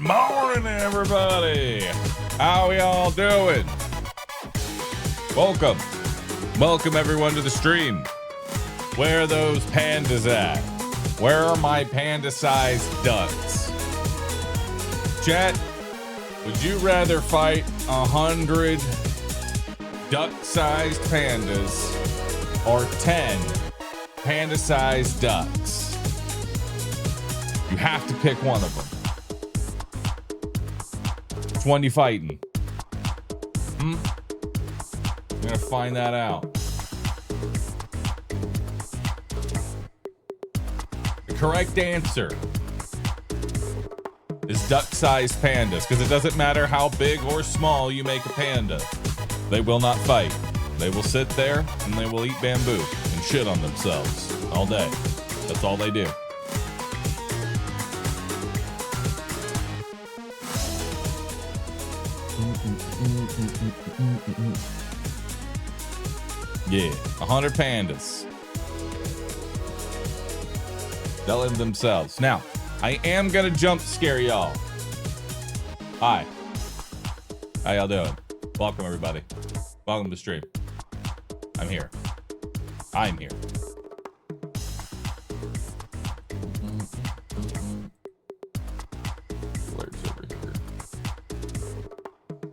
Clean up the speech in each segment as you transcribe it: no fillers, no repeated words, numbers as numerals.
Morning, everybody. How y'all doing? Welcome everyone to the stream. Where are those pandas at? Where are my panda-sized ducks? Chat, would you rather fight 100 duck-sized pandas or 10 panda-sized ducks? You have to pick one of them. Which one you fighting? I'm gonna find that out. The correct answer is duck-sized pandas, because it doesn't matter how big or small you make a panda. They will not fight. They will sit there and they will eat bamboo and shit on themselves all day. That's all they do. Yeah, 100 pandas. They'll end themselves. Now, I am gonna jump scare y'all. Hi. How y'all doing? Welcome, everybody. Welcome to the stream. I'm here. I'm here. Alerts over here.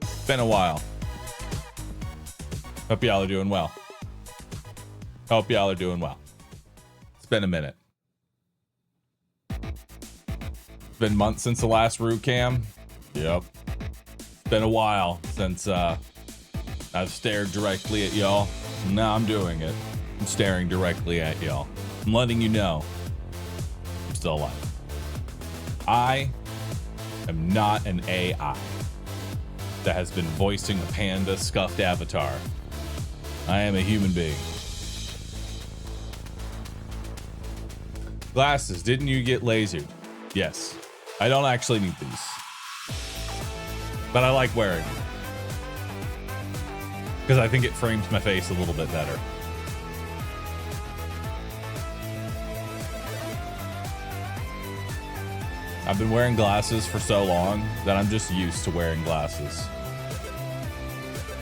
It's been a while. Hope y'all are doing well. Hope y'all are doing well. It's been a minute. It's been months since the last Roo cam. Yep. It's been a while since I've stared directly at y'all. Now I'm doing it. I'm staring directly at y'all. I'm letting you know I'm still alive. I am not an AI that has been voicing a panda scuffed avatar. I am a human being. Glasses, didn't you get lasered? Yes. I don't actually need these, but I like wearing them because I think it frames my face a little bit better. I've been wearing glasses for so long that I'm just used to wearing glasses.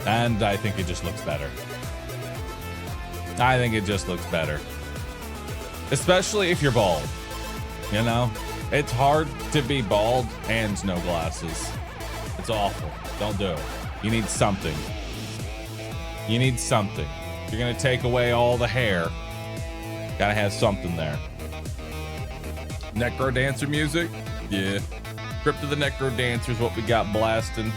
And I think it just looks better. I think it just looks better. Especially if you're bald. You know? It's hard to be bald and no glasses. It's awful. Don't do it. You need something. You need something. If you're gonna take away all the hair, gotta have something there. Necro Dancer music? Yeah. Crypt of the Necro Dancer is what we got blasting.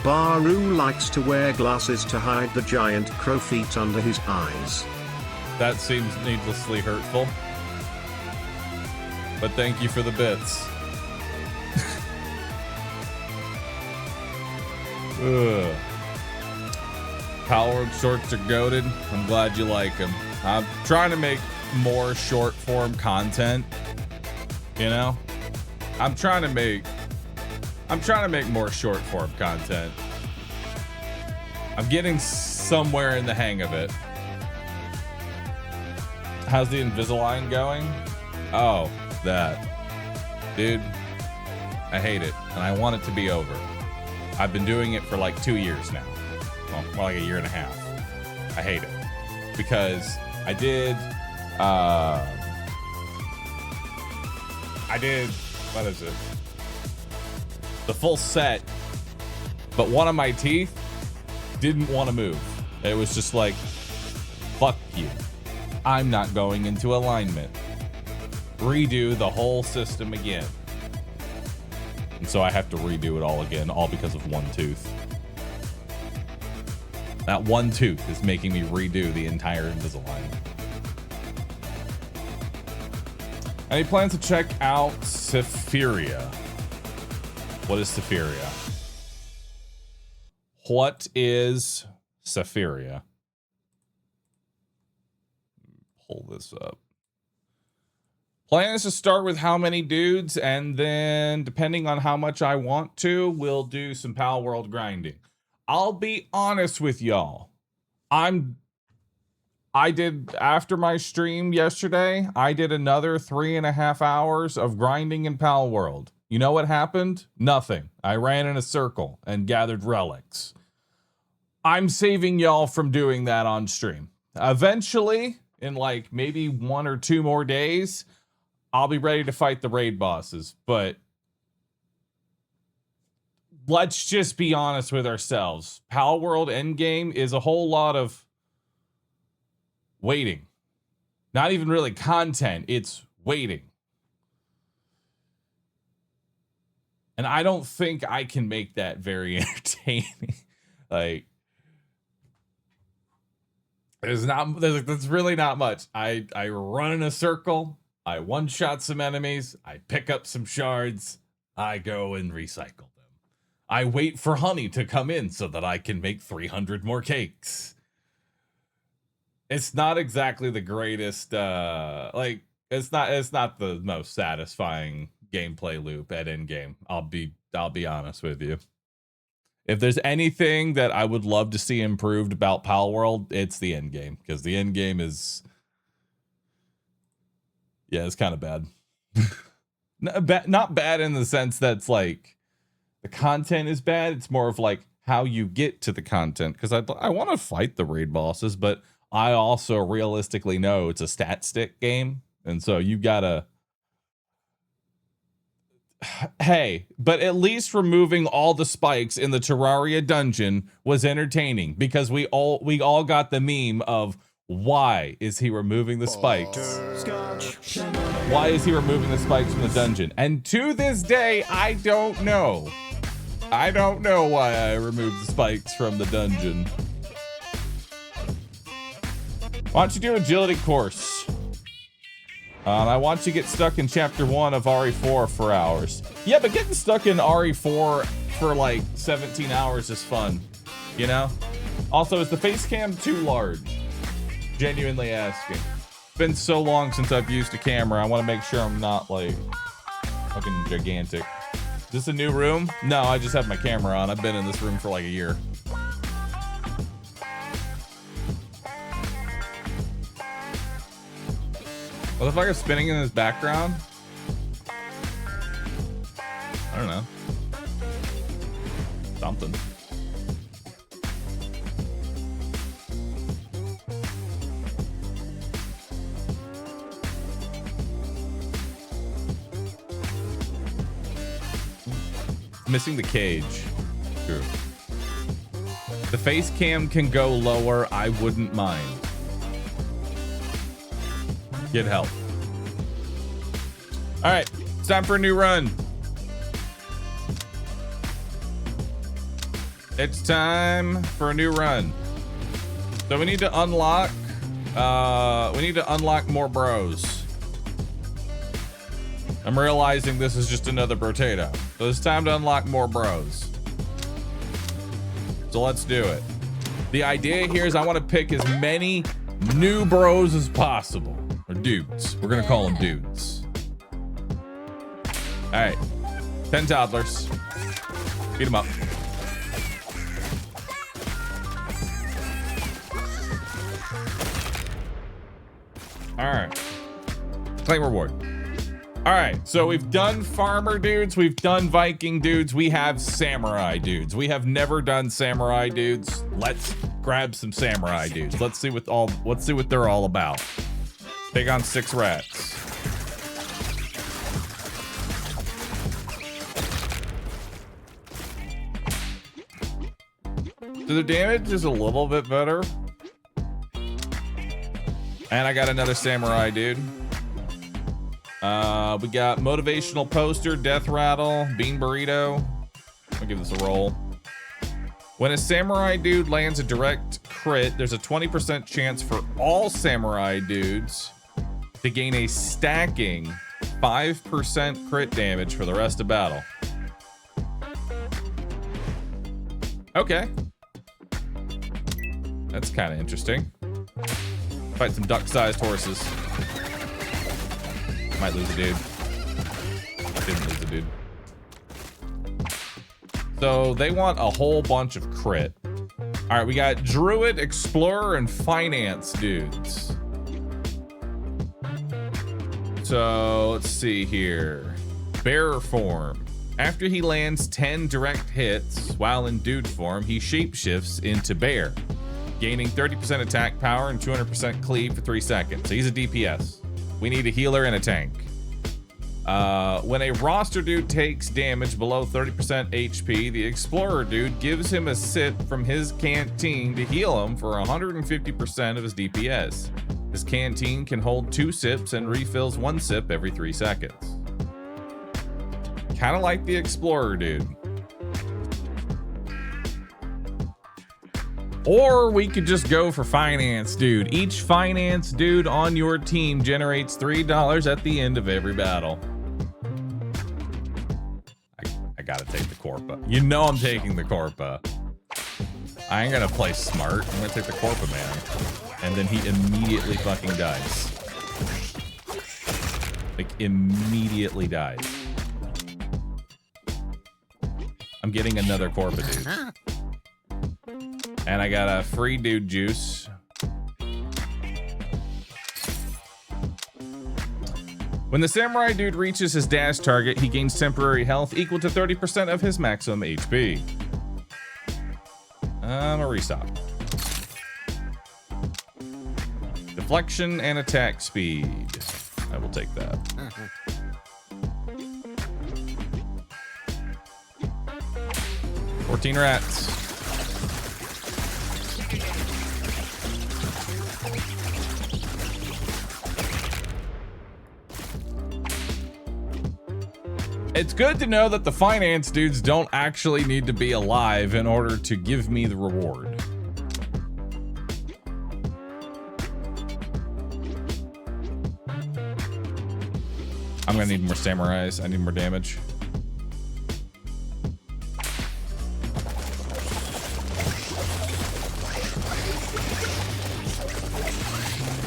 Bahroo likes to wear glasses to hide the giant crow feet under his eyes. That seems needlessly hurtful. But thank you for the bits. Ugh. Powered shorts are goated. I'm glad you like them. I'm trying to make more short form content. You know? I'm trying to make more short form content. I'm getting somewhere in the hang of it. How's the Invisalign going? Oh, that. Dude, I hate it, and I want it to be over. I've been doing it for like 2 years now. Well, more like a year and a half. I hate it. Because I did, what is it? The full set, but one of my teeth didn't want to move. It was just like, fuck you. I'm not going into alignment. Redo the whole system again. And so I have to redo it all again, all because of one tooth. That one tooth is making me redo the entire Invisalign. Any plans to check out Sephiria? What is Sephiria? What is Sephiria? Pull this up. Plan is to start with how many dudes, and then depending on how much I want to, we'll do some Pal World grinding. I'll be honest with y'all. I'm I did, after my stream yesterday, I did another 3.5 hours of grinding in Pal World. You know what happened? Nothing. I ran in a circle and gathered relics. I'm saving y'all from doing that on stream. Eventually, in like maybe 1 or 2 more days, I'll be ready to fight the raid bosses. But let's just be honest with ourselves. Pal World Endgame is a whole lot of waiting. Not even really content, it's waiting. And I don't think I can make that very entertaining. Like, there's really not much. I run in a circle, I one-shot some enemies, I pick up some shards, I go and recycle them. I wait for honey to come in so that I can make 300 more cakes. It's not exactly the greatest, like, it's not the most satisfying gameplay loop at endgame. I'll be honest with you. If there's anything that I would love to see improved about Pal World, it's the endgame, because the endgame is, yeah, it's kind of bad. Not bad in the sense that's like the content is bad. It's more of like how you get to the content, because I want to fight the raid bosses, but I also realistically know it's a stat stick game, and so you gotta. Hey, but at least removing all the spikes in the Terraria dungeon was entertaining, because we all got the meme of why is he removing the spikes? Why is he removing the spikes from the dungeon? And to this day, I don't know. I don't know why I removed the spikes from the dungeon. Why don't you do agility course? I want you to get stuck in chapter 1 of RE4 for hours. Yeah, but getting stuck in RE4 for like 17 hours is fun, you know? Also, is the face cam too large? Genuinely asking. It's been so long since I've used a camera. I want to make sure I'm not like fucking gigantic. Is this a new room? No, I just have my camera on. I've been in this room for like a year. What the fuck is spinning in this background? I don't know. Something. Missing the cage. True. The face cam can go lower. I wouldn't mind. Get help. All right, it's time for a new run. It's time for a new run. So we need to unlock. More bros. I'm realizing this is just another potato. So it's time to unlock more bros. So let's do it. The idea here is I want to pick as many new bros as possible. Or dudes. We're gonna call them dudes. All right, 10 toddlers. Beat them up. All right. Claim reward. All right, so we've done farmer dudes, we've done Viking dudes, we have samurai dudes. We have never done samurai dudes. Let's grab some samurai dudes. Let's see what they're all about. Take on 6 rats. So the damage is a little bit better. And I got another samurai dude. We got motivational poster, death rattle, bean burrito. I'll give this a roll. When a samurai dude lands a direct crit, there's a 20% chance for all samurai dudes to gain a stacking 5% crit damage for the rest of battle. Okay. That's kind of interesting. Fight some duck-sized horses. Might lose a dude. Didn't lose a dude. So they want a whole bunch of crit. All right, we got Druid, Explorer, and Finance dudes. So let's see here. Bearer form. After he lands 10 direct hits while in dude form, he shapeshifts into bear, gaining 30% attack power and 200% cleave for 3 seconds. So he's a DPS. We need a healer and a tank. When a roster dude takes damage below 30% HP, the Explorer dude gives him a sip from his canteen to heal him for 150% of his DPS. His canteen can hold 2 sips and refills 1 sip every 3 seconds. Kind of like the Explorer dude. Or we could just go for Finance dude. Each Finance dude on your team generates $3 at the end of every battle. I gotta take the Corpa. You know I'm taking the Corpa. I ain't gonna play smart. I'm gonna take the Corpa, man. And then he immediately fucking dies. Like, immediately dies. I'm getting another Corpa, dude. And I got a free dude juice. When the samurai dude reaches his dash target, he gains temporary health equal to 30% of his maximum HP. I'm a restock. Deflection and attack speed. I will take that. 14 rats. It's good to know that the finance dudes don't actually need to be alive in order to give me the reward. I'm gonna need more samurais. I need more damage.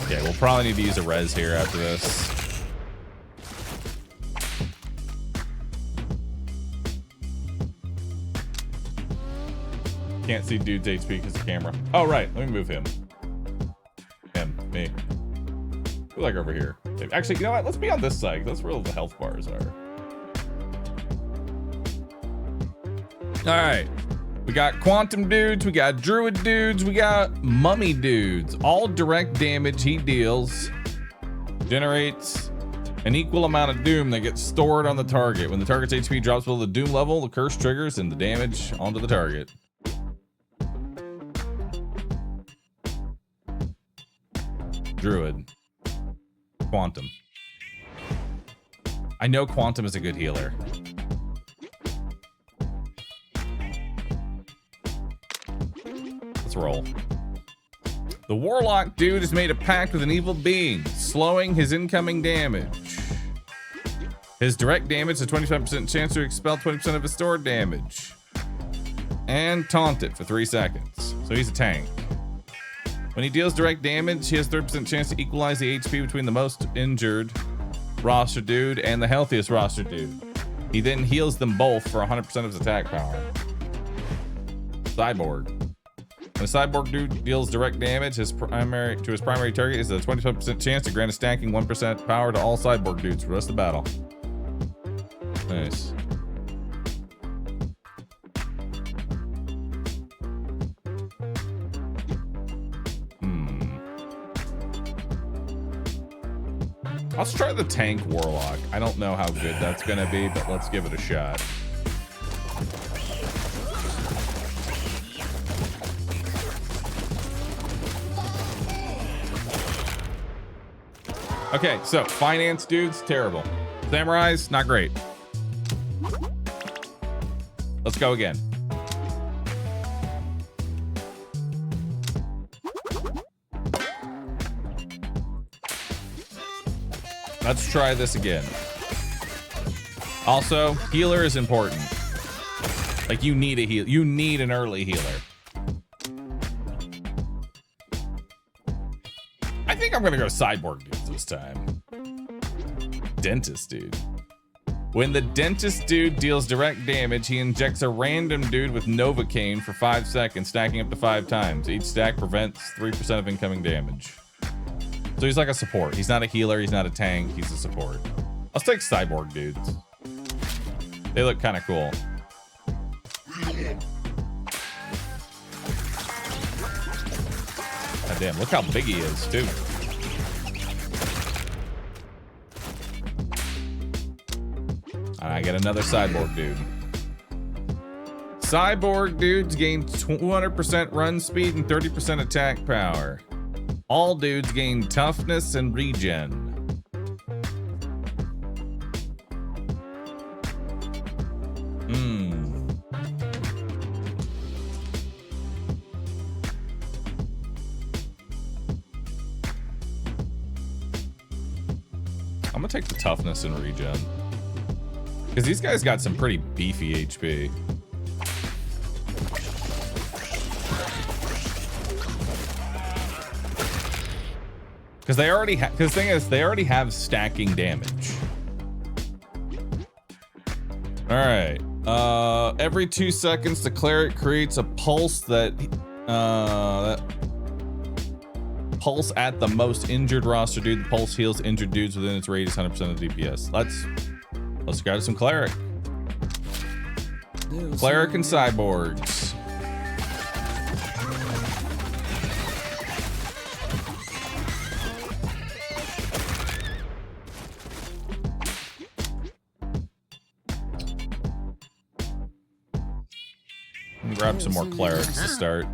Okay, we'll probably need to use a res here after this. Can't see dude's HP because of camera. Oh, right. Let me move him. Him. Me. Who like over here? Actually, you know what? Let's be on this side. That's where all the health bars are. All right. We got quantum dudes. We got druid dudes. We got mummy dudes. All direct damage he deals generates an equal amount of doom that gets stored on the target. When the target's HP drops below the doom level, the curse triggers and the damage onto the target. Druid. Quantum. I know Quantum is a good healer. Let's roll. The Warlock dude has made a pact with an evil being, slowing his incoming damage. His direct damage has a 25% chance to expel 20% of his stored damage. And taunt it for 3 seconds. So he's a tank. When he deals direct damage, he has 30% chance to equalize the HP between the most injured roster dude and the healthiest roster dude. He then heals them both for 100% of his attack power. Cyborg. When a cyborg dude deals direct damage to his primary target, is a 25% chance to grant a stacking 1% power to all cyborg dudes for the rest of the battle. Nice. Let's try the tank warlock. I don't know how good that's gonna be, but let's give it a shot. Okay, so finance dudes, terrible. Samurais, not great. Let's go again. Let's try this again. Also, healer is important. Like, you need a heal. You need an early healer. I think I'm gonna go cyborg dudes this time. Dentist dude. When the dentist dude deals direct damage, he injects a random dude with Novocaine for 5 seconds, stacking up to 5 times. Each stack prevents 3% of incoming damage. So he's like a support. He's not a healer, he's not a tank, he's a support. Let's take cyborg dudes. They look kind of cool. God damn, look how big he is, too. I get another cyborg dude. Cyborg dudes gain 200% run speed and 30% attack power. All dudes gain toughness and regen. I'm gonna take the toughness and regen. Because these guys got some pretty beefy HP. Because they already have, because the thing is, they already have stacking damage. All right. Every 2 seconds, the cleric creates a pulse that pulse at the most injured roster dude. The pulse heals injured dudes within its radius 100% of DPS. Let's grab some cleric. Cleric and cyborgs. Grab some more clerics to start.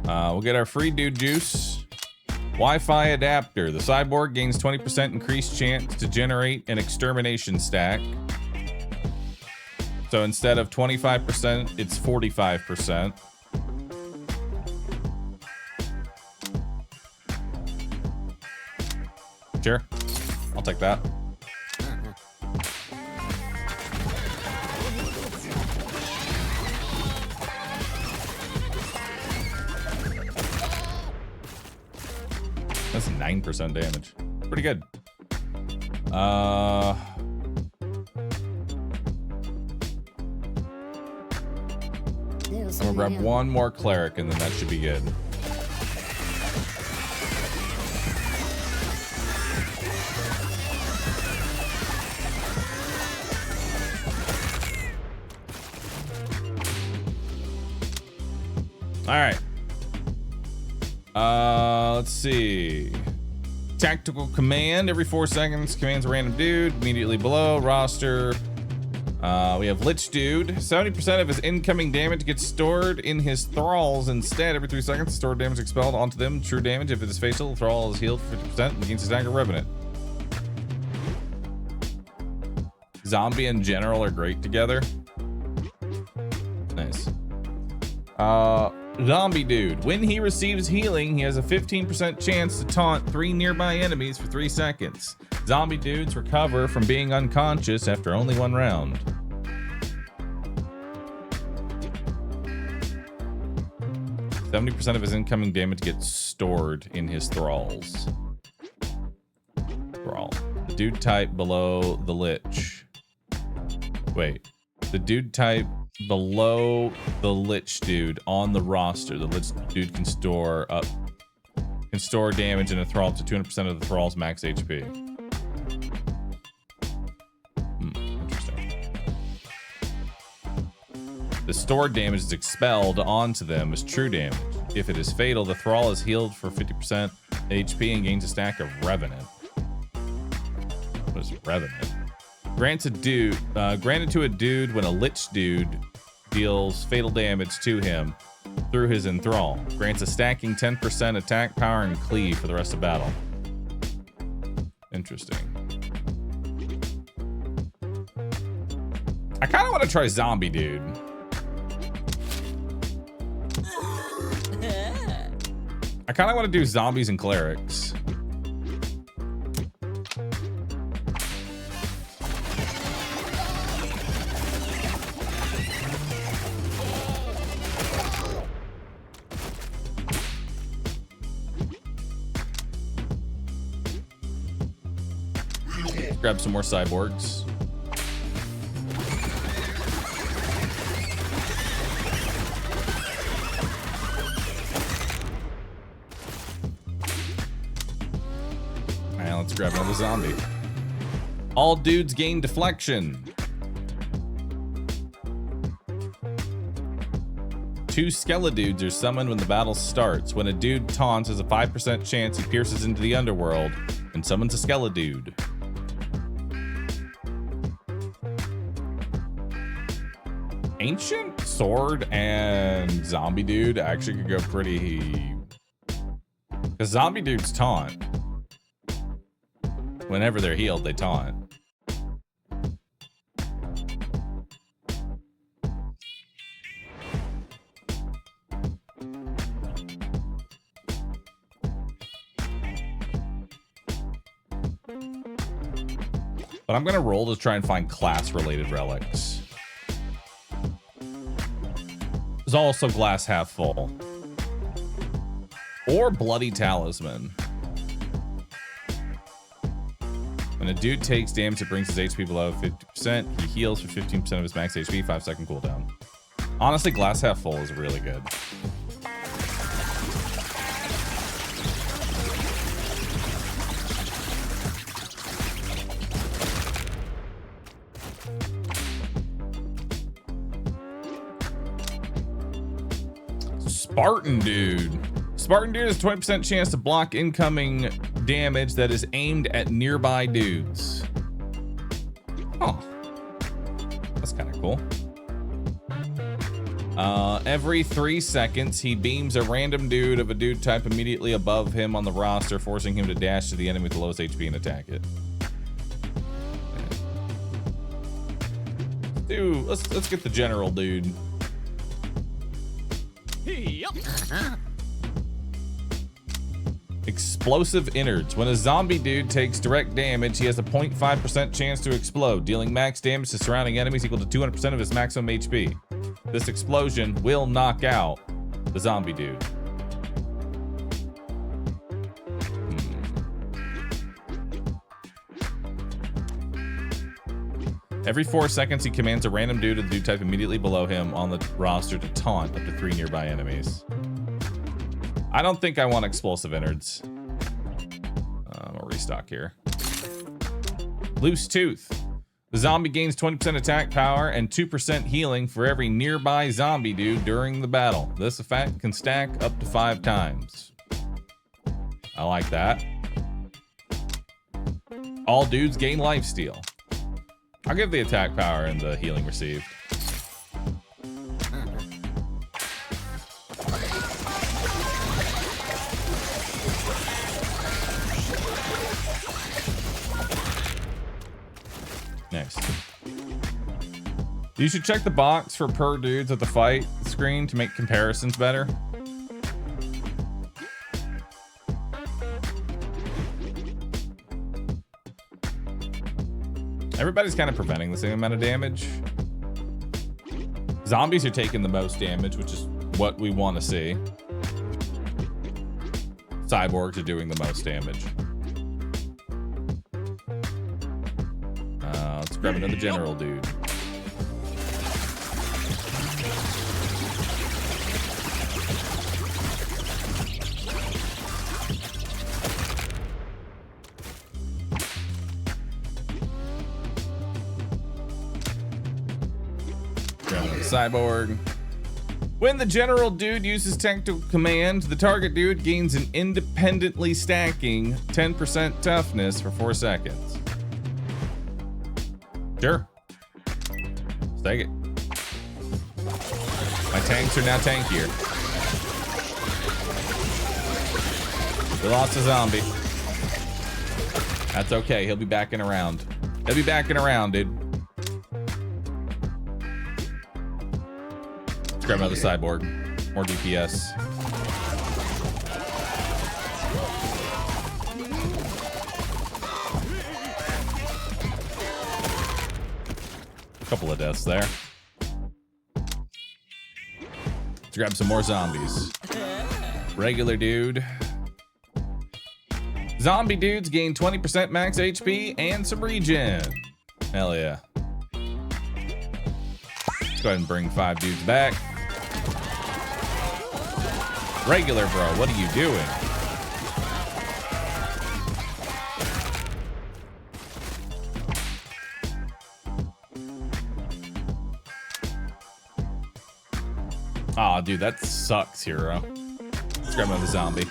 We'll get our free dude juice. Wi-Fi adapter. The cyborg gains 20% increased chance to generate an extermination stack. So instead of 25%, it's 45%. Sure, I'll take that. That's 9% damage. Pretty good. I'm gonna grab one more cleric and then that should be good. All right. Let's see. Tactical command. Every 4 seconds, commands a random dude. Immediately below roster. We have Lich Dude. 70% of his incoming damage gets stored in his thralls instead. Every 3 seconds, stored damage expelled onto them. True damage. If it is fatal, the thrall is healed for 50% and gains his dagger revenant. Zombie in general are great together. Nice. Zombie Dude. When he receives healing, he has a 15% chance to taunt 3 nearby enemies for 3 seconds. Zombie dudes recover from being unconscious after only 1 round. %of his incoming damage gets stored in his thralls. Thrall. The dude type below the Lich. Wait. The dude type below the Lich dude on the roster. The Lich dude can store damage in a thrall to 200% of the thrall's max HP. Interesting. The stored damage is expelled onto them as true damage. If it is fatal, the thrall is healed for 50% HP and gains a stack of Revenant. What is Revenant? Granted to a dude when a Lich dude deals fatal damage to him through his enthrall. Grants a stacking 10% attack power and cleave for the rest of battle. Interesting. I kind of want to try Zombie Dude. I kind of want to do zombies and clerics. Grab some more cyborgs. grab another zombie. All dudes gain deflection. 2 skeledudes are summoned when the battle starts. When a dude taunts, there's a 5% chance he pierces into the underworld and summons a skeledude. Ancient Sword and Zombie Dude actually could go pretty... Because Zombie Dudes taunt. Whenever they're healed, they taunt. But I'm gonna roll to try and find class-related relics. There's also glass half full. Or bloody talisman. When a dude takes damage, it brings his HP below 50%. He heals for 15% of his max HP, 5-second cooldown. Honestly, glass half full is really good. Spartan Dude. Spartan Dude has a 20% chance to block incoming damage that is aimed at nearby dudes. Oh, that's kind of cool. Every 3 seconds, he beams a random dude of a dude type immediately above him on the roster, forcing him to dash to the enemy with the lowest HP and attack it. Dude, let's get the general dude. Explosive innards. When a zombie dude takes direct damage, he has a 0.5% chance to explode, dealing max damage to surrounding enemies equal to 200% of his maximum HP. This explosion will knock out the zombie dude. Every 4 seconds, he commands a random dude of the dude type immediately below him on the roster to taunt up to 3 nearby enemies. I don't think I want explosive innards. I'm gonna restock here. Loose Tooth. The zombie gains 20% attack power and 2% healing for every nearby zombie dude during the battle. This effect can stack up to 5 times. I like that. All dudes gain lifesteal. I'll give the attack power and the healing received. Next. You should check the box for per dudes at the fight screen to make comparisons better. Everybody's kind of preventing the same amount of damage. Zombies are taking the most damage, which is what we want to see. Cyborgs are doing the most damage. Let's grab another general dude. Cyborg. When the general dude uses tactical command, the target dude gains an independently stacking 10% toughness for 4 seconds. Sure. Let's take it. My tanks are now tankier. We lost a zombie. That's okay. He'll be backing around. He'll be backing around, dude. Grab another cyborg. More DPS. Couple of deaths there. Let's grab some more zombies. Regular dude. Zombie dudes gain 20% max HP and some regen. Hell yeah. Let's go ahead and bring 5 dudes back. Regular bro, what are you doing? Aw, dude, that sucks, hero. Let's grab another zombie.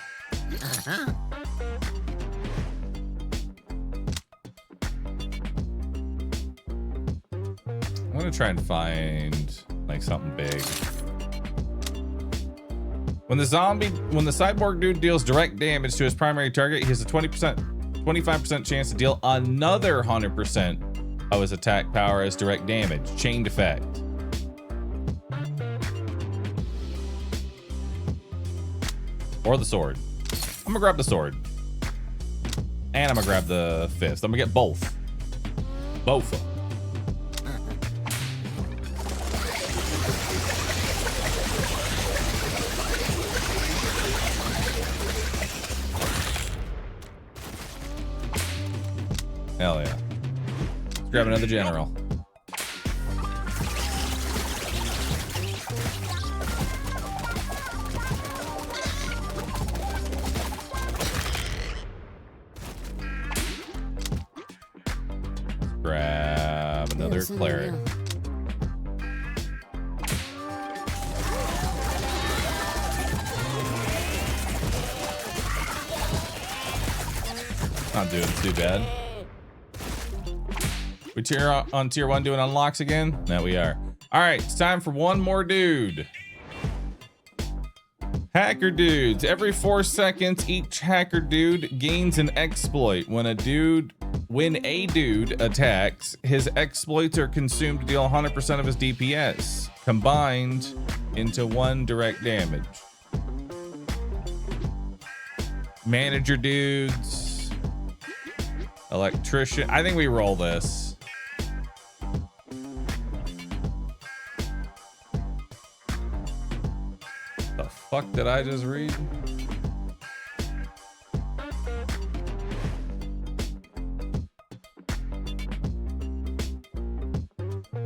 I'm gonna try and find like something big. When the cyborg dude deals direct damage to his primary target, he has a 25% chance to deal another 100% of his attack power as direct damage. Chained effect. Or the sword. I'm gonna grab the sword. And I'm gonna grab the fist. I'm gonna get both. Both of them. Hell yeah. Let's grab another general. Grab another cleric. Not doing too bad. We on tier 1 doing unlocks again? No, we are. All right, it's time for one more dude. Hacker dudes. Every 4 seconds, each hacker dude gains an exploit. When a dude attacks, his exploits are consumed to deal 100% of his DPS, combined into 1 direct damage. Manager dudes. Electrician. I think we roll this. The fuck did I just read?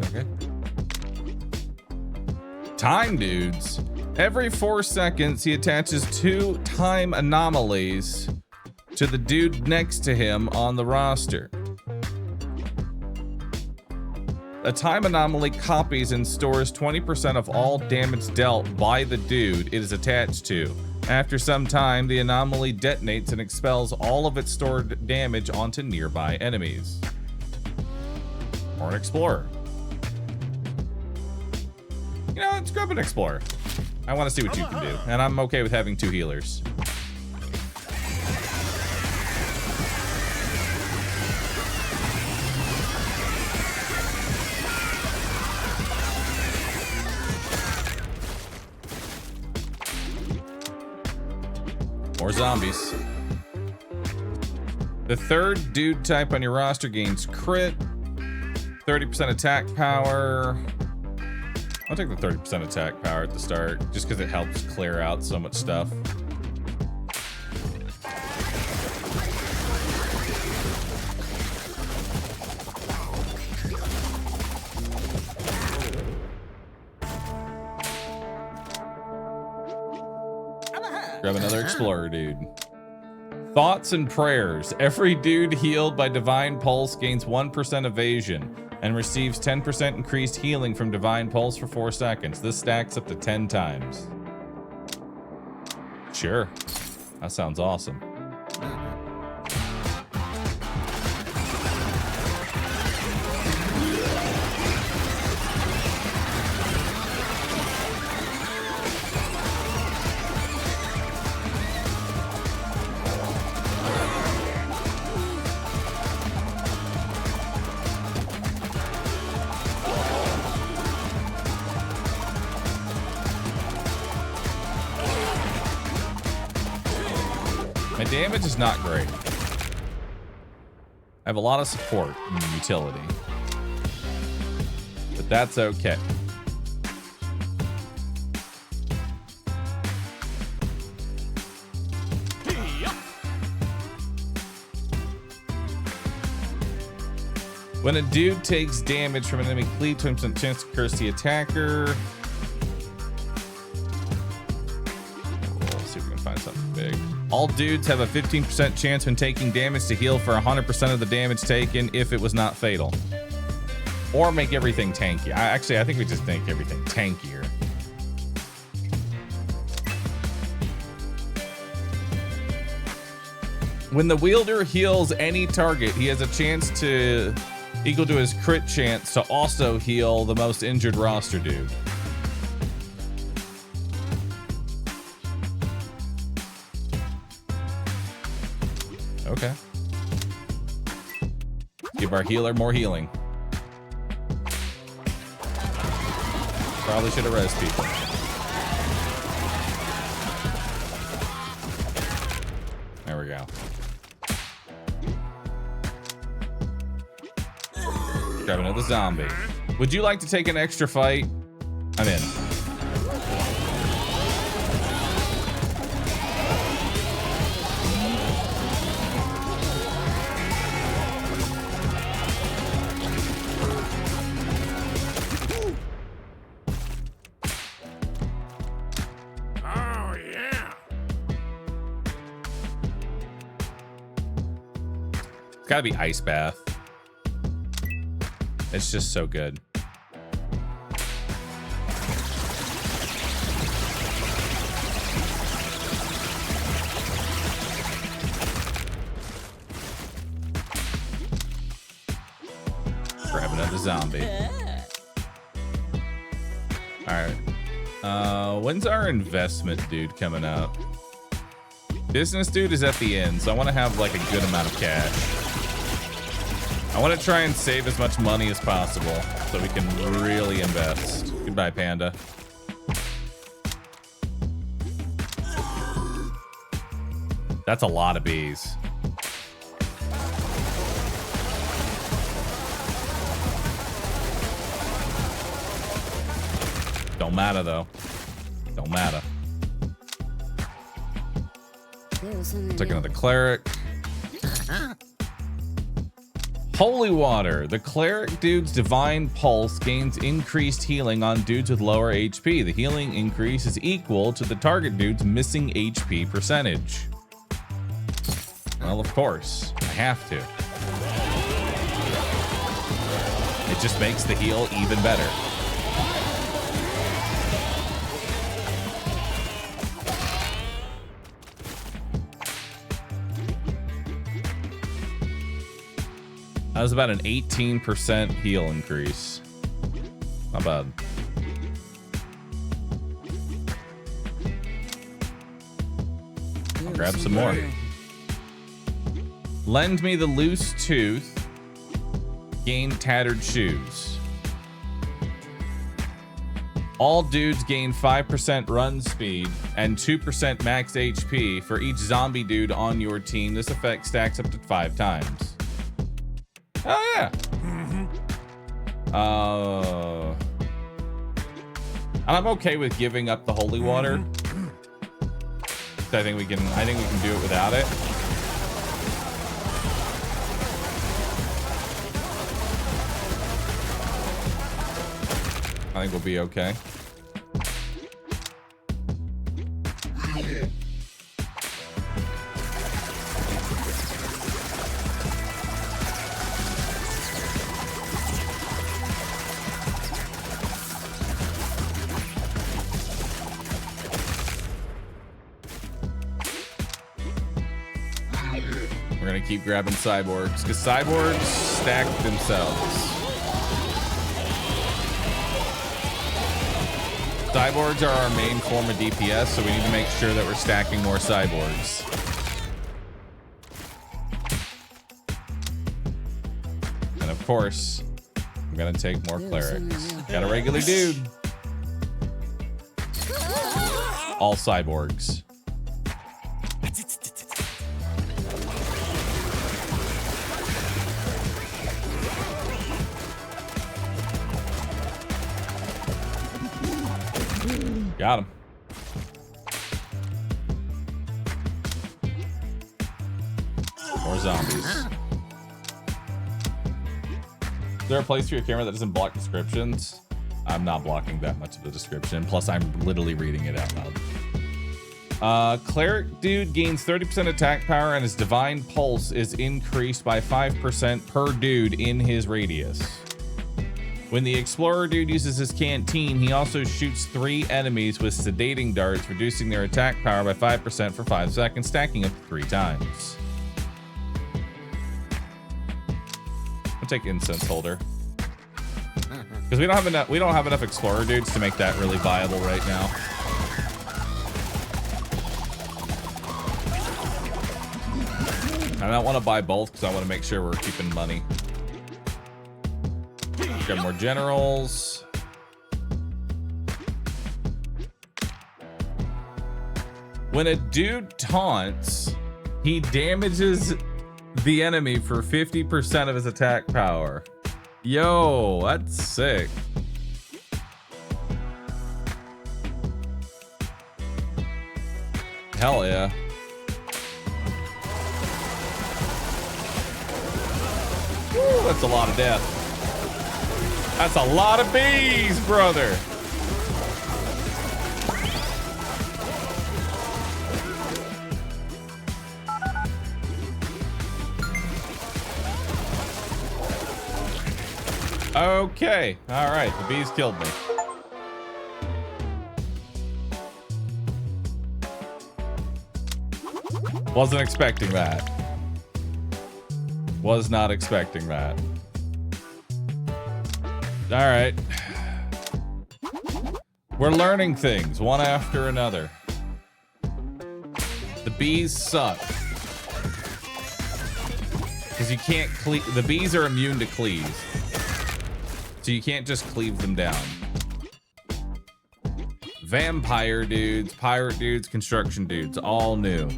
Okay. Time dudes. Every 4 seconds, he attaches 2 time anomalies to the dude next to him on the roster. A time anomaly copies and stores 20% of all damage dealt by the dude it is attached to. After some time, the anomaly detonates and expels all of its stored damage onto nearby enemies. Or an explorer. You know, let's grab an explorer. I want to see what you can do, and I'm okay with having 2 healers. More zombies. The 3rd dude type on your roster gains crit, 30% attack power. I'll take the 30% attack power at the start, just because it helps clear out so much stuff. Grab another explorer dude. Thoughts and prayers. Every dude healed by divine pulse gains 1% evasion and receives 10% increased healing from divine pulse for 4 seconds. This stacks up to 10 times. Sure. That sounds awesome. My damage is not great. I have a lot of support and utility, but that's okay. When a dude takes damage from an enemy cleave, 20% chance to curse the attacker. Let's see if we can find something big. All dudes have a 15% chance when taking damage to heal for 100% of the damage taken if it was not fatal. Or make everything tanky. I think we just make everything tankier. When the wielder heals any target, he has a chance to equal to his crit chance to also heal the most injured roster dude. Okay. Give our healer more healing. Probably should have res people. There we go. Grab another zombie. Would you like to take an extra fight? I'm in. Oh, yeah. It's gotta be ice bath. It's just so good. Grab another zombie. Alright. When's our investment dude coming up? Business dude is at the end, so I want to have like a good amount of cash. I want to try and save as much money as possible so we can really invest. Goodbye, Panda. That's a lot of bees. Don't matter, though. Don't matter. Take another cleric. Holy water. The cleric dude's divine pulse gains increased healing on dudes with lower HP. The healing increase is equal to the target dude's missing HP percentage. Well, of course. I have to. It just makes the heal even better. That was about an 18% heal increase. Not bad. I'll grab some more. Lend me the loose tooth. Gain tattered shoes. All dudes gain 5% run speed and 2% max HP for each zombie dude on your team. This effect stacks up to 5 times. Oh yeah. And I'm okay with giving up the holy water. I think we can do it without it. I think we'll be okay. Keep grabbing cyborgs because cyborgs stack themselves. Cyborgs are our main form of DPS, so we need to make sure that we're stacking more cyborgs. And of course, I'm gonna take more clerics. Got a regular dude. All cyborgs. Got him. More zombies. Is there a place for your camera that doesn't block descriptions? I'm not blocking that much of the description. Plus, I'm literally reading it out loud. Cleric dude gains 30% attack power and his divine pulse is increased by 5% per dude in his radius. When the explorer dude uses his canteen, he also shoots 3 enemies with sedating darts, reducing their attack power by 5% for 5 seconds, stacking up to 3 times. take incense holder. Because we don't have enough explorer dudes to make that really viable right now. I don't want to buy both because I want to make sure we're keeping money. Got more generals. When a dude taunts, he damages the enemy for 50% of his attack power. Yo, that's sick. Hell yeah. Woo, that's a lot of death. That's a lot of bees, brother. Okay, all right, the bees killed me. Wasn't expecting that. Was not expecting that. All right. We're learning things one after another. The bees suck. Because you can't cleave. The bees are immune to cleave. So you can't just cleave them down. Vampire dudes, pirate dudes, construction dudes, all new.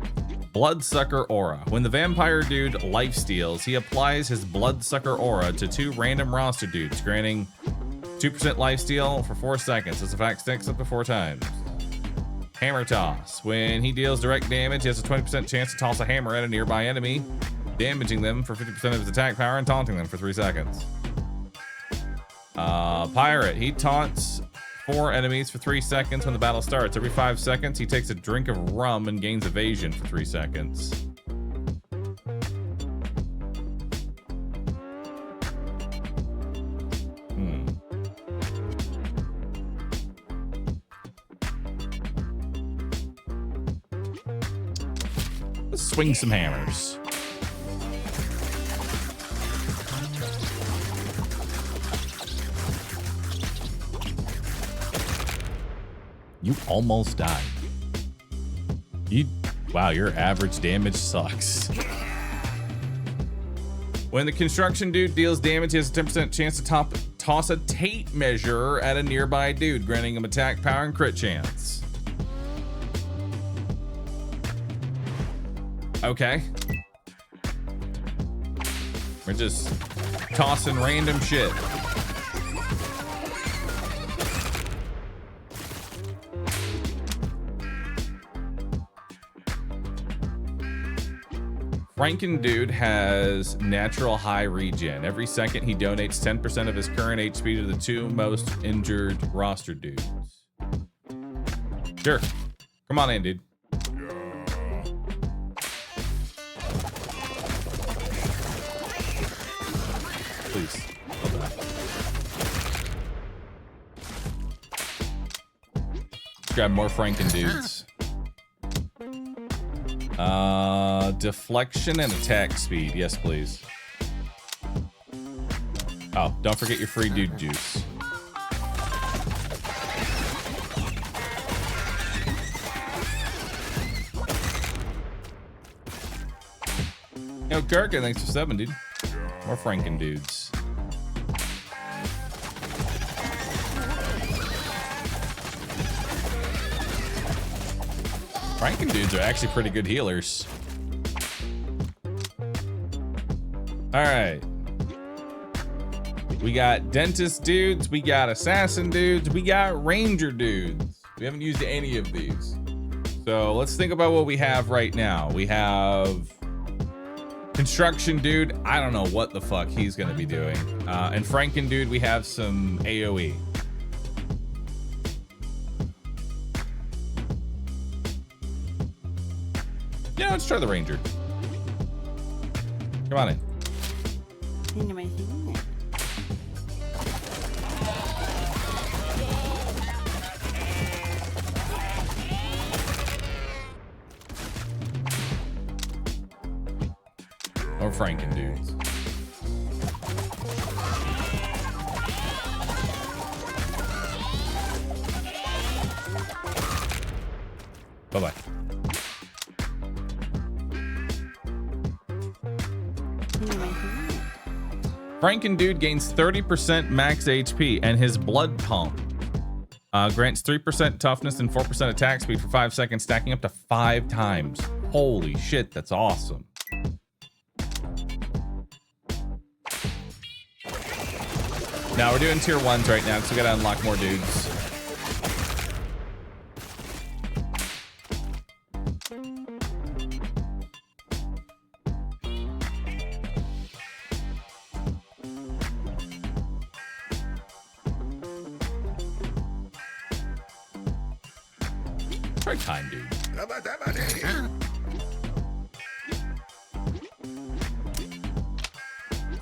Bloodsucker aura. When the vampire dude life steals, he applies his bloodsucker aura to 2 random roster dudes, granting 2% lifesteal for 4 seconds. This effect sticks up to 4 times. Hammer toss. When he deals direct damage, he has a 20% chance to toss a hammer at a nearby enemy, damaging them for 50% of his attack power and taunting them for 3 seconds. Pirate. He taunts 4 enemies for 3 seconds when the battle starts. Every 5 seconds, he takes a drink of rum and gains evasion for 3 seconds. Let's swing some hammers. You almost died. Wow, your average damage sucks. When the construction dude deals damage, he has a 10% chance to toss a tape measure at a nearby dude, granting him attack power and crit chance. Okay. We're just tossing random shit. Franken dude has natural high regen. Every second he donates 10% of his current HP to the 2 most injured roster dudes. Sure. Come on in, dude. Please. Let's grab more Franken dudes. Deflection and attack speed. Yes, please. Oh, don't forget your free dude juice. Yo, Kirk, thanks for 7, dude. More Franken dudes. Franken dudes are actually pretty good healers. All right. We got dentist dudes. We got assassin dudes. We got ranger dudes. We haven't used any of these. So let's think about what we have right now. We have construction dude. I don't know what the fuck he's going to be doing. And Franken dude, we have some AoE. Yeah, let's try the ranger. Come on in. Or Franken dudes. Bye-bye. Franken-Dude gains 30% max HP, and his blood pump grants 3% toughness and 4% attack speed for 5 seconds, stacking up to 5 times. Holy shit, that's awesome. Now we're doing tier 1s right now because we gotta unlock more dudes. Try Time Dude.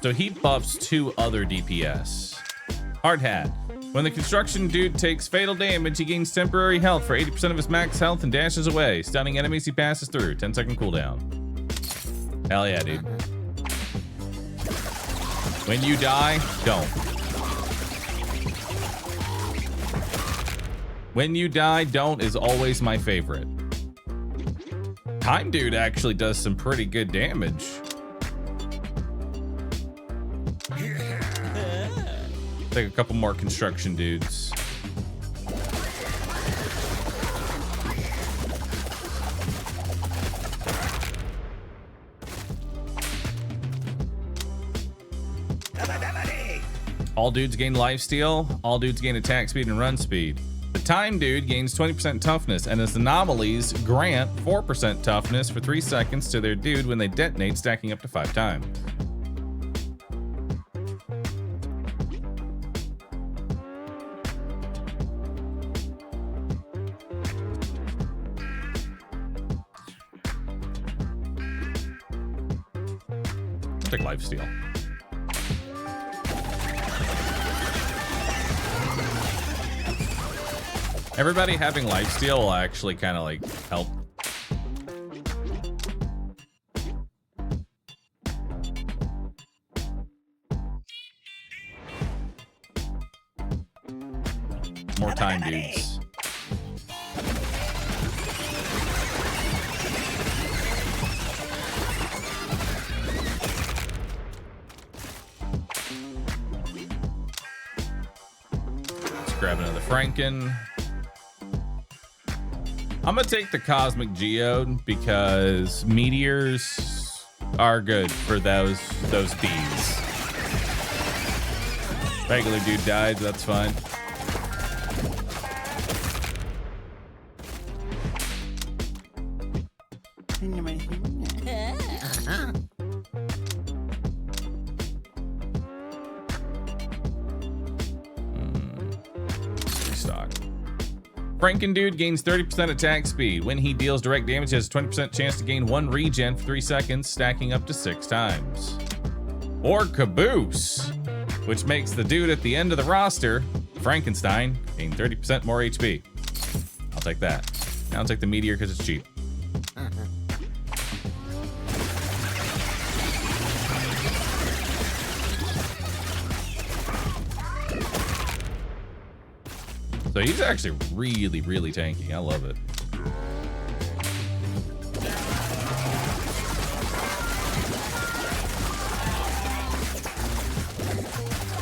So he buffs 2 other DPS. Hard Hat. When the construction dude takes fatal damage, he gains temporary health for 80% of his max health and dashes away, stunning enemies he passes through. 10-second cooldown. Hell yeah, dude. When you die, don't. When you die, don't is always my favorite. Time Dude actually does some pretty good damage. Take a couple more construction dudes. All dudes gain lifesteal. All dudes gain attack speed and run speed. The Time Dude gains 20% toughness, and his anomalies grant 4% toughness for 3 seconds to their dude when they detonate, stacking up to 5 times. Take lifesteal. Everybody having lifesteal will actually kind of like help. More Time Dudes. Let's grab another Franken. I'm gonna take the Cosmic Geode because meteors are good for those bees. Regular dude died, that's fine. Restock. Franken-Dude gains 30% attack speed. When he deals direct damage, he has a 20% chance to gain 1 regen for 3 seconds, stacking up to 6 times. Or Caboose, which makes the dude at the end of the roster, Frankenstein, gain 30% more HP. I'll take that. I'll take the meteor because it's cheap. So he's actually really, really tanky. I love it.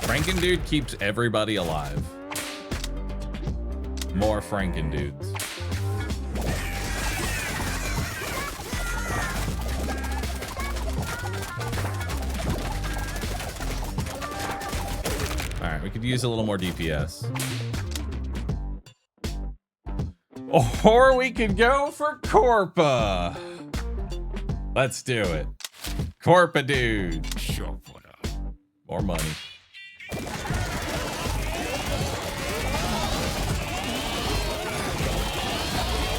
Franken-Dude keeps everybody alive. More Franken-Dudes. All right, we could use a little more DPS. Or we could go for Corpa. Let's do it. Corpa Dude. More money.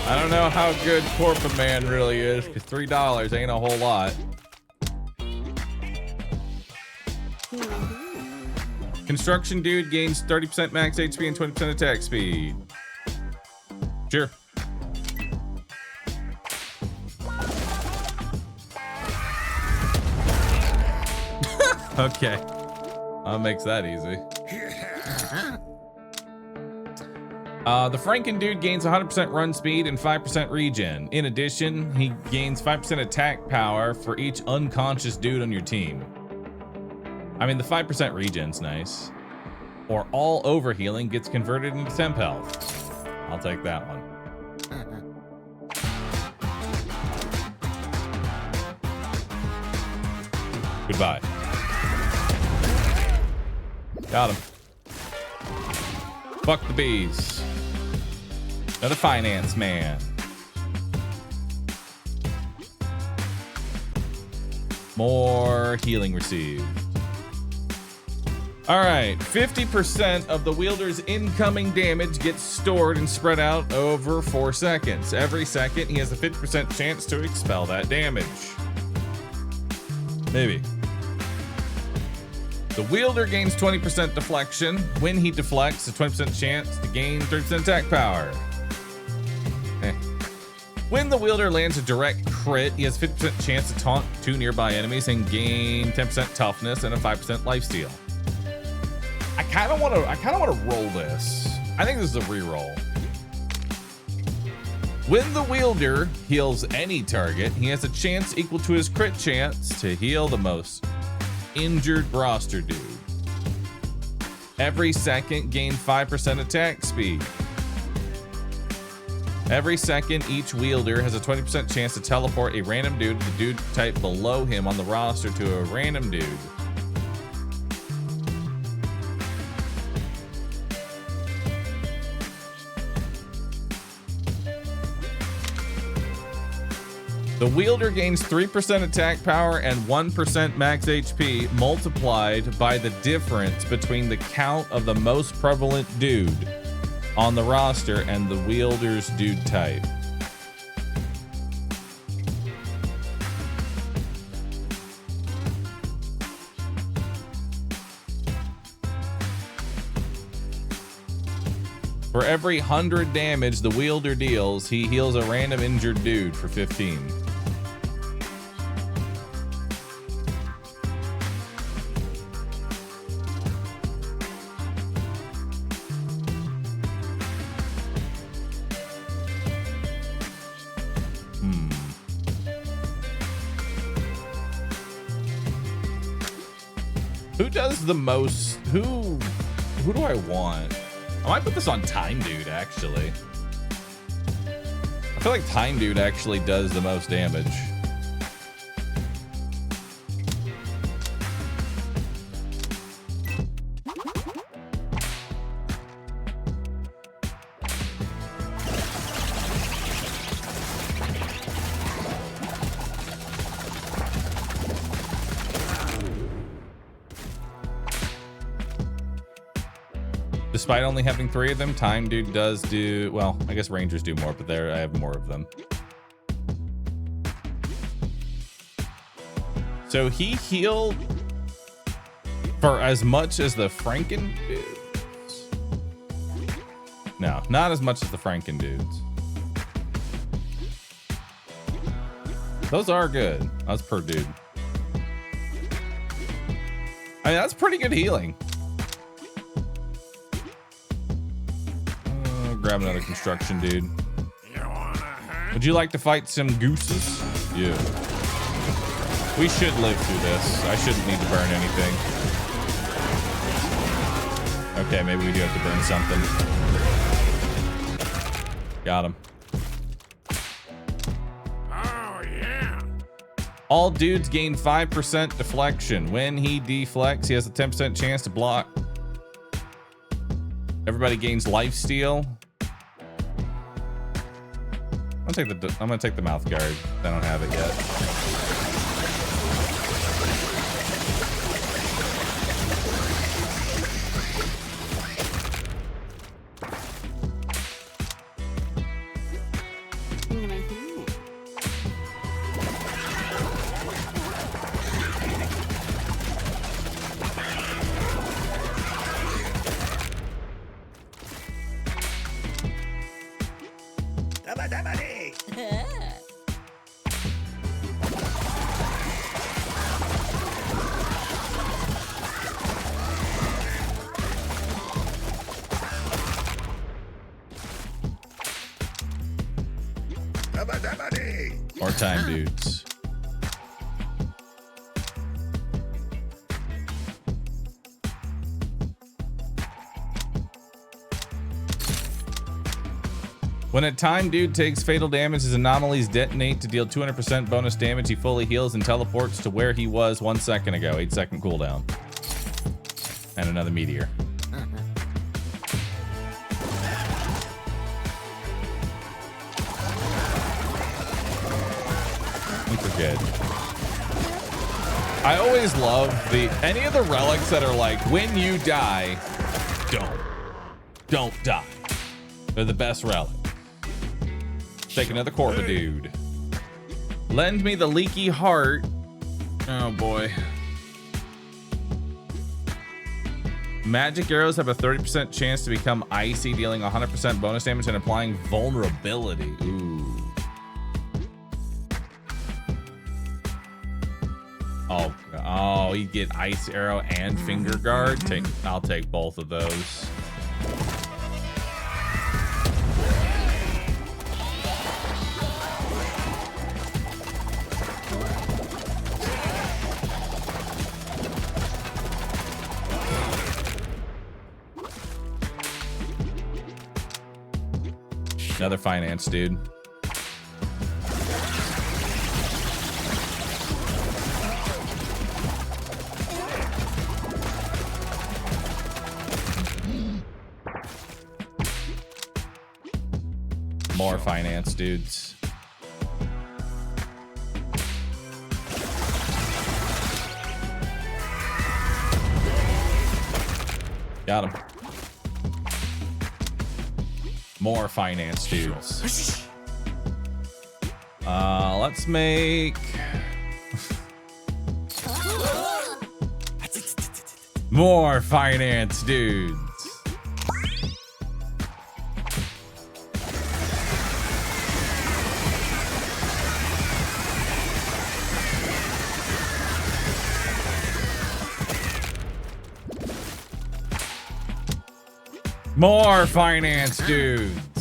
I don't know how good Corpa Man really is, because $3 ain't a whole lot. Construction Dude gains 30% max HP and 20% attack speed. Sure. Okay. That makes that easy. The Franken dude gains 100% run speed and 5% regen. In addition, he gains 5% attack power for each unconscious dude on your team. I mean, the 5% regen's nice. Or all overhealing gets converted into temp health. I'll take that one. Goodbye. Got him. Fuck the bees. Another finance man. More healing received. All right, 50% of the wielder's incoming damage gets stored and spread out over 4 seconds. Every second, he has a 50% chance to expel that damage. Maybe. The wielder gains 20% deflection. When he deflects, a 20% chance to gain 30% attack power. When the wielder lands a direct crit, he has 50% chance to taunt 2 nearby enemies and gain 10% toughness and a 5% lifesteal. I kind of want to roll this. I think this is a reroll. When the wielder heals any target, he has a chance equal to his crit chance to heal the most injured roster dude. Every second, gain 5% attack speed. Every second, each wielder has a 20% chance to teleport a random dude to the dude type below him on the roster to a random dude. The wielder gains 3% attack power and 1% max HP multiplied by the difference between the count of the most prevalent dude on the roster and the wielder's dude type. For every 100 damage the wielder deals, he heals a random injured dude for 15. Who does the most? Who do I want? I might put this on Time Dude, actually. I feel like Time Dude actually does the most damage. Despite only having 3 of them, Time Dude does do, well, I guess Rangers do more, but there I have more of them. So he healed for as much as the Franken dudes? No, not as much as the Franken dudes. Those are good. That's per dude. I mean, that's pretty good healing. Grab another construction dude. Would you like to fight some gooses? Yeah. We should live through this. I shouldn't need to burn anything. Okay, maybe we do have to burn something. Got him. Oh, yeah. All dudes gain 5% deflection. When he deflects, he has a 10% chance to block. Everybody gains lifesteal. I'm gonna take the mouth guard. I don't have it yet. More time dudes. When a time dude takes fatal damage, his anomalies detonate to deal 200% bonus damage. He fully heals and teleports to where he was 1 second ago. 8-second cooldown. And another meteor. I think we're good. I always love any of the relics that are like, when you die, don't die. They're the best relic. Take another Corva dude. Lend me the leaky heart. Oh boy. Magic arrows have a 30% chance to become icy, dealing 100% bonus damage and applying vulnerability. Ooh. Oh, you get ice arrow and finger guard. I'll take both of those. Another finance dude. More finance dudes. Got him. More finance dudes. Let's make more finance dudes. More finance dudes.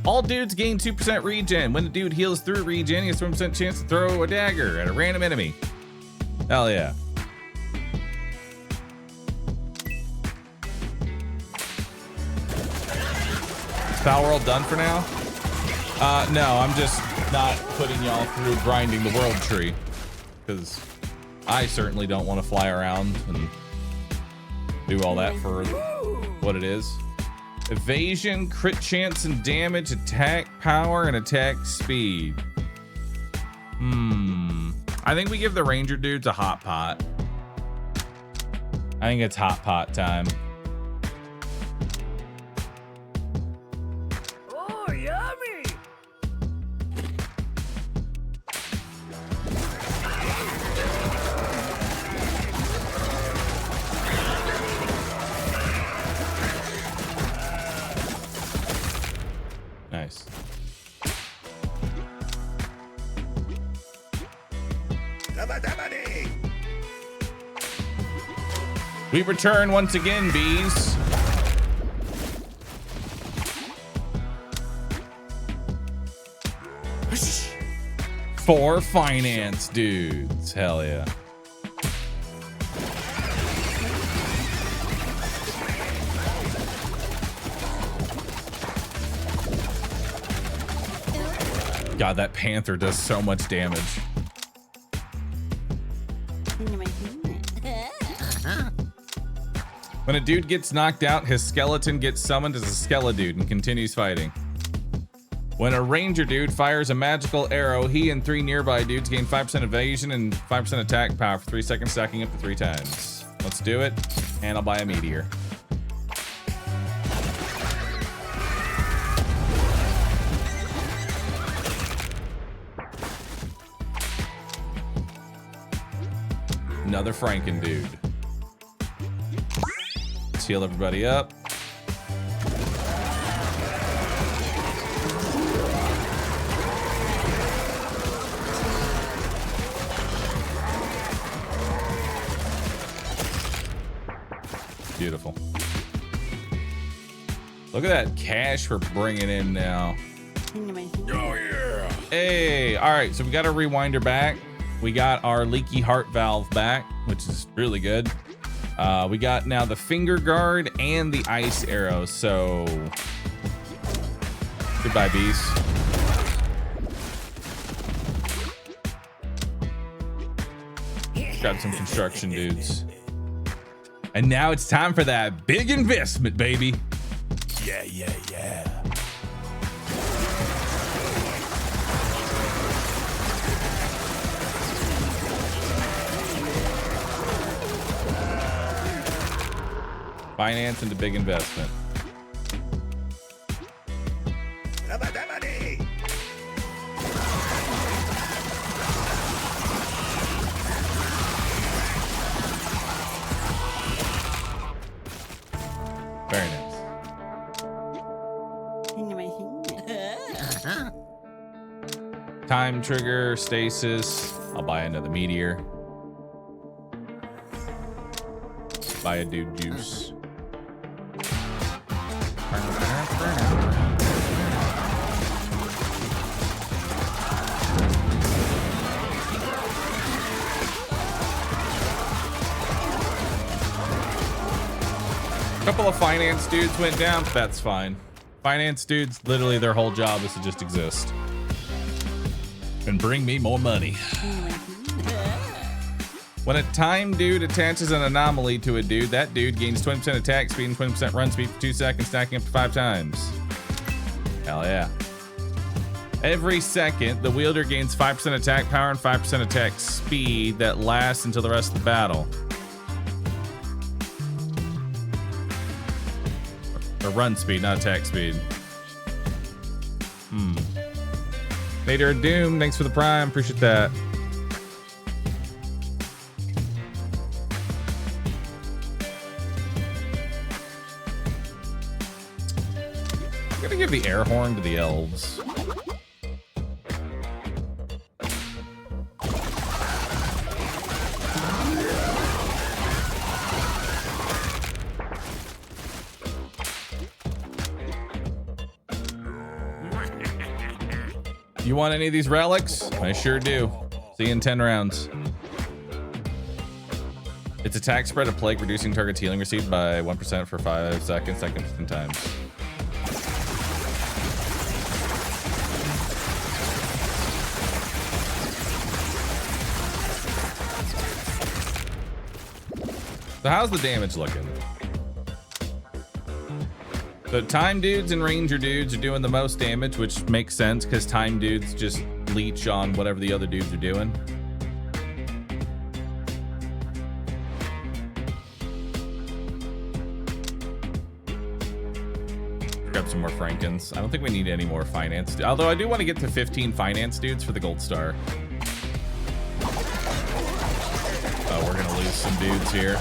All dudes gain 2% regen. When the dude heals through regen, he has 1% chance to throw a dagger at a random enemy. Hell yeah. Is Power World done for now? No, I'm just not putting y'all through grinding the world tree, because I certainly don't want to fly around and do all that for what it is. Evasion, crit chance and damage, attack power, and attack speed. I think we give the ranger dudes a hot pot. I think it's hot pot time. Oh, yummy! Nice. We return once again, bees. Four finance dudes. Hell yeah. God, that panther does so much damage. When a dude gets knocked out, his skeleton gets summoned as a skeledude and continues fighting. When a ranger dude fires a magical arrow, he and 3 nearby dudes gain 5% evasion and 5% attack power for 3 seconds, stacking up to 3 times. Let's do it, and I'll buy a meteor. Another Franken dude. Let's heal everybody up. Beautiful. Look at that cash we're bringing in now. Oh yeah. Hey, all right, so we got our rewinder back. We got our leaky heart valve back, which is really good. We got now the finger guard and the ice arrow, so goodbye, bees. Got some construction dudes. And now it's time for that big investment, baby. Yeah, yeah, yeah. Finance into big investment. Very nice. Time trigger, stasis. I'll buy another meteor. Buy a dude juice. A couple of finance dudes went down, but that's fine. Finance dudes, literally their whole job is to just exist. And bring me more money. When a time dude attaches an anomaly to a dude, that dude gains 20% attack speed and 20% run speed for 2 seconds, stacking up to 5 times. Hell yeah. Every second, the wielder gains 5% attack power and 5% attack speed that lasts until the rest of the battle. Or run speed, not attack speed. Nader Doom, thanks for the prime. Appreciate that. I'm gonna give the air horn to the elves. You want any of these relics? I sure do. See you in 10 rounds. Its attack spread a plague, reducing target's healing received by 1% for 5 seconds, 10 times. So how's the damage looking? So time dudes and ranger dudes are doing the most damage, which makes sense because time dudes just leech on whatever the other dudes are doing. Grab some more Frankens. I don't think we need any more finance. Although I do want to get to 15 finance dudes for the gold star. Oh, we're gonna lose some dudes here.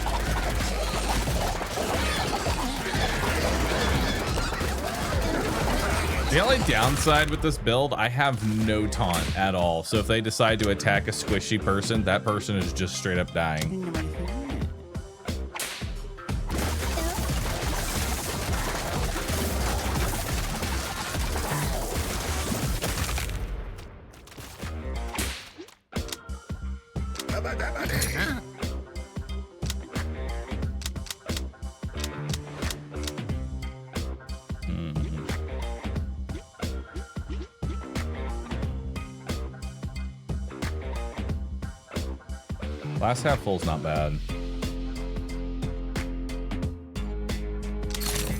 The only downside with this build, I have no taunt at all. So if they decide to attack a squishy person, that person is just straight up dying. Last half full's not bad.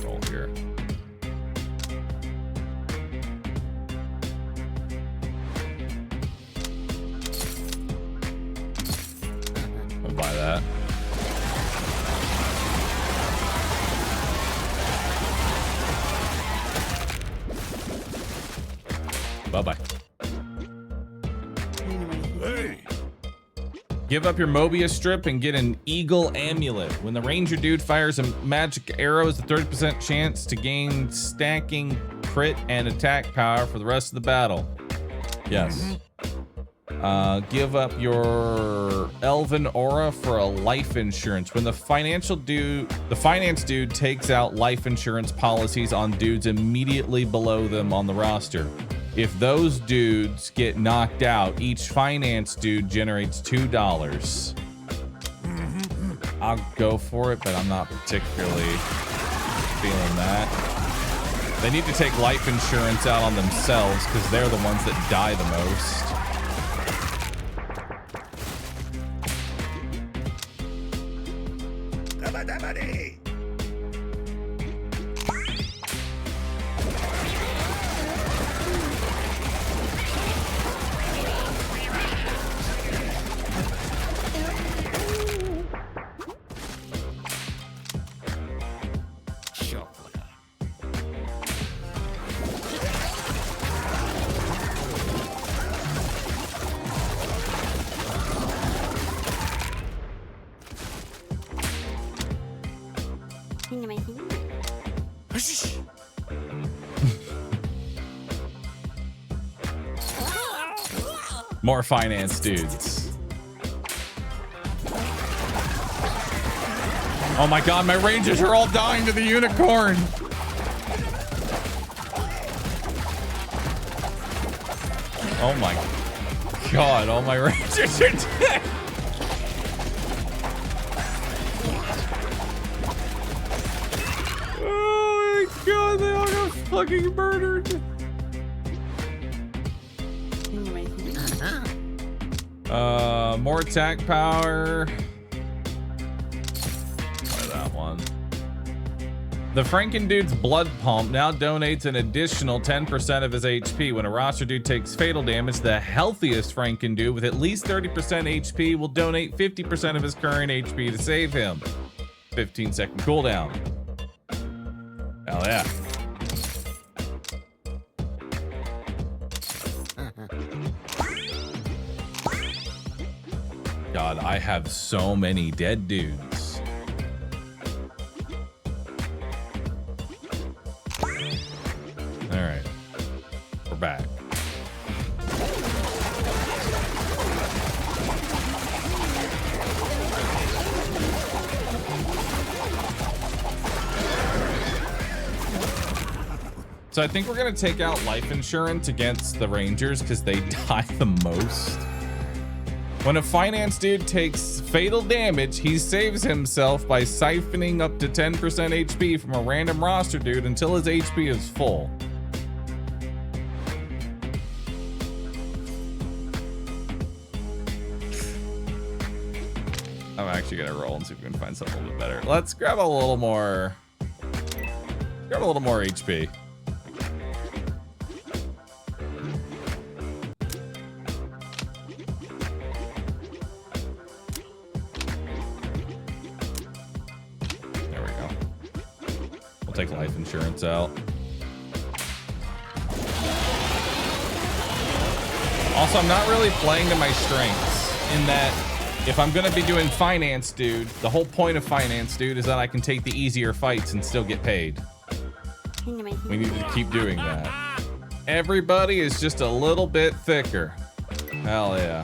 Roll here. I'll buy that. Bye-bye. Hey. Give up your Mobius strip and get an Eagle amulet. When the ranger dude fires a magic arrow, it's a 30% chance to gain stacking crit and attack power for the rest of the battle. Yes. Give up your Elven Aura for a life insurance. When the finance dude takes out life insurance policies on dudes immediately below them on the roster. If those dudes get knocked out, each finance dude generates $2. I'll go for it, but I'm not particularly feeling that. They need to take life insurance out on themselves because they're the ones that die the most. More finance dudes. Oh my god, my rangers are all dying to the unicorn. Oh my god, all my rangers are dead. Oh my god, they all got fucking murdered. More attack power. Try that one. The Franken dude's blood pump now donates an additional 10% of his HP. When a roster dude takes fatal damage, the healthiest Franken dude with at least 30% HP will donate 50% of his current HP to save him. 15-second cooldown. Hell yeah. God, I have so many dead dudes. All right, we're back. So I think we're gonna take out life insurance against the Rangers because they die the most. When a finance dude takes fatal damage, he saves himself by siphoning up to 10% HP from a random roster dude until his HP is full. I'm actually gonna roll and see if we can find something a little bit better. Let's grab a little more. Grab a little more HP. Take life insurance out. Also, I'm not really playing to my strengths in that if I'm gonna be doing finance dude, the whole point of finance dude is that I can take the easier fights and still get paid. We need to keep doing that. Everybody is just a little bit thicker. Hell yeah.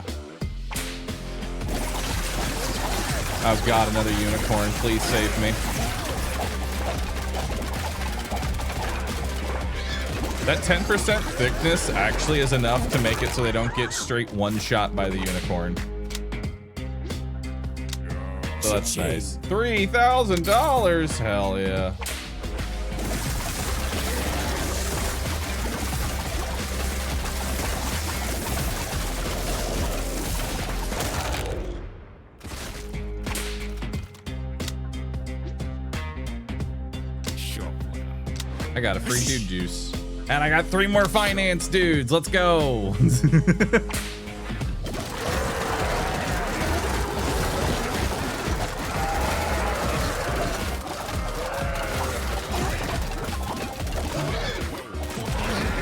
I've got another unicorn. Please save me. That 10% thickness actually is enough to make it so they don't get straight one shot by the unicorn. So that's nice. $3,000. Hell yeah. I got a free dude juice. And I got 3 more finance dudes. Let's go.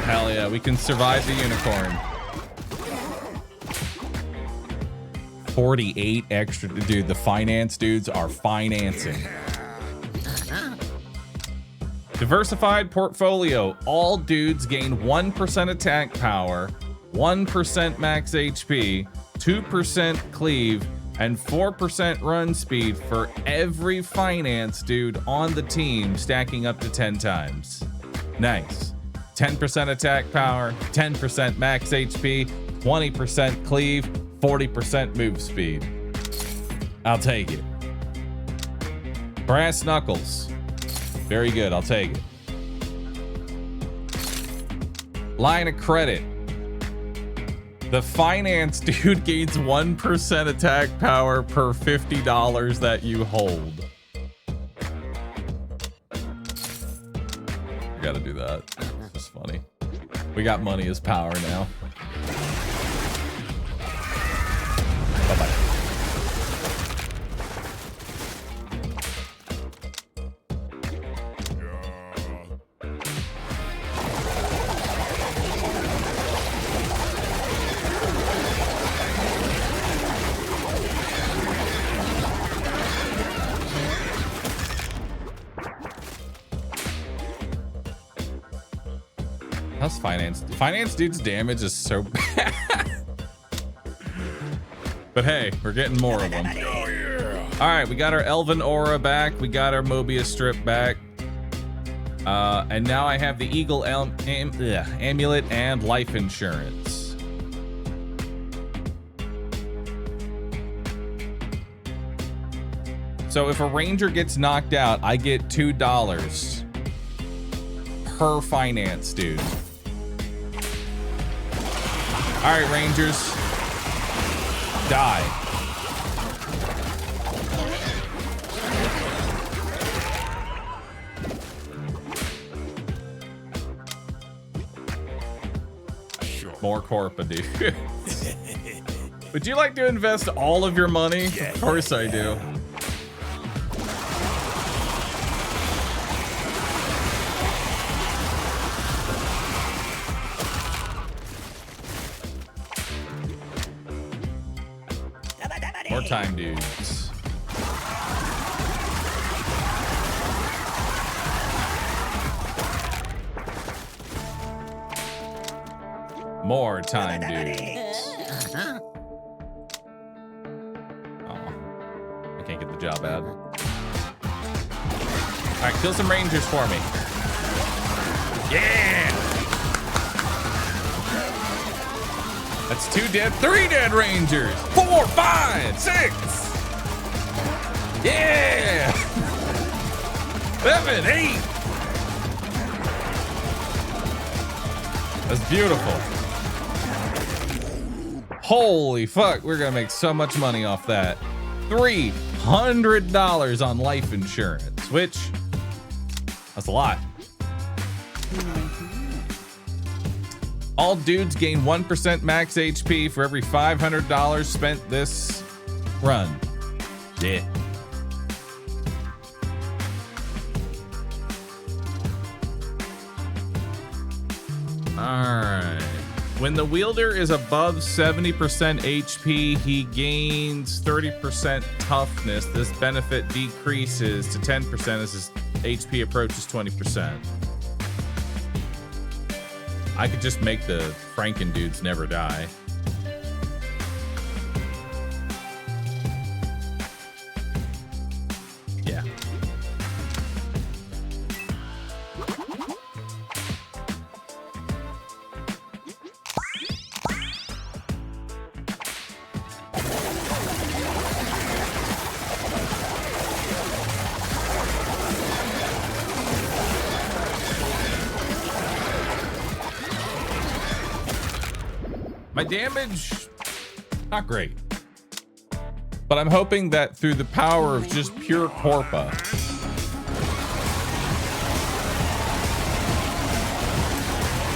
Hell yeah, we can survive the unicorn. 48 extra. Dude, the finance dudes are financing. Diversified portfolio. All dudes gain 1% attack power, 1% max HP, 2% cleave, and 4% run speed for every finance dude on the team, stacking up to 10 times. Nice. 10% attack power, 10% max HP, 20% cleave, 40% move speed. I'll take it. Brass knuckles. Very good, I'll take it. Line of credit. The finance dude gains 1% attack power per $50 that you hold. I gotta do that. It's funny. We got money as power now. Bye-bye. How's finance? Finance dude's damage is so bad. But hey, we're getting more of them. All right, we got our Elven Aura back. We got our Mobius Strip back. And now I have the Eagle Amulet and Life Insurance. So if a Ranger gets knocked out, I get $2 per finance dude. All right, Rangers, die. More Corpa, dude. Would you like to invest all of your money? Of course I do. More time, dudes. More time, dudes. Oh, I can't get the job ad. All right, kill some Rangers for me. Yeah! That's 2 dead, 3 dead Rangers. 4, 5, 6. Yeah! 7, 8. That's beautiful. Holy fuck, we're gonna make so much money off that. $300 on life insurance, which, that's a lot. All dudes gain 1% max HP for every $500 spent this run. Yeah. All right. When the wielder is above 70% HP, he gains 30% toughness. This benefit decreases to 10% as his HP approaches 20%. I could just make the Franken dudes never die. Yeah. My damage, not great. But I'm hoping that through the power of just pure Corpa.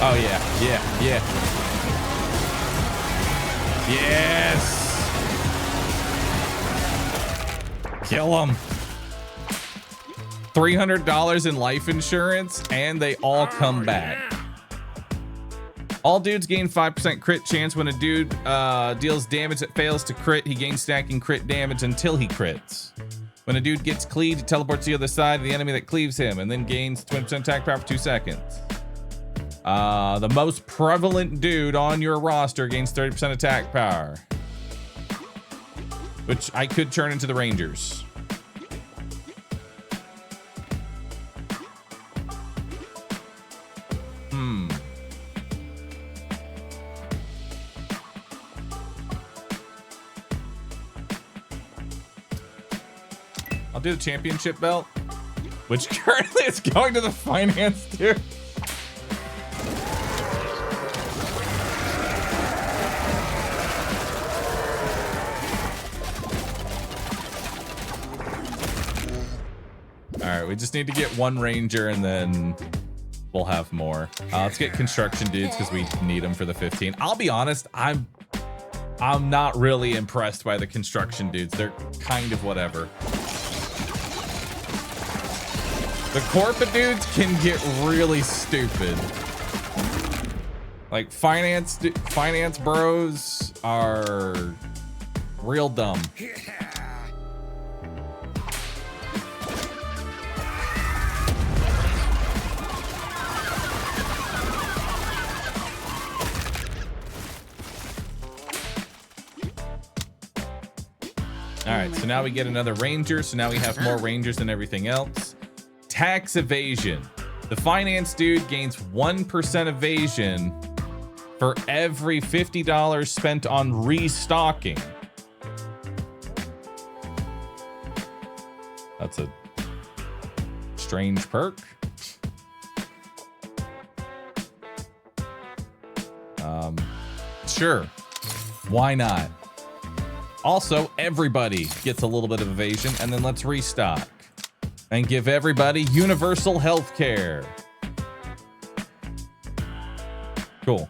Oh yeah, yeah, yeah. Yes! Kill him. $300 in life insurance and they all come back. All dudes gain 5% crit chance. When a dude deals damage that fails to crit, he gains stacking crit damage until he crits. When a dude gets cleaved, he teleports to the other side of the enemy that cleaves him and then gains 20% attack power for 2 seconds. The most prevalent dude on your roster gains 30% attack power, which I could turn into the Rangers. I'll do the championship belt, which currently is going to the finance dude. All right, we just need to get one ranger and then we'll have more. Let's get construction dudes because we need them for the 15. I'll be honest, I'm not really impressed by the construction dudes. They're kind of whatever. The corporate dudes can get really stupid. Like finance bros are real dumb. All right, so now we get another ranger. So now we have more rangers than everything else. Tax evasion. The finance dude gains 1% evasion for every $50 spent on restocking. That's a strange perk. Sure, why not? Also, everybody gets a little bit of evasion, and then let's restock and give everybody universal health care. Cool.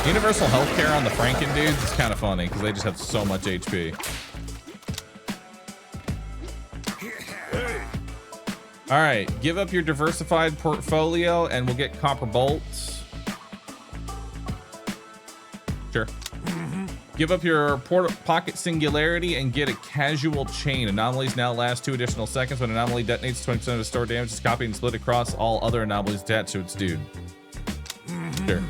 Universal health care on the Franken dudes is kind of funny because they just have so much HP. All right, give up your diversified portfolio and we'll get copper bolts. Sure. Give up your pocket singularity and get a casual chain. Anomalies now last 2 additional seconds. When an anomaly detonates, 20% of the store damage is copied and split across all other anomalies attached to its dude. Sure.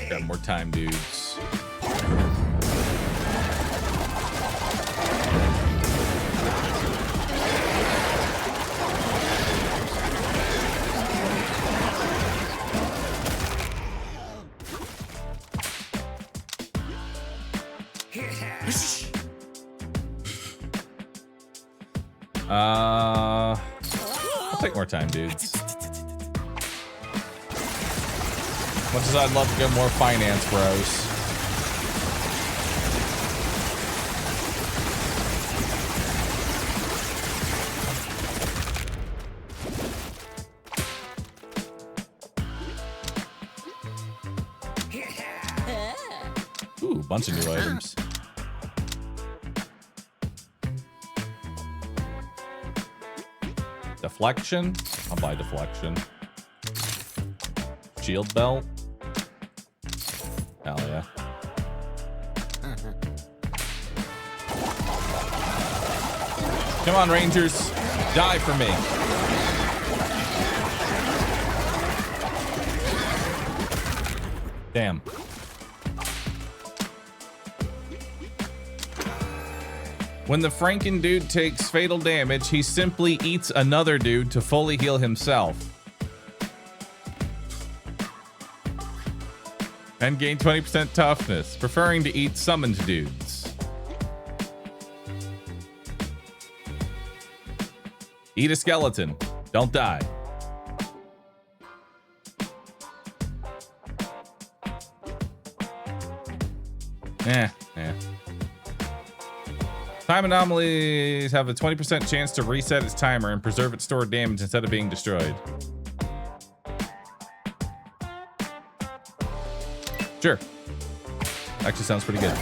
Got more time, dudes. I'll take more time, dudes. Much as I'd love to get more finance bros. Ooh, bunch of new items. Deflection. I'll buy deflection. Shield belt. Hell yeah. Come on, Rangers. Die for me. Damn. When the Franken dude takes fatal damage, he simply eats another dude to fully heal himself. And gain 20% toughness, preferring to eat summoned dudes. Eat a skeleton. Don't die. Yeah. Time anomalies have a 20% chance to reset its timer and preserve its stored damage instead of being destroyed. Sure. Actually sounds pretty good.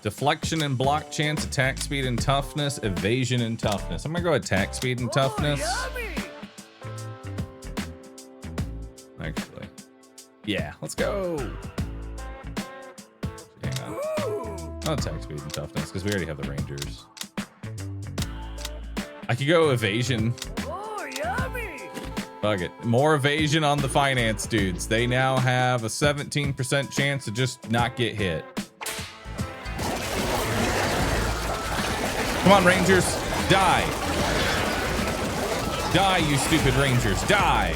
Deflection and block chance, attack speed and toughness, evasion and toughness. I'm gonna go attack speed and toughness. Actually, yeah, let's go. Hang on. I'll attack speed and toughness because we already have the rangers. I could go evasion. Oh, yummy. Fuck it. More evasion on the finance dudes. They now have a 17% chance to just not get hit. Come on, Rangers. Die. Die, you stupid Rangers. Die.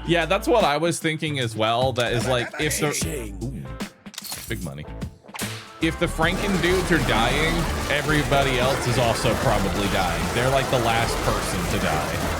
Yeah, that's what I was thinking as well. That is like, if the... Ooh, big money. If the Franken dudes are dying, everybody else is also probably dying. They're like the last person to die.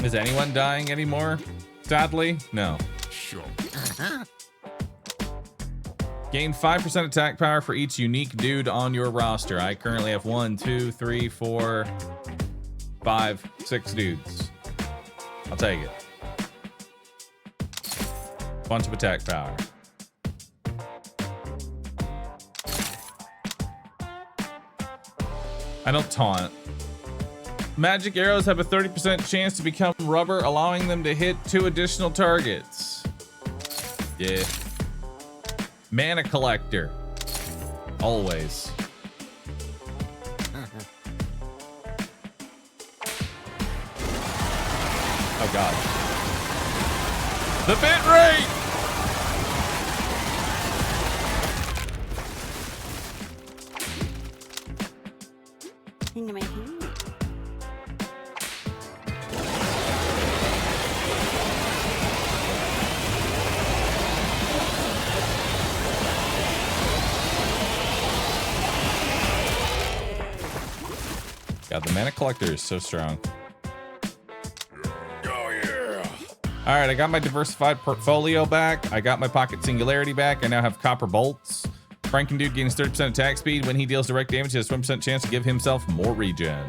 Is anyone dying anymore? Sadly, no. Sure. Gain 5% attack power for each unique dude on your roster. I currently have 1, 2, 3, 4, 5, 6 dudes. I'll take it. Bunch of attack power. I don't taunt. Magic arrows have a 30% chance to become rubber, allowing them to hit 2 additional targets. Yeah. Mana collector. Always. Oh god. The bit rate! God, the mana collector is so strong. Oh, yeah. All right, I got my diversified portfolio back. I got my pocket singularity back. I now have copper bolts. Franken dude gains 30% attack speed. When he deals direct damage, he has 20% chance to give himself more regen.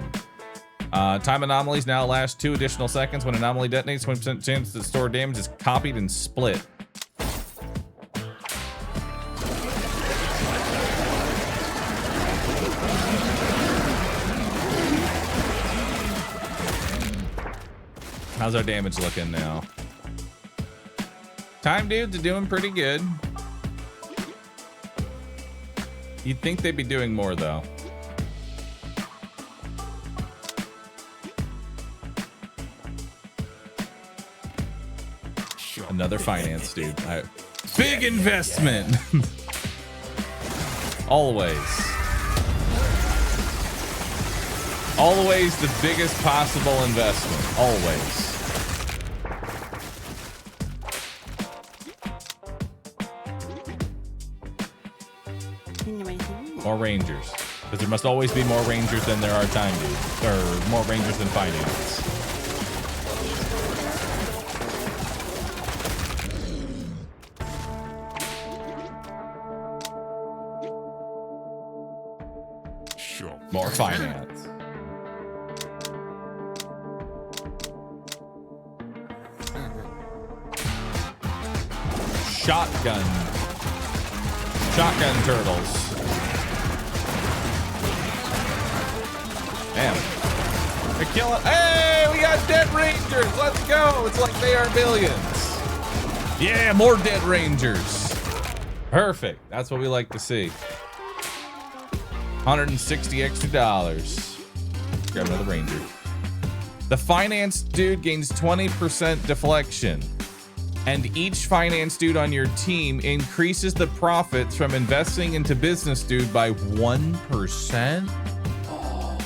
Time anomalies now last 2 additional seconds. When anomaly detonates, 20% chance to store damage is copied and split. How's our damage looking now? Time dudes are doing pretty good. You'd think they'd be doing more though. Another finance dude. Big investment. Always. Always the biggest possible investment. Always. More rangers. Because there must always be more rangers than there are time dudes. Or more rangers than finance. Sure. More finance. Shotgun turtles. Damn. They're killing. Hey, we got dead rangers. Let's go. It's like they are billions. Yeah, more dead rangers. Perfect. That's what we like to see. 160 extra dollars. Grab another ranger. The finance dude gains 20% deflection. And each finance dude on your team increases the profits from investing into business dude by 1%. Oh.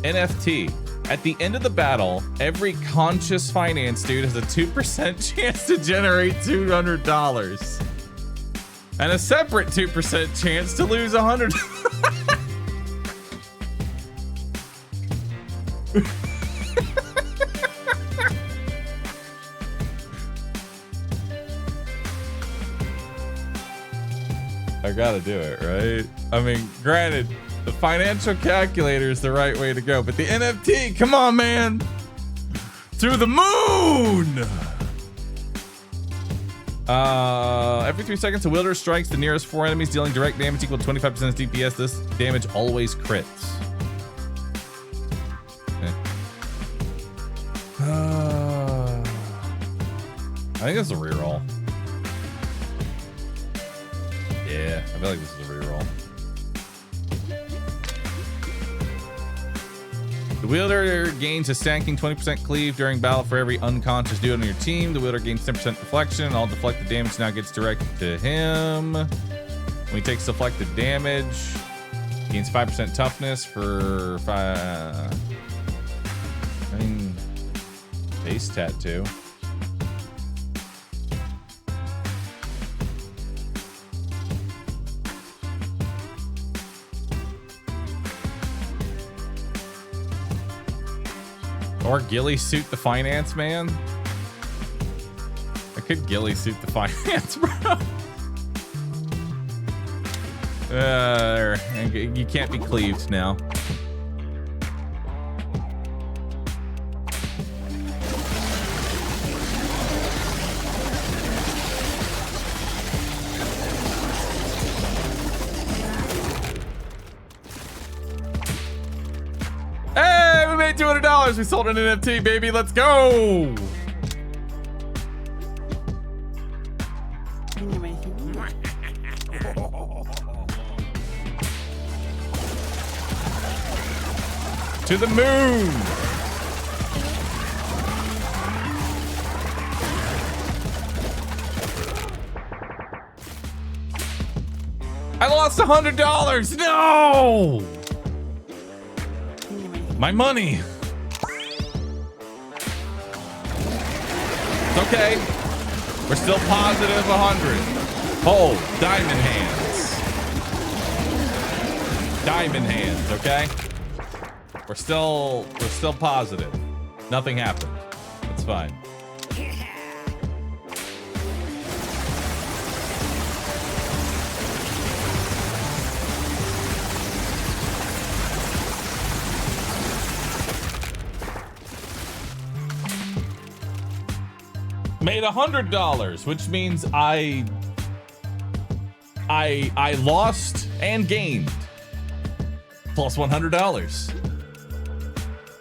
NFT. At the end of the battle, every conscious finance dude has a 2% chance to generate $200. And a separate 2% chance to lose $100. I gotta do it, right? I mean, granted, the financial calculator is the right way to go, but the NFT, come on, man! To the moon! Every 3 seconds, a wielder strikes the nearest 4 enemies, dealing direct damage equal to 25% DPS. This damage always crits. I think it's a reroll. Yeah, I feel like this is a reroll. The wielder gains a stacking 20% cleave during battle for every unconscious dude on your team. The wielder gains 10% deflection. All deflected damage now gets directed to him. When he takes deflected damage, gains 5% toughness for 5. I mean, face tattoo. Or ghillie suit the finance man. I could ghillie suit the finance, bro. You can't be cleaved now. $200. We sold an NFT, baby. Let's go. To the moon. I lost $100. No. My money. It's okay. We're still positive 100. Oh, diamond hands. Diamond hands, okay? We're still positive. Nothing happened. It's fine. Made $100, which means I lost and gained plus $100.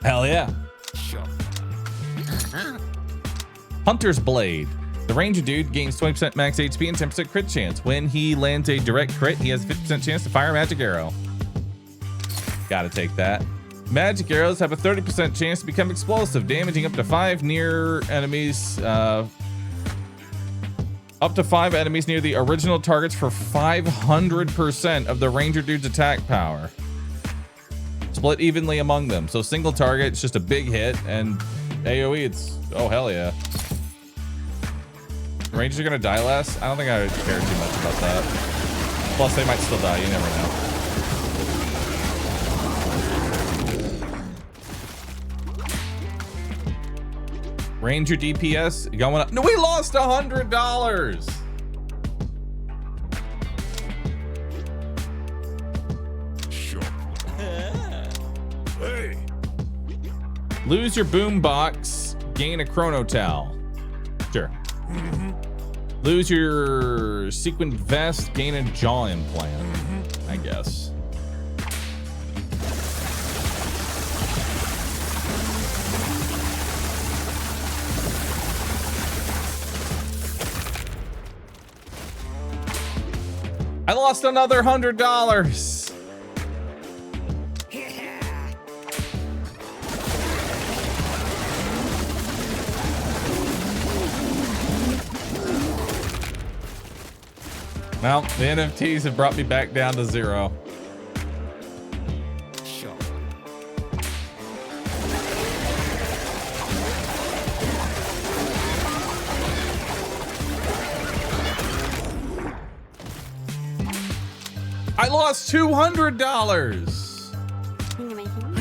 Hell yeah. Sure. Hunter's Blade. The ranger dude gains 20% max HP and 10% crit chance. When he lands a direct crit, he has a 50% chance to fire a magic arrow. Gotta take that. Magic arrows have a 30% chance to become explosive, damaging up to 5 near enemies. Up to 5 enemies near the original targets for 500% of the ranger dude's attack power. Split evenly among them. So single target, it's just a big hit, and AoE, it's, oh hell yeah. Rangers are gonna die less? I don't think I would care too much about that. Plus they might still die, you never know. Ranger DPS going up. No, we lost $100. Sure. Hey. Lose your boom box, gain a chrono towel. Sure. Lose your sequined vest, gain a jaw implant. I guess. I lost another $100. Well, the NFTs have brought me back down to 0. Sure. I lost $200.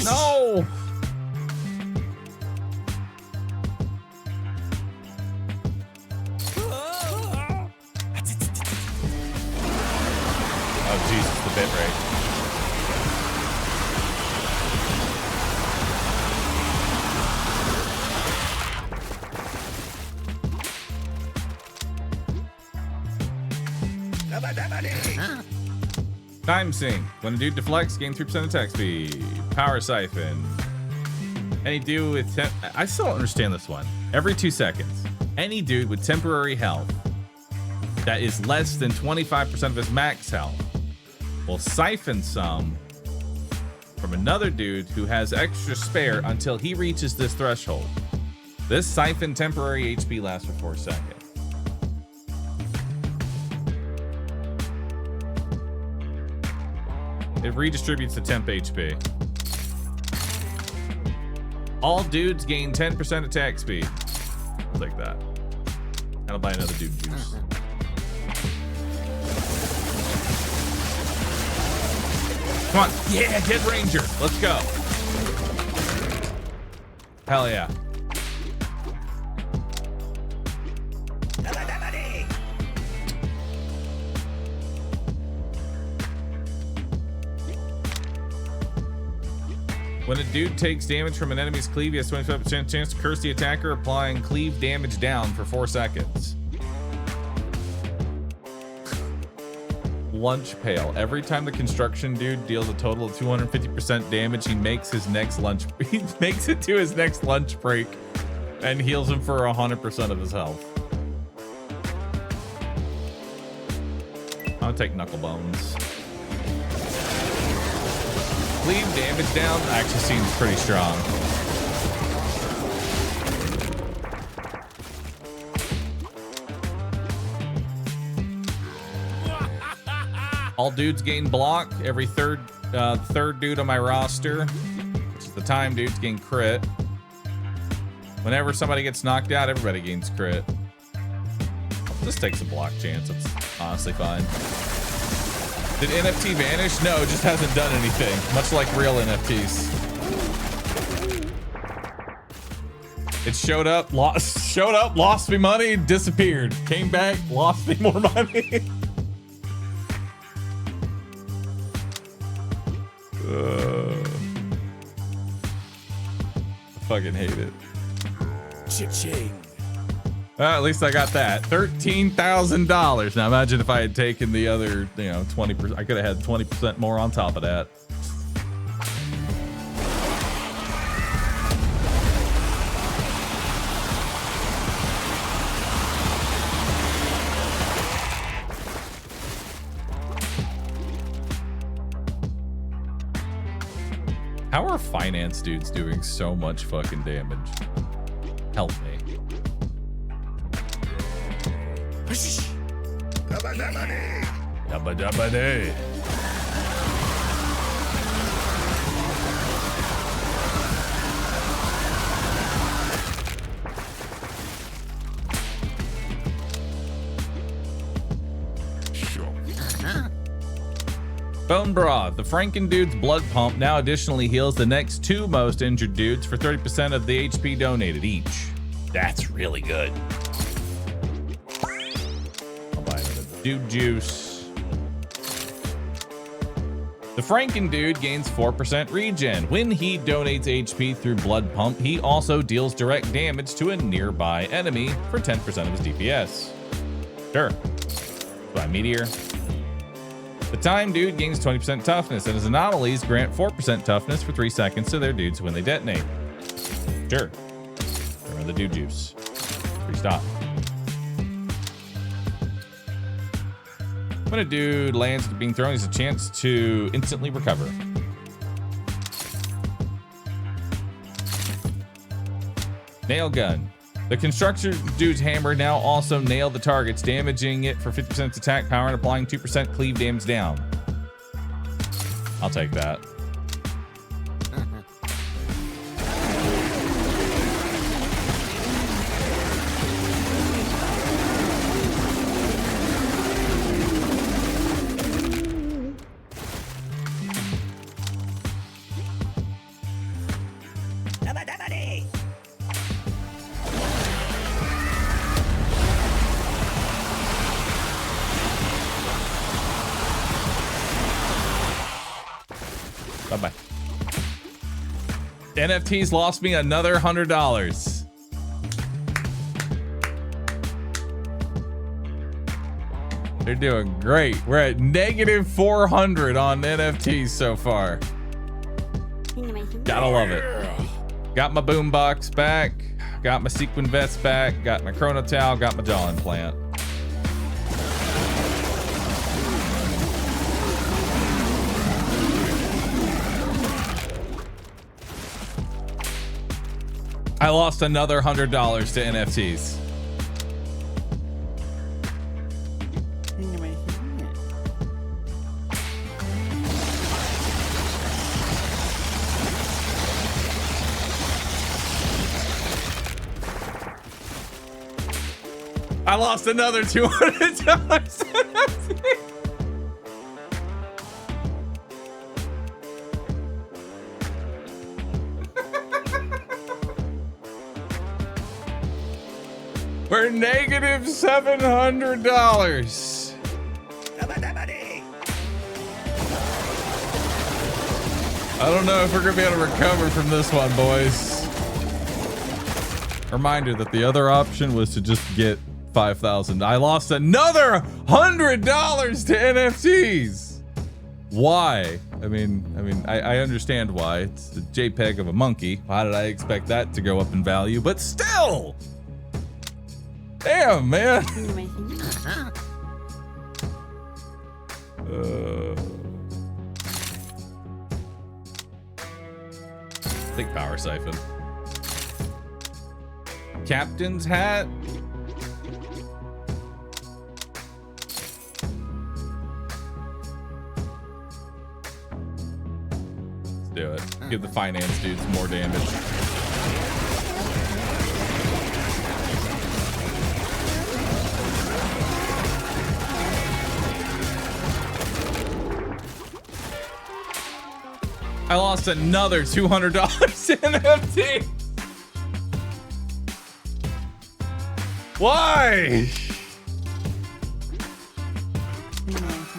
No. Oh, Jesus, the bit rate. Time sink. When a dude deflects, gain 3% attack speed. Power siphon. Any dude with I still don't understand this one. Every 2 seconds, any dude with temporary health that is less than 25% of his max health will siphon some from another dude who has extra spare until he reaches this threshold. This siphon temporary HP lasts for 4 seconds. It redistributes the temp HP. All dudes gain 10% attack speed. I'll take that. And I'll buy another dude juice. Come on. Yeah, Dead Ranger. Let's go. Hell yeah. When a dude takes damage from an enemy's cleave, he has 25% chance to curse the attacker, applying cleave damage down for 4 seconds. Lunch pail. Every time the construction dude deals a total of 250% damage, he makes his next lunch. He makes it to his next lunch break and heals him for 100% of his health. I'm gonna take knuckle bones. Cleave damage down actually seems pretty strong. All dudes gain block. Every third dude on my roster, which is the time dudes, gain crit. Whenever somebody gets knocked out, everybody gains crit. This takes a block chance. It's honestly fine. Did NFT vanish? No, it just hasn't done anything. Much like real NFTs. It showed up, lost me money, disappeared. Came back, lost me more money. I fucking hate it. Cha-ching. Well, at least I got that. $13,000. Now imagine if I had taken the other, 20%. I could have had 20% more on top of that. How are finance dudes doing so much fucking damage? Help me. Dabba dabba day. Sure. Bone broth. The Franken dude's blood pump now additionally heals the next 2 most injured dudes for 30% of the HP donated each. That's really good. I'll buy another dude juice. The Franken dude gains 4% regen. When he donates HP through blood pump, he also deals direct damage to a nearby enemy for 10% of his DPS. Sure. By meteor. The time dude gains 20% toughness, and his anomalies grant 4% toughness for 3 seconds to their dudes when they detonate. Sure. Remember the dude juice. Free stop. When a dude lands after being thrown, he has a chance to instantly recover. Nail gun. The construction dude's hammer now also nailed the targets, damaging it for 50% attack power and applying 2% cleave damage down. I'll take that. Bye-bye. NFTs lost me another $100. They're doing great. We're at negative 400 on NFTs so far. Gotta love it. Got my boombox back. Got my sequin vest back. Got my chrono towel. Got my jaw implant. I lost another $100 to NFTs. I lost another $200 to NFTs. We're negative $700. I don't know if we're gonna be able to recover from this one, boys. Reminder that the other option was to just get 5,000. I lost another $100 to NFTs. Why? I understand why. It's a JPEG of a monkey. Why did I expect that to go up in value? But still. Damn, man. Think power siphon. Captain's hat. Let's do it. Give the finance dudes more damage. I lost another $200 in NFT. Why?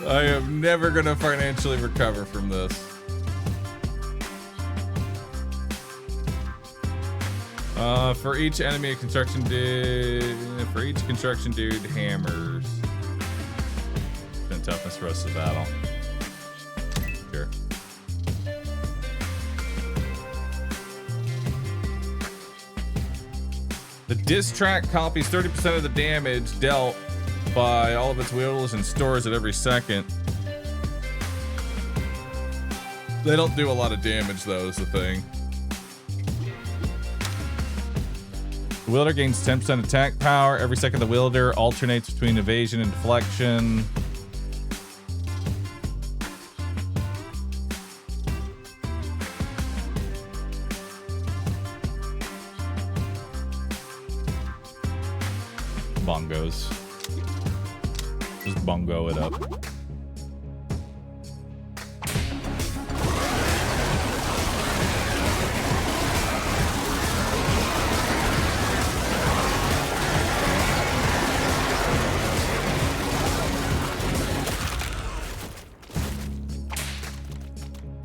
I am never gonna financially recover from this. For each enemy, a construction dude. For each construction dude, hammers. And toughness for us of battle. Sure. The diss track copies 30% of the damage dealt by all of its wielders and stores it every second. They don't do a lot of damage though, is the thing. The wielder gains 10% attack power. Every second the wielder alternates between evasion and deflection. Bongos. Just bongo it up.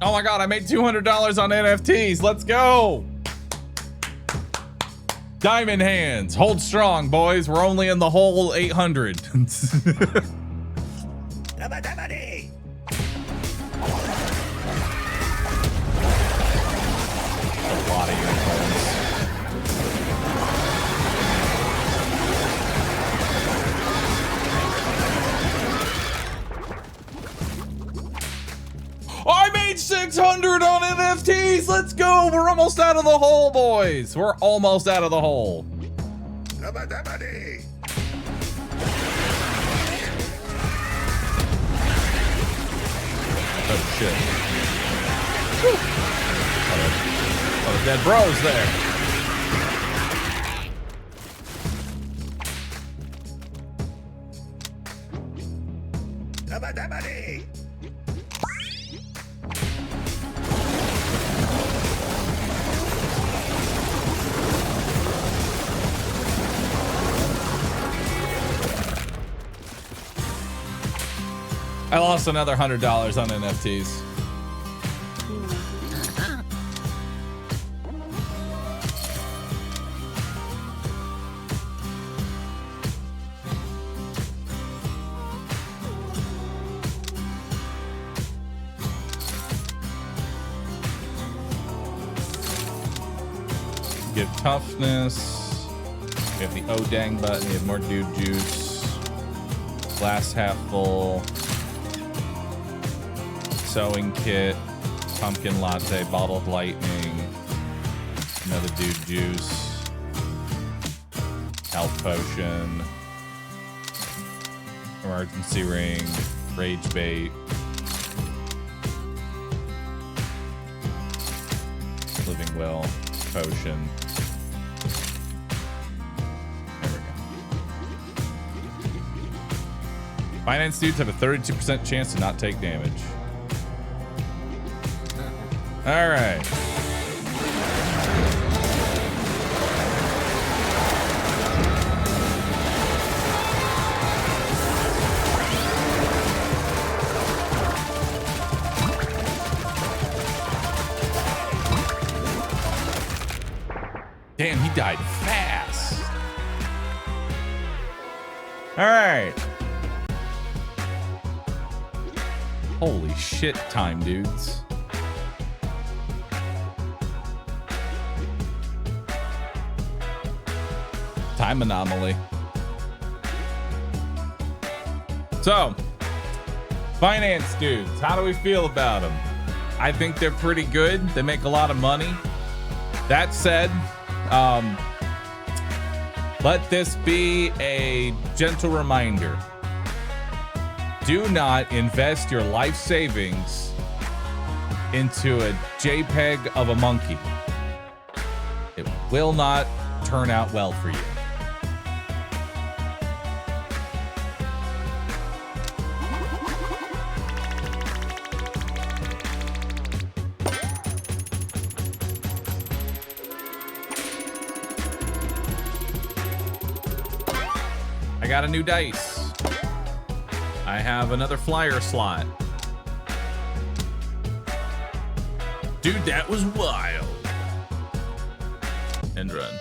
Oh my god, I made $200 on NFTs. Let's go. Diamond hands. Hold strong, boys. We're only in the hole 800. A lot of unicorns. reached 600 on NFTs. Let's go. We're almost out of the hole, boys. We're almost out of the hole. Oh, shit. Oh, the dead bros there. I lost another $100 on NFTs. Get toughness. We have the oh dang button. We have more dude juice. Glass half full. Sewing kit. Pumpkin latte. Bottled lightning. Another dude juice. Health potion. Emergency ring. Rage bait. Living will. Potion. There we go. Finance dudes have a 32% chance to not take damage. All right. Damn, he died fast. All right. Holy shit time, dudes. Time anomaly. So, finance dudes, how do we feel about them? I think they're pretty good. They make a lot of money. That said, let this be a gentle reminder. Do not invest your life savings into a JPEG of a monkey. It will not turn out well for you. I got a new dice. I have another flyer slot. Dude, that was wild. End run.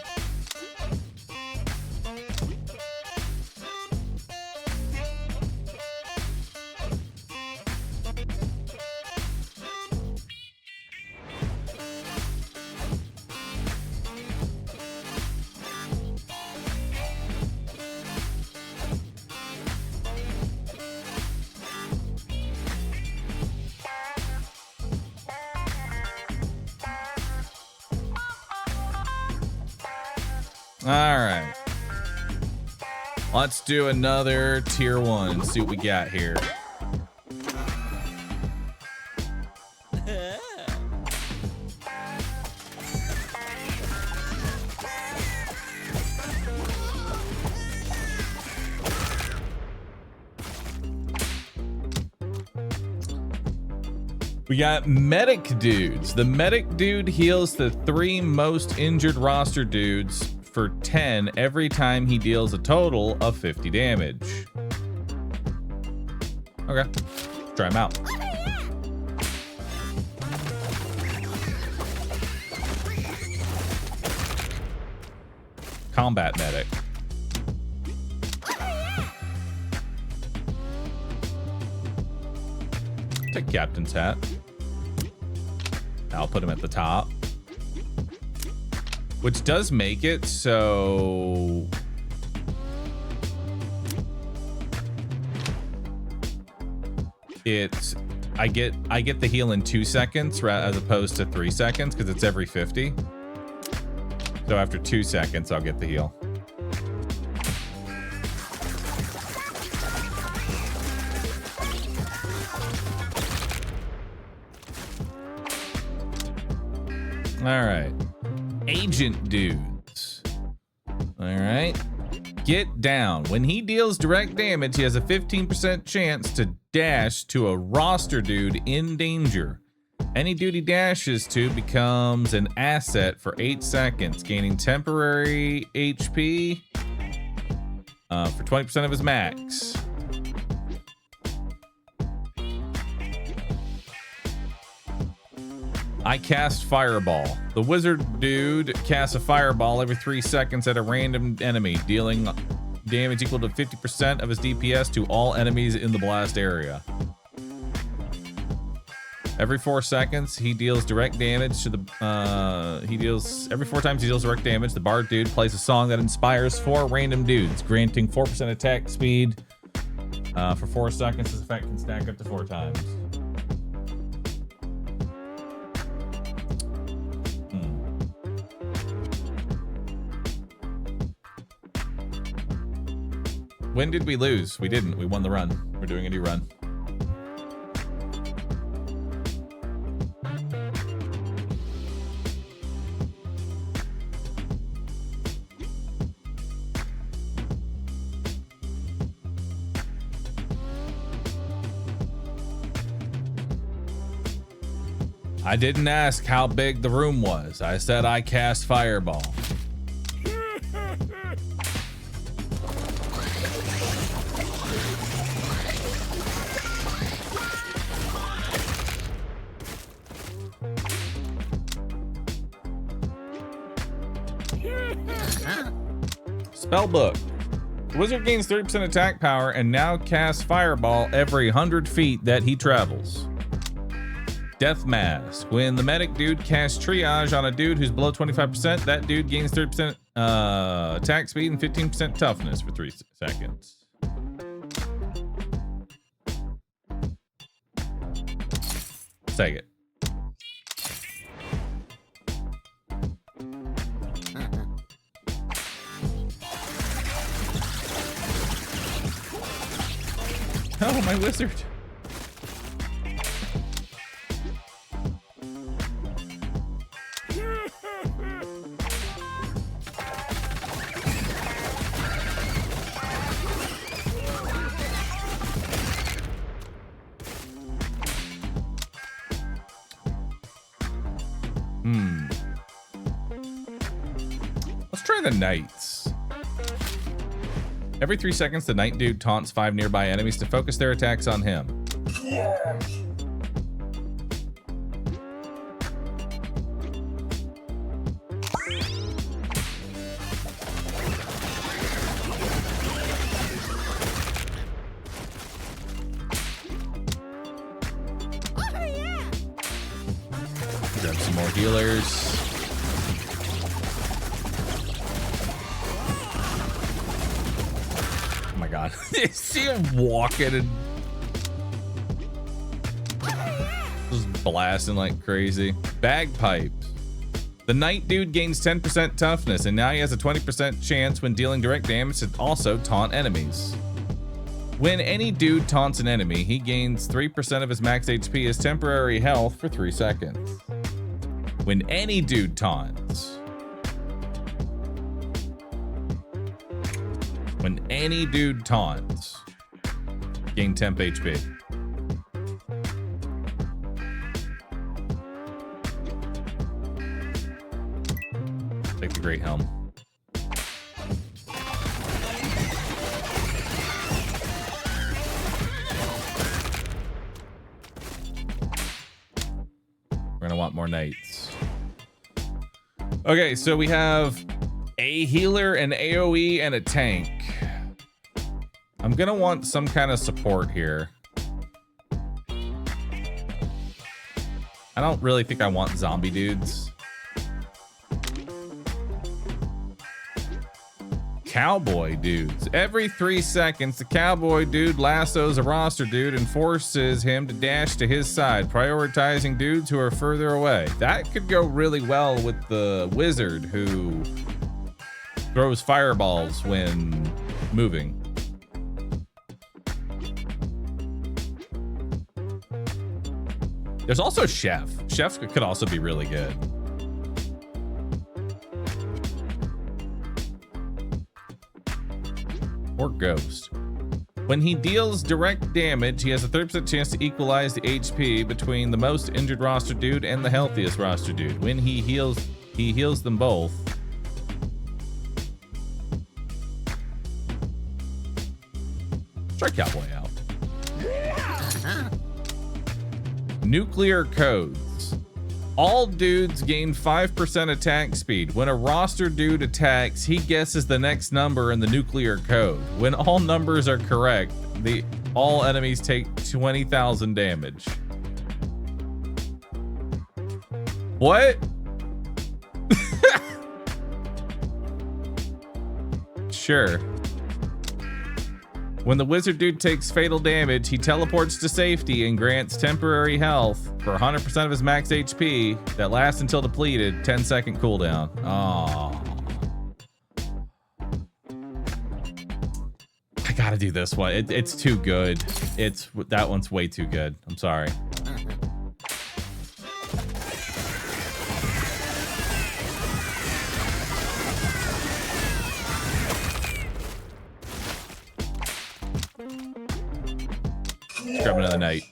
All right. Let's do another tier 1. See what we got here. We got medic dudes. The medic dude heals the 3 most injured roster dudes for 10 every time he deals a total of 50 damage. Okay, try him out. Combat medic. Take captain's hat. I'll put him at the top. Which does make it so it's I get the heal in 2 seconds as opposed to 3 seconds because it's every 50. So after 2 seconds, I'll get the heal. All right. Agent dudes. All right. Get down. When he deals direct damage, he has a 15% chance to dash to a roster dude in danger. Any dude he dashes to becomes an asset for 8 seconds, gaining temporary HP for 20% of his max. I cast Fireball. The wizard dude casts a fireball every 3 seconds at a random enemy, dealing damage equal to 50% of his DPS to all enemies in the blast area. Every 4 seconds, he deals direct damage to the. Every 4 times he deals direct damage, the bard dude plays a song that inspires 4 random dudes, granting 4% attack speed for 4 seconds. This effect can stack up to 4 times. When did we lose? We didn't. We won the run. We're doing a new run. I didn't ask how big the room was. I said I cast Fireball. Spellbook. The wizard gains 30% attack power and now casts Fireball every 100 feet that he travels. Death Mask. When the medic dude casts Triage on a dude who's below 25%, that dude gains 30% attack speed and 15% toughness for 3 seconds. Take it. Oh, my wizard. Let's try the knights. Every 3 seconds, the knight dude taunts 5 nearby enemies to focus their attacks on him. Grab some more healers. God. See him walking and just blasting like crazy. Bagpipes. The knight dude gains 10% toughness, and now he has a 20% chance when dealing direct damage to also taunt enemies. When any dude taunts an enemy, he gains 3% of his max HP as temporary health for 3 seconds. When any dude taunts. When any dude taunts, gain temp HP. Take the Great Helm. We're gonna want more knights. Okay, so we have a healer, an AoE, and a tank. I'm gonna want some kind of support here. I don't really think I want zombie dudes. cowboy dudes. Every 3 seconds, the cowboy dude lassos a roster dude and forces him to dash to his side, prioritizing dudes who are further away. That could go really well with the wizard who throws fireballs when moving. There's also Chef. Chef could also be really good. Or Ghost. When he deals direct damage, he has a 30% chance to equalize the HP between the most injured roster dude and the healthiest roster dude. When he heals them both. Try Cowboy out. Nuclear codes. All dudes gain 5% attack speed. When a roster dude attacks, he guesses the next number in the nuclear code. When all numbers are correct, all enemies take 20,000 damage. What? Sure. When the wizard dude takes fatal damage, he teleports to safety and grants temporary health for 100% of his max HP that lasts until depleted, 10-second cooldown. Oh. I gotta do this one. It's too good. That one's way too good. I'm sorry. Grab another night.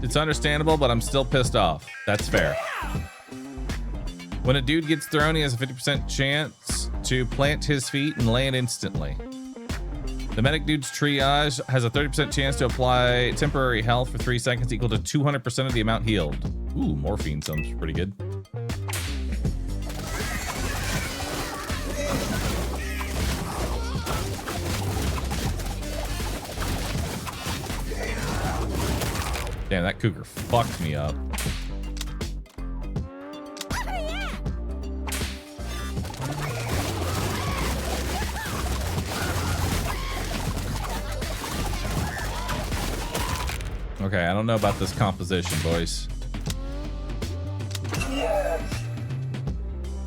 It's understandable, but I'm still pissed off. That's fair. When a dude gets thrown, he has a 50% chance to plant his feet and land instantly. The medic dude's triage has a 30% chance to apply temporary health for 3 seconds equal to 200% of the amount healed. Ooh, morphine sounds pretty good. Damn, that cougar fucked me up. Okay, I don't know about this composition, boys.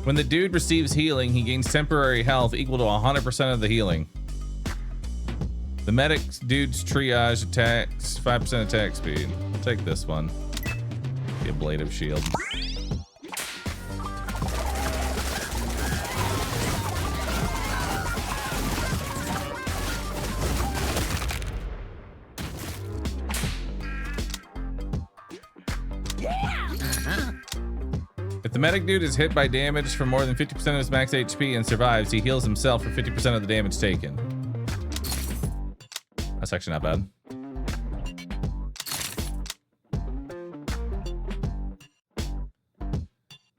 When the dude receives healing, he gains temporary health equal to 100% of the healing. The medic dude's triage attacks 5% attack speed. I'll take this one. Be a blade of shield. If the medic dude is hit by damage for more than 50% of his max HP and survives, he heals himself for 50% of the damage taken. That's actually not bad.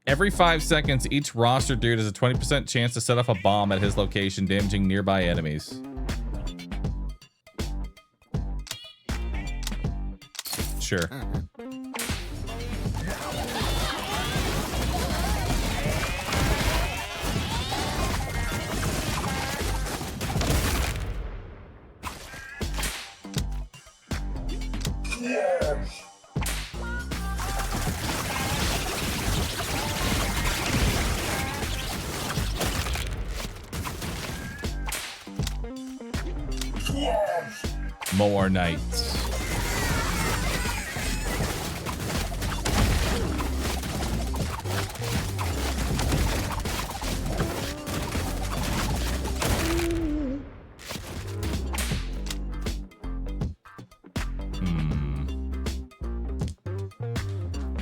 Every 5 seconds, each roster dude has a 20% chance to set off a bomb at his location, damaging nearby enemies. Sure. More knights.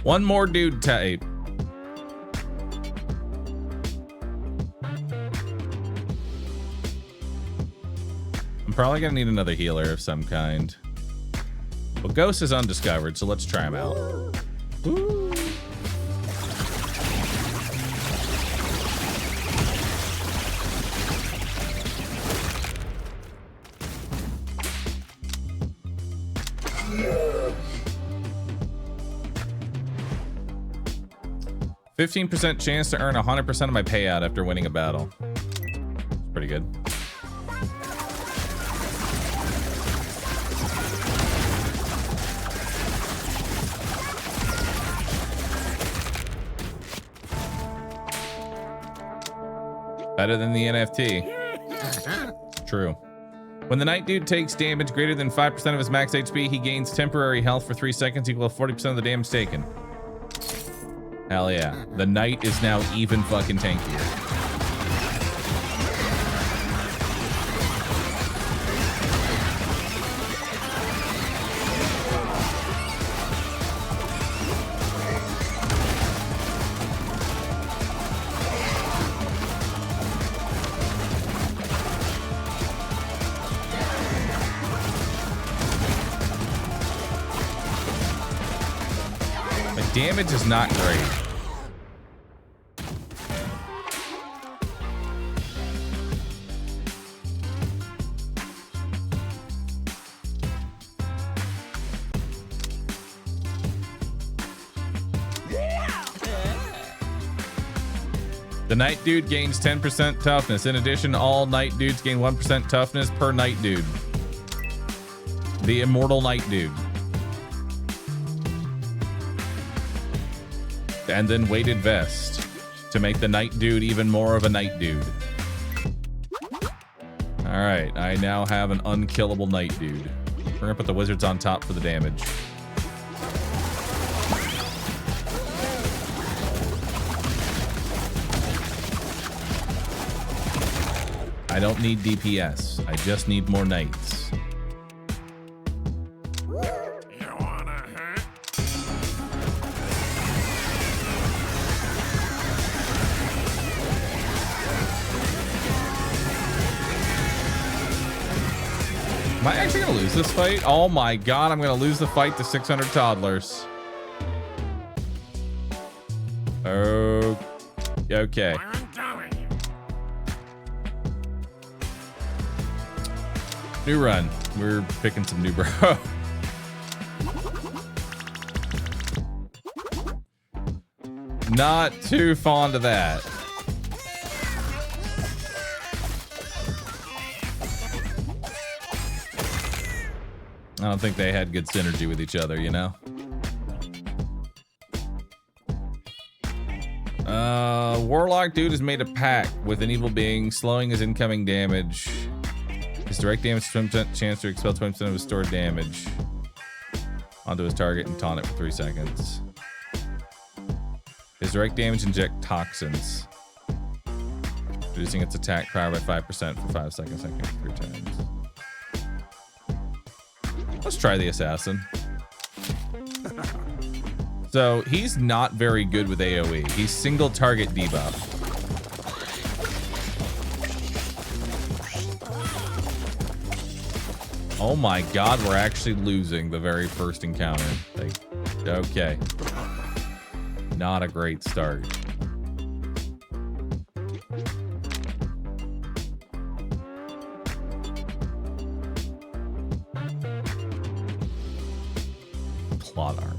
One more dude type. Probably gonna need another healer of some kind. Well, Ghost is undiscovered, so let's try him out. Woo. 15% chance to earn 100% of my payout after winning a battle. Pretty good. Better than the NFT. True. When the Knight Dude takes damage greater than 5% of his max HP, he gains temporary health for 3 seconds equal to 40% of the damage taken. Hell yeah. The Knight is now even fucking tankier. Damage is not great. The Knight Dude gains 10% toughness. In addition, all Knight Dudes gain 1% toughness per Knight Dude. The Immortal Knight Dude. And then weighted vest to make the Knight Dude even more of a Knight Dude. All right, I now have an unkillable Knight Dude. We're gonna put the wizards on top for the damage. I don't need DPS. I just need more knights. Am I actually gonna lose this fight? Oh my god, I'm gonna lose the fight to 600 toddlers. Oh, okay. New run. We're picking some new bro. Not too fond of that. I don't think they had good synergy with each other, you know? Warlock Dude has made a pact with an evil being, slowing his incoming damage. His direct damage 20% chance to expel 20% of his stored damage onto his target and taunt it for 3 seconds. His direct damage inject toxins, reducing its attack power by 5% for 5 seconds, 3 times. Let's try the assassin. So he's not very good with AoE. He's single target debuff. Oh my god, we're actually losing the very first encounter. Like, okay. Not a great start. Plot armor.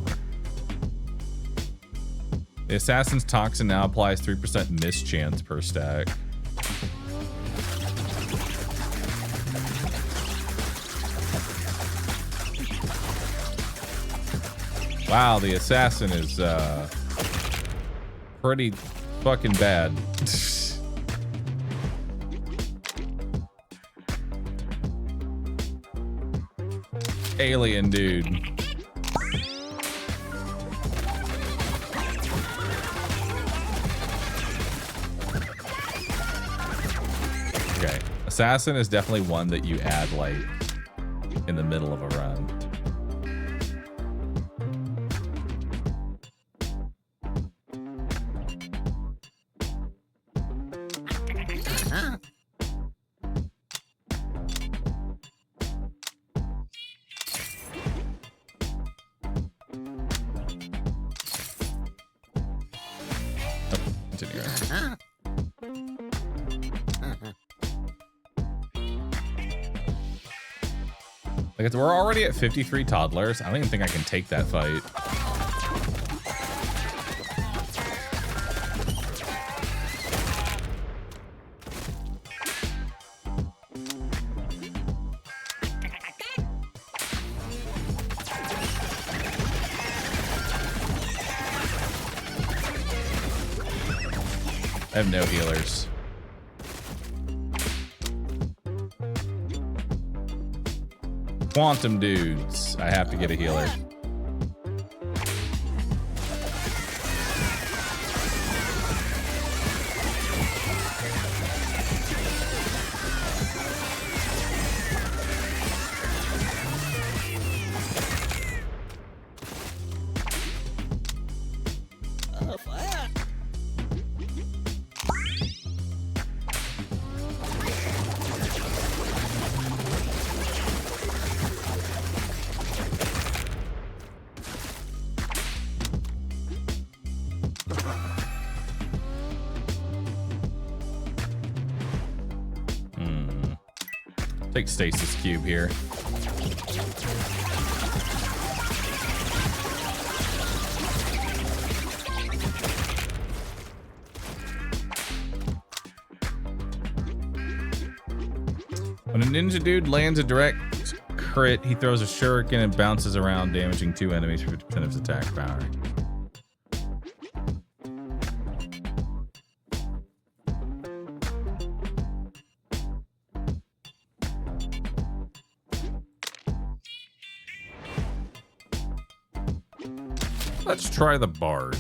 The Assassin's Toxin now applies 3% mischance per stack. Wow, the Assassin is pretty fucking bad. Alien dude. Okay, Assassin is definitely one that you add like in the middle of a run. Like, we're already at 53 toddlers. I don't even think I can take that fight. I have no healers. Quantum dudes. I have to get a healer. Take stasis cube here. When a ninja dude lands a direct crit, he throws a shuriken and bounces around, damaging 2 enemies for 50% of his attack power. Let's try the Bard.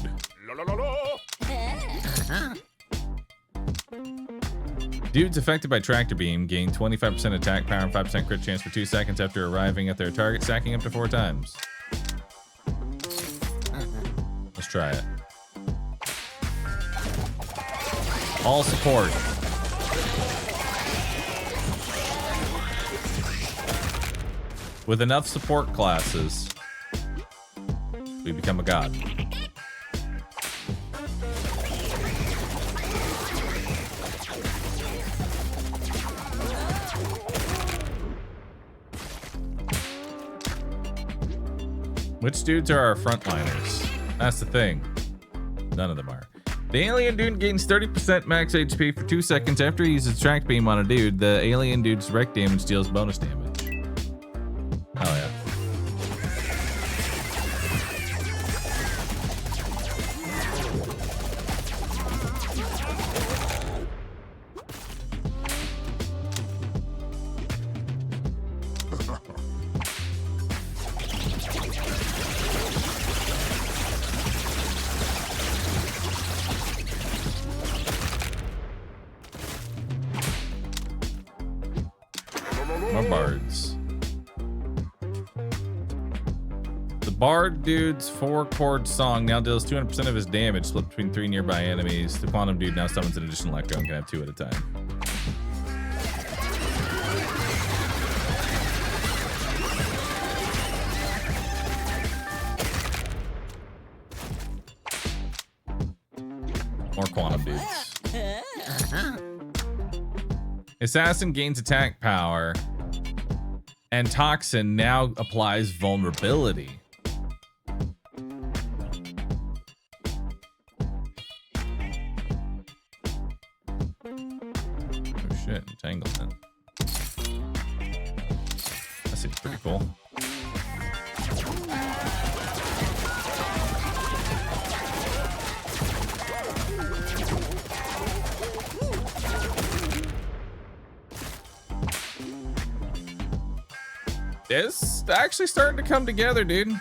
Dudes affected by tractor beam gain 25% attack power and 5% crit chance for 2 seconds after arriving at their target, stacking up to 4 times. Let's try it. All support. With enough support classes, we become a god. Which dudes are our frontliners? That's the thing. None of them are. The alien dude gains 30% max HP for 2 seconds after he uses track beam on a dude. The alien dude's direct damage deals bonus damage. Hell yeah. More bards. The bard dude's 4-chord song now deals 200% of his damage, split between 3 nearby enemies. The quantum dude now summons an additional echo and can have 2 at a time. More quantum dudes. Assassin gains attack power, and Toxin now applies vulnerability. Oh shit, entanglement. That seems pretty cool. It's actually starting to come together, dude.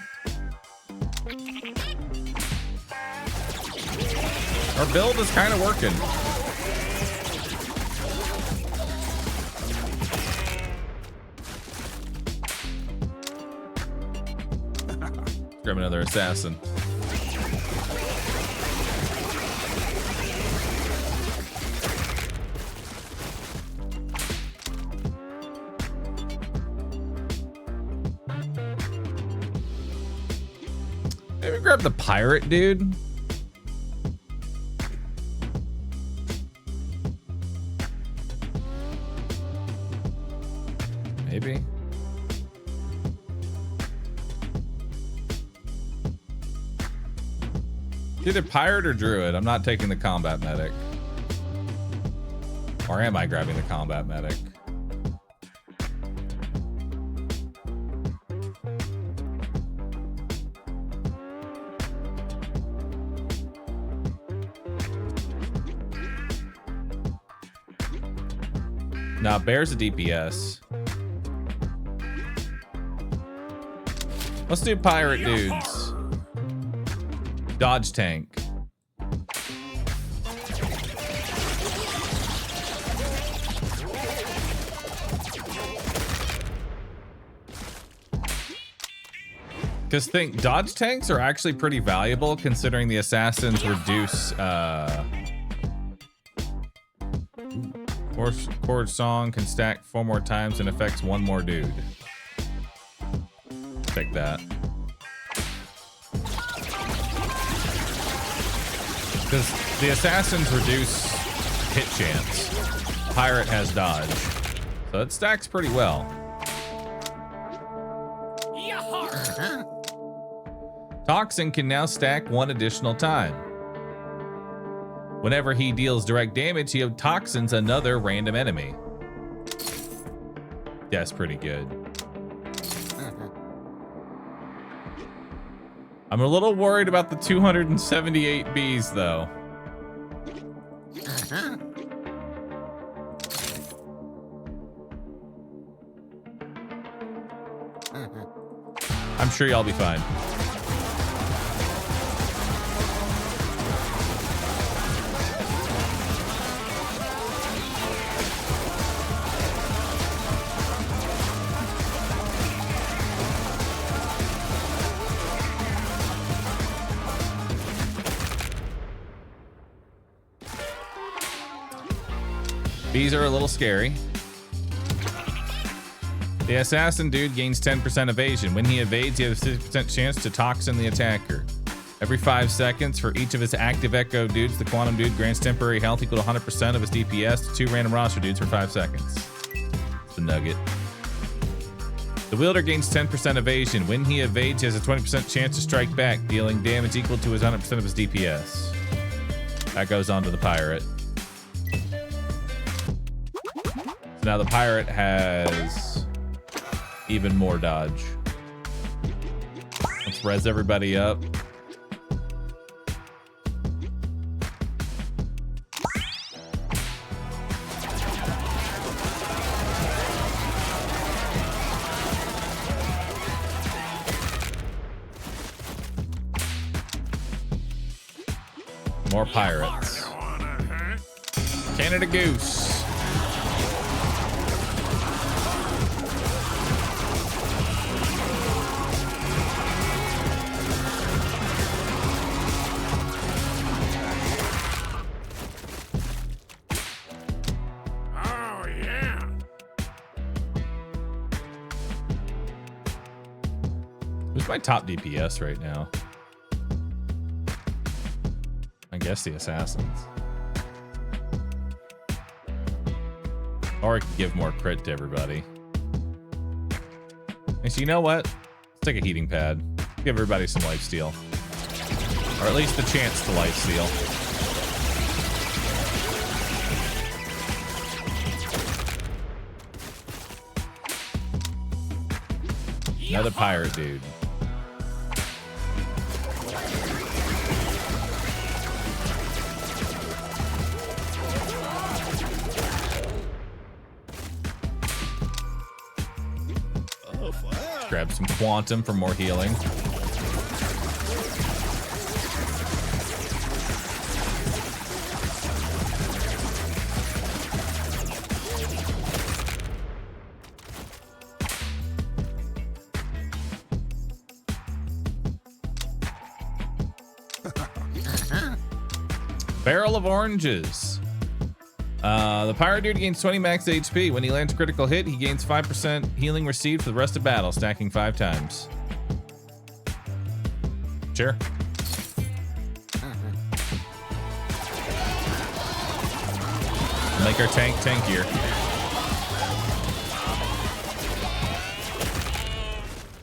Our build is kind of working. Grab another assassin. Maybe grab the pirate dude. Maybe. Either pirate or druid. I'm not taking the combat medic. Or am I grabbing the combat medic? Now, Bear's a DPS. Let's do pirate dudes. Dodge tank. Because think, dodge tanks are actually pretty valuable considering the assassins reduce chord song can stack 4 more times and affects 1 more dude. Take that. Because the assassins reduce hit chance. Pirate has dodge. So it stacks pretty well. Toxin can now stack 1 additional time. Whenever he deals direct damage, he toxins another random enemy. That's pretty good. I'm a little worried about the 278 bees, though. I'm sure y'all be fine. Bees are a little scary. The assassin dude gains 10% evasion. When he evades, he has a 50% chance to toxin the attacker. Every 5 seconds for each of his active echo dudes, the quantum dude grants temporary health equal to 100% of his DPS to 2 random roster dudes for 5 seconds. It's the nugget. The wielder gains 10% evasion. When he evades, he has a 20% chance to strike back, dealing damage equal to his 100% of his DPS. That goes on to the pirate. Now the pirate has even more dodge. Let's res everybody up. More pirates. Canada Goose. Who's my top DPS right now? I guess the assassins. Or I could give more crit to everybody. Actually, you know what? Let's take a heating pad. Give everybody some lifesteal. Or at least the chance to lifesteal. Another pirate dude. Grab some quantum for more healing. Barrel of oranges. The pirate dude gains 20 max HP. When he lands a critical hit, he gains 5% healing received for the rest of battle, stacking 5 times. Sure. Make our tank tankier.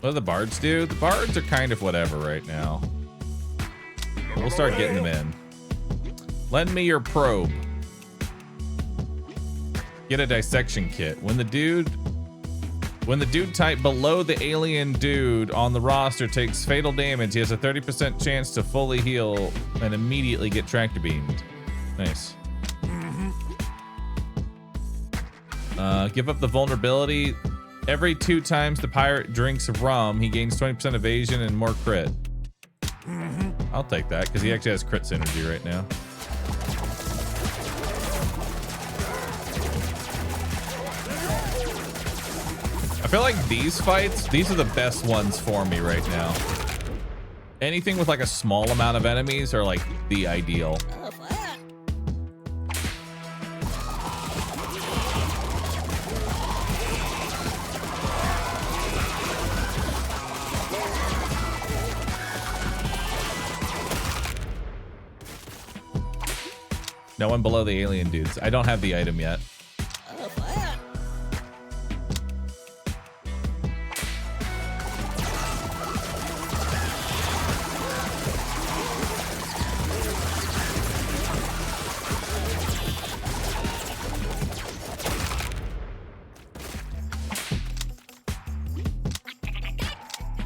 What do the bards do? The bards are kind of whatever right now. But we'll start getting them in. Lend me your probe. Get a dissection kit. When the dude type below the alien dude on the roster takes fatal damage, he has a 30% chance to fully heal and immediately get tractor beamed. Nice. Give up the vulnerability. Every 2 times the pirate drinks rum, he gains 20% evasion and more crit. I'll take that because he actually has crit synergy right now. I feel like these fights, these are the best ones for me right now. Anything with like a small amount of enemies are like the ideal. No one below the alien dudes. I don't have the item yet.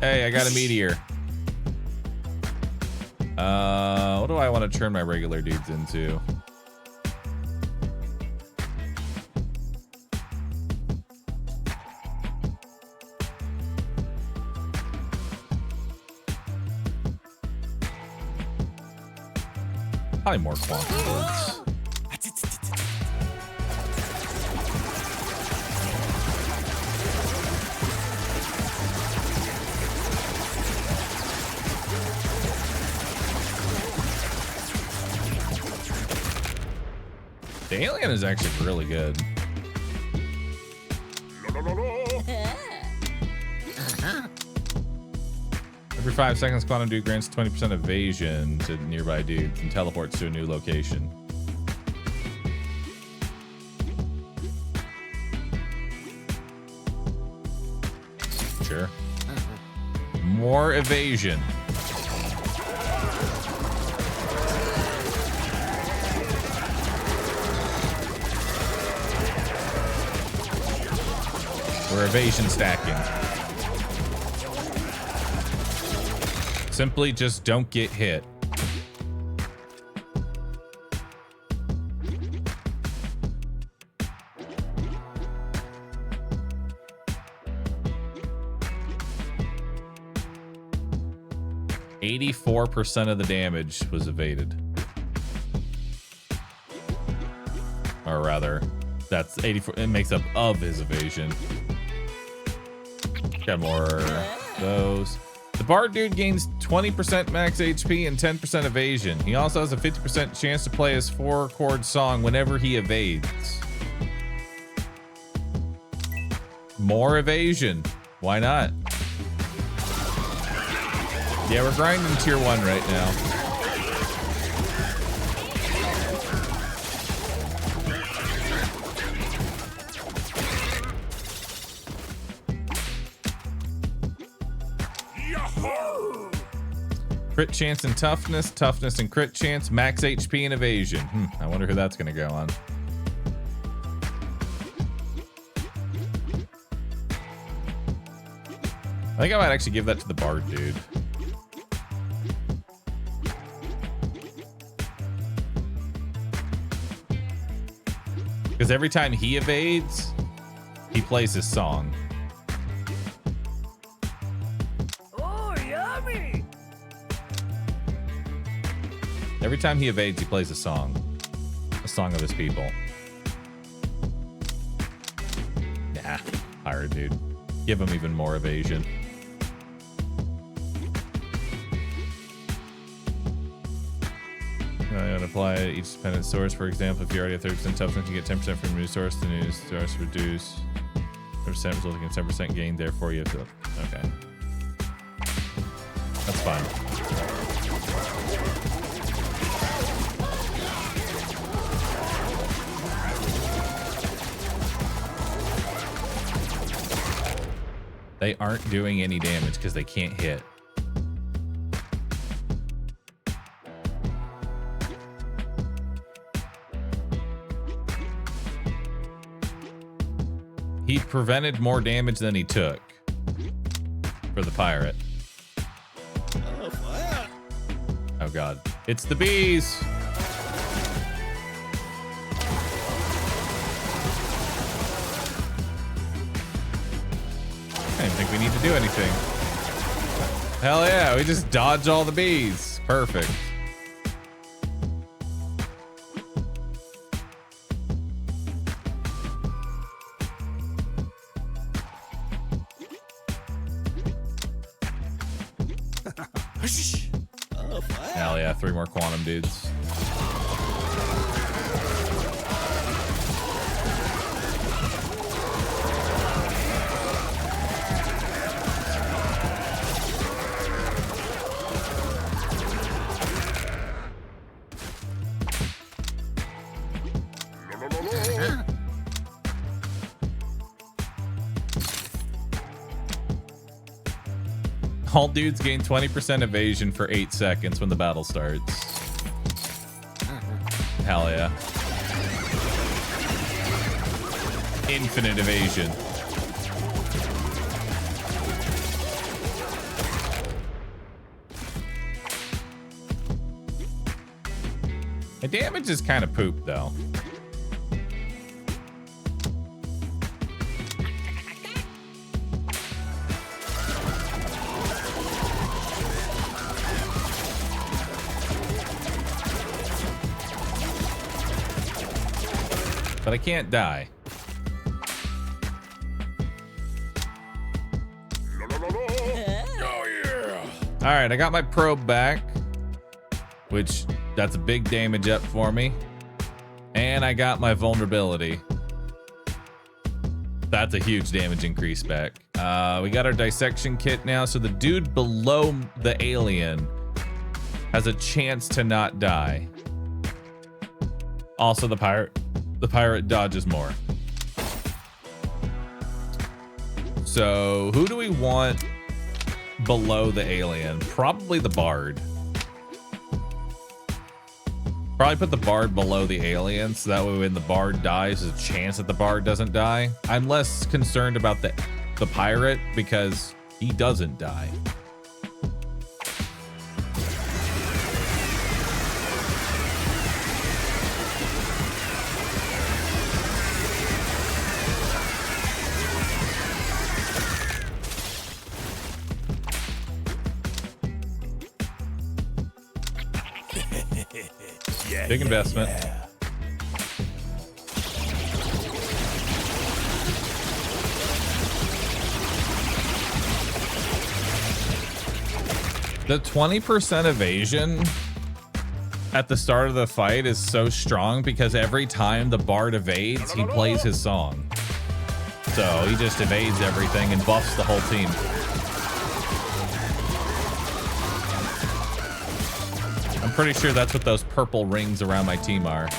Hey, I got a meteor. What do I want to turn my regular dudes into? Probably more quantum birds. The alien is actually really good. Every 5 seconds, quantum dude grants 20% evasion to nearby dudes and teleports to a new location. Sure. More evasion. We're evasion stacking. Simply just don't get hit. %84 of the damage was evaded. Or rather, that's 84. It makes up of his evasion. Got more of those. The bard dude gains 20% max HP and 10% evasion. He also has a 50% chance to play his 4-chord song whenever he evades. More evasion. Why not? Yeah, we're grinding tier 1 right now. Crit chance and toughness, toughness and crit chance, max HP and evasion. I wonder who that's gonna go on. I think I might actually give that to the bard dude. Because every time he evades, he plays his song. Every time he evades, he plays a song of his people. Nah, pirate dude. Give him even more evasion. I'm going to apply each dependent source. For example, if you already have 30% toughness, you get 10% from new source. The new source reduce 10%, resulting in 10% gain. Therefore, you have to. Okay, that's fine. They aren't doing any damage because they can't hit. He prevented more damage than he took for the pirate. Oh god. It's the bees! think we need to do anything. Hell yeah, we just dodge all the bees. Perfect. Hell yeah, 3 more quantum dudes. All dudes gain 20% evasion for 8 seconds when the battle starts. Hell yeah. Infinite evasion. The damage is kind of poop though. But I can't die. Oh yeah. All right, I got my probe back, which that's a big damage up for me. And I got my vulnerability. That's a huge damage increase back. We got our dissection kit now, so the dude below the alien has a chance to not die. Also, the pirate dodges more. So who do we want below the alien? Probably the bard. Probably put the bard below the alien, so that way when the bard dies, there's a chance that the bard doesn't die. I'm less concerned about the pirate because he doesn't die. Big investment. Yeah. The 20% evasion at the start of the fight is so strong because every time the bard evades, he plays his song. So he just evades everything and buffs the whole team. I'm pretty sure that's what those purple rings around my team are.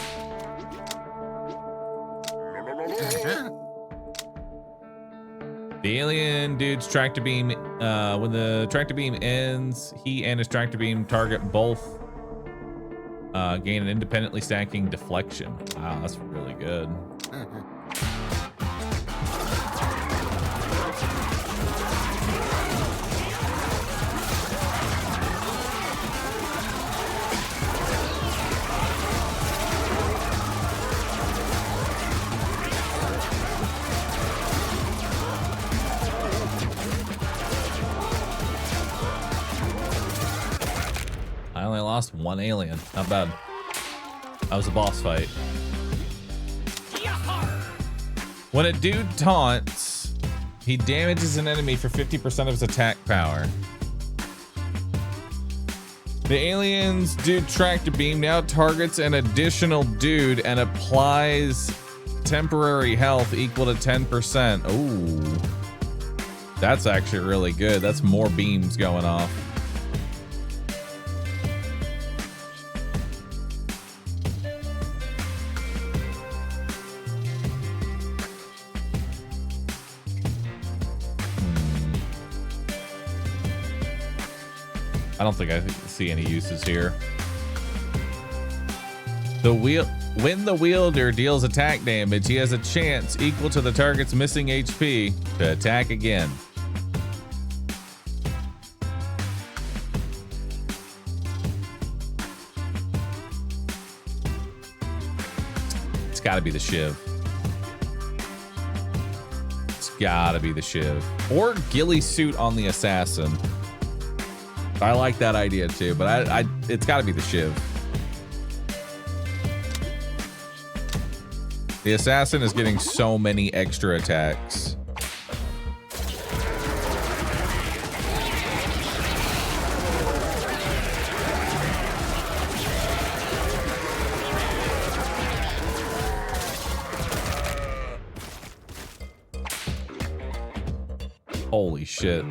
The alien dude's tractor beam, when the tractor beam ends, he and his tractor beam target both gain an independently stacking deflection. Wow, that's really good. I only lost 1 alien. Not bad. That was a boss fight. When a dude taunts, he damages an enemy for 50% of his attack power. The alien's dude tractor beam now targets an additional dude and applies temporary health equal to 10%. Ooh. That's actually really good. That's more beams going off. I don't think I see any uses here. When the wielder deals attack damage, he has a chance equal to the target's missing HP to attack again. It's got to be the shiv. It's gotta be the Shiv. Or ghillie suit on the assassin. I like that idea too, but it's gotta be the Shiv. The assassin is getting so many extra attacks. Holy shit.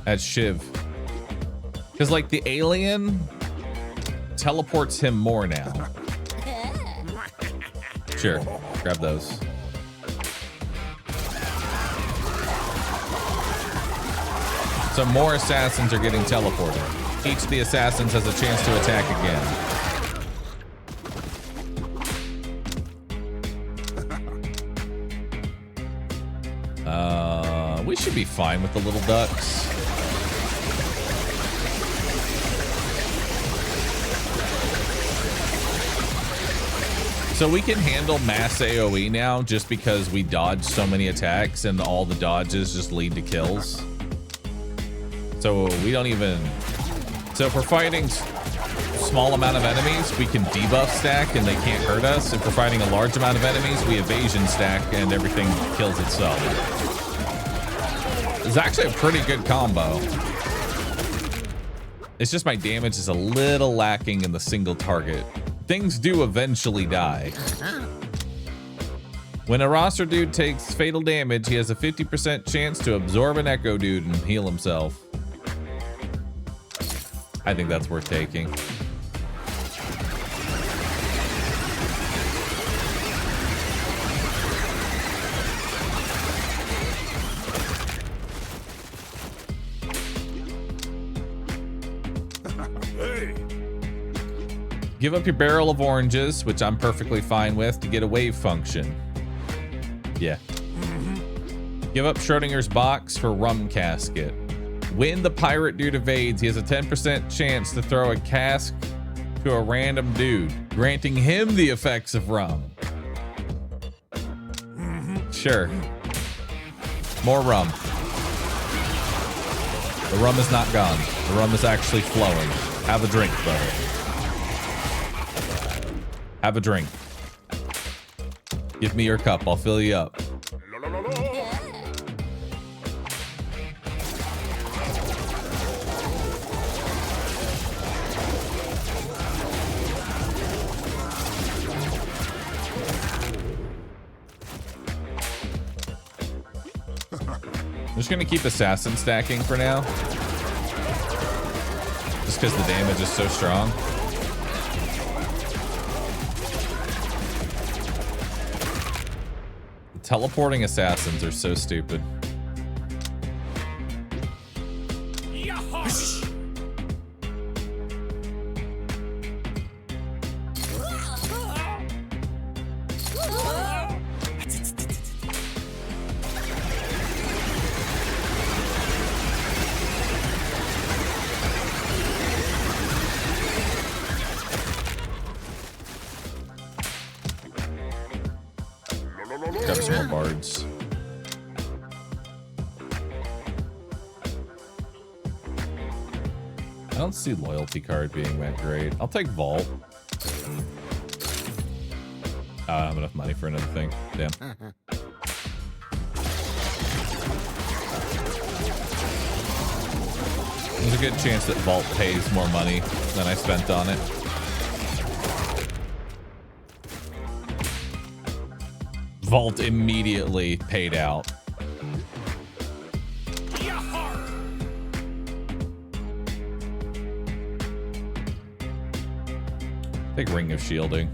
That's Shiv. Because, like, the alien teleports him more now. Sure. Grab those. So more assassins are getting teleported. Each of the assassins has a chance to attack again. We should be fine with the little ducks. So we can handle mass AoE now just because we dodge so many attacks and all the dodges just lead to kills. So we don't even... So if we're fighting small amount of enemies, we can debuff stack and they can't hurt us. If we're fighting a large amount of enemies, we evasion stack and everything kills itself. It's actually a pretty good combo. It's just my damage is a little lacking in the single target. Things do eventually die. When a roster dude takes fatal damage, he has a 50% chance to absorb an echo dude and heal himself. I think that's worth taking. Give up your barrel of oranges, which I'm perfectly fine with, to get a wave function. Yeah. Give up Schrodinger's box for rum casket. When the pirate dude evades, he has a 10% chance to throw a cask to a random dude, granting him the effects of rum. Sure. More rum. The rum is not gone. The rum is actually flowing. Have a drink, brother. Have a drink. Give me your cup. I'll fill you up. I'm just gonna keep assassin stacking for now. Just because the damage is so strong. Teleporting assassins are so stupid. Grab some more bards. I don't see loyalty card being that great. I'll take vault. I don't have enough money for another thing. Damn. There's a good chance that vault pays more money than I spent on it. Vault immediately paid out. Take Ring of Shielding.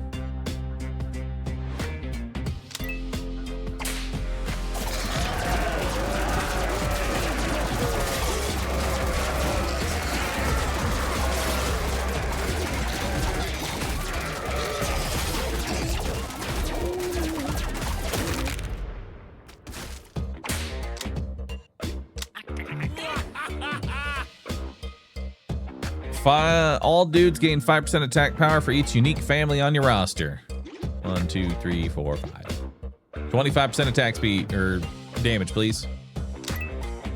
All dudes gain 5% attack power for each unique family on your roster. 1, 2, 3, 4, 5. 25% attack speed or damage, please.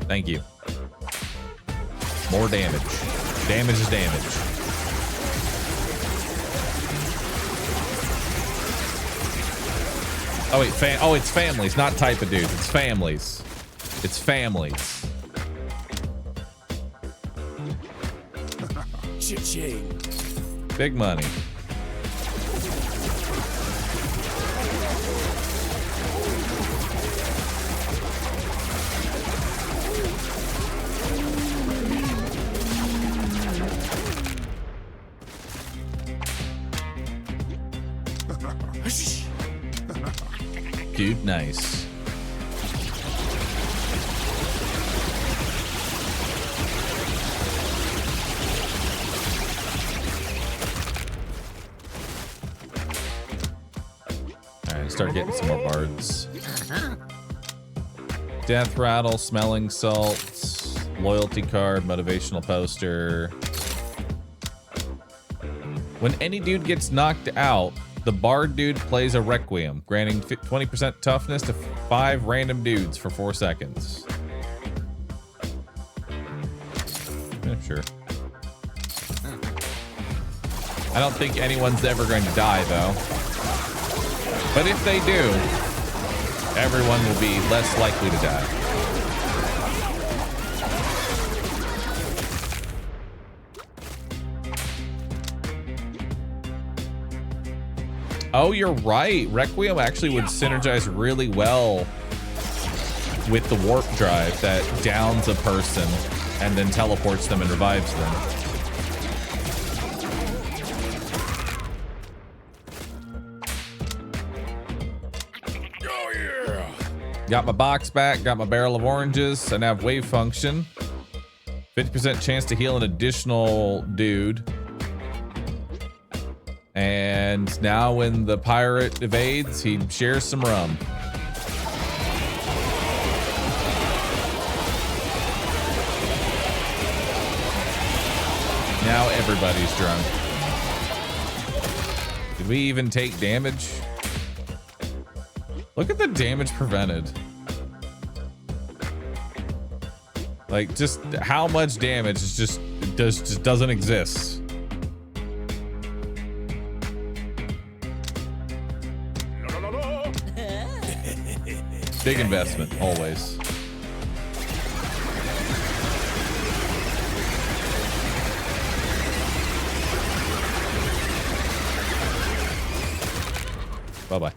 Thank you. More damage. Damage is damage. Oh wait, it's families, not type of dudes. It's families. It's families. Cha-ching. Big money. Dude, nice. Alright, start getting some more bards. Death rattle, smelling salts, loyalty card, motivational poster. When any dude gets knocked out, the bard dude plays a requiem, granting 20% toughness to 5 random dudes for 4 seconds. Yeah, sure. I don't think anyone's ever going to die, though. But if they do, everyone will be less likely to die. Oh, you're right. Requiem actually would synergize really well with the warp drive that downs a person and then teleports them and revives them. Oh yeah. Got my box back, got my barrel of oranges. I now have wave function. 50% chance to heal an additional dude. And now when the pirate evades, he shares some rum. Now everybody's drunk. Did we even take damage? Look at the damage prevented. Like, just how much damage is just doesn't exist. Big investment, always. Bye-bye.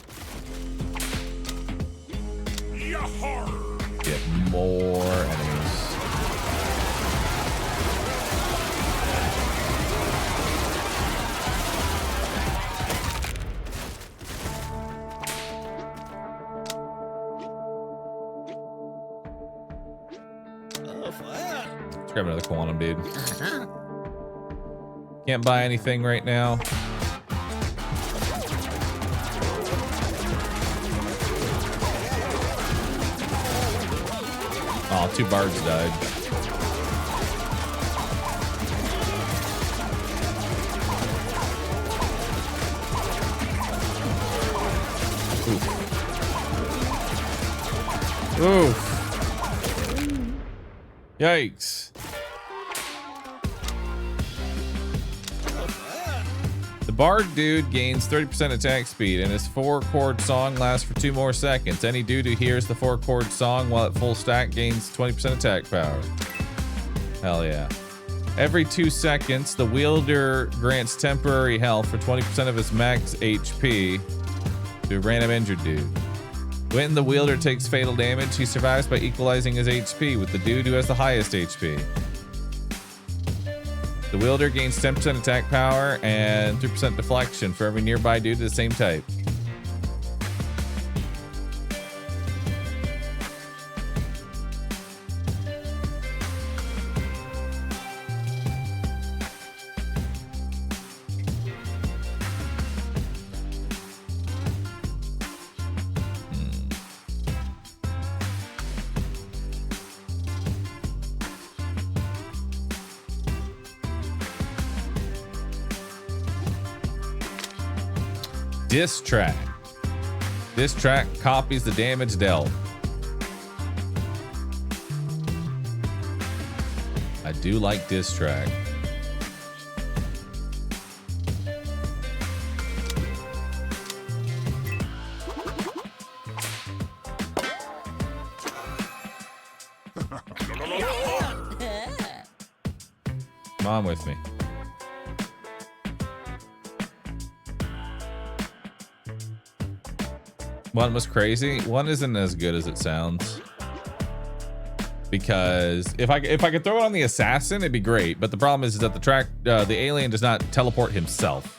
Get more enemies. Let's grab another quantum, dude. Can't buy anything right now. Oh, 2 bards died. Oof. Oof. Yikes. The bard dude gains 30% attack speed, and his 4-chord song lasts for 2 more seconds. Any dude who hears the 4-chord song while at full stack gains 20% attack power. Hell yeah. Every 2 seconds, the wielder grants temporary health for 20% of his max HP to a random injured dude. When the wielder takes fatal damage, he survives by equalizing his HP with the dude who has the highest HP. The wielder gains 10% attack power and 3% deflection for every nearby dude of the same type. Diss track. This track copies the damage dealt. I do like this track. Come on with me. One was crazy. One isn't as good as it sounds. Because if I could throw it on the assassin, it'd be great. But the problem is that the alien does not teleport himself.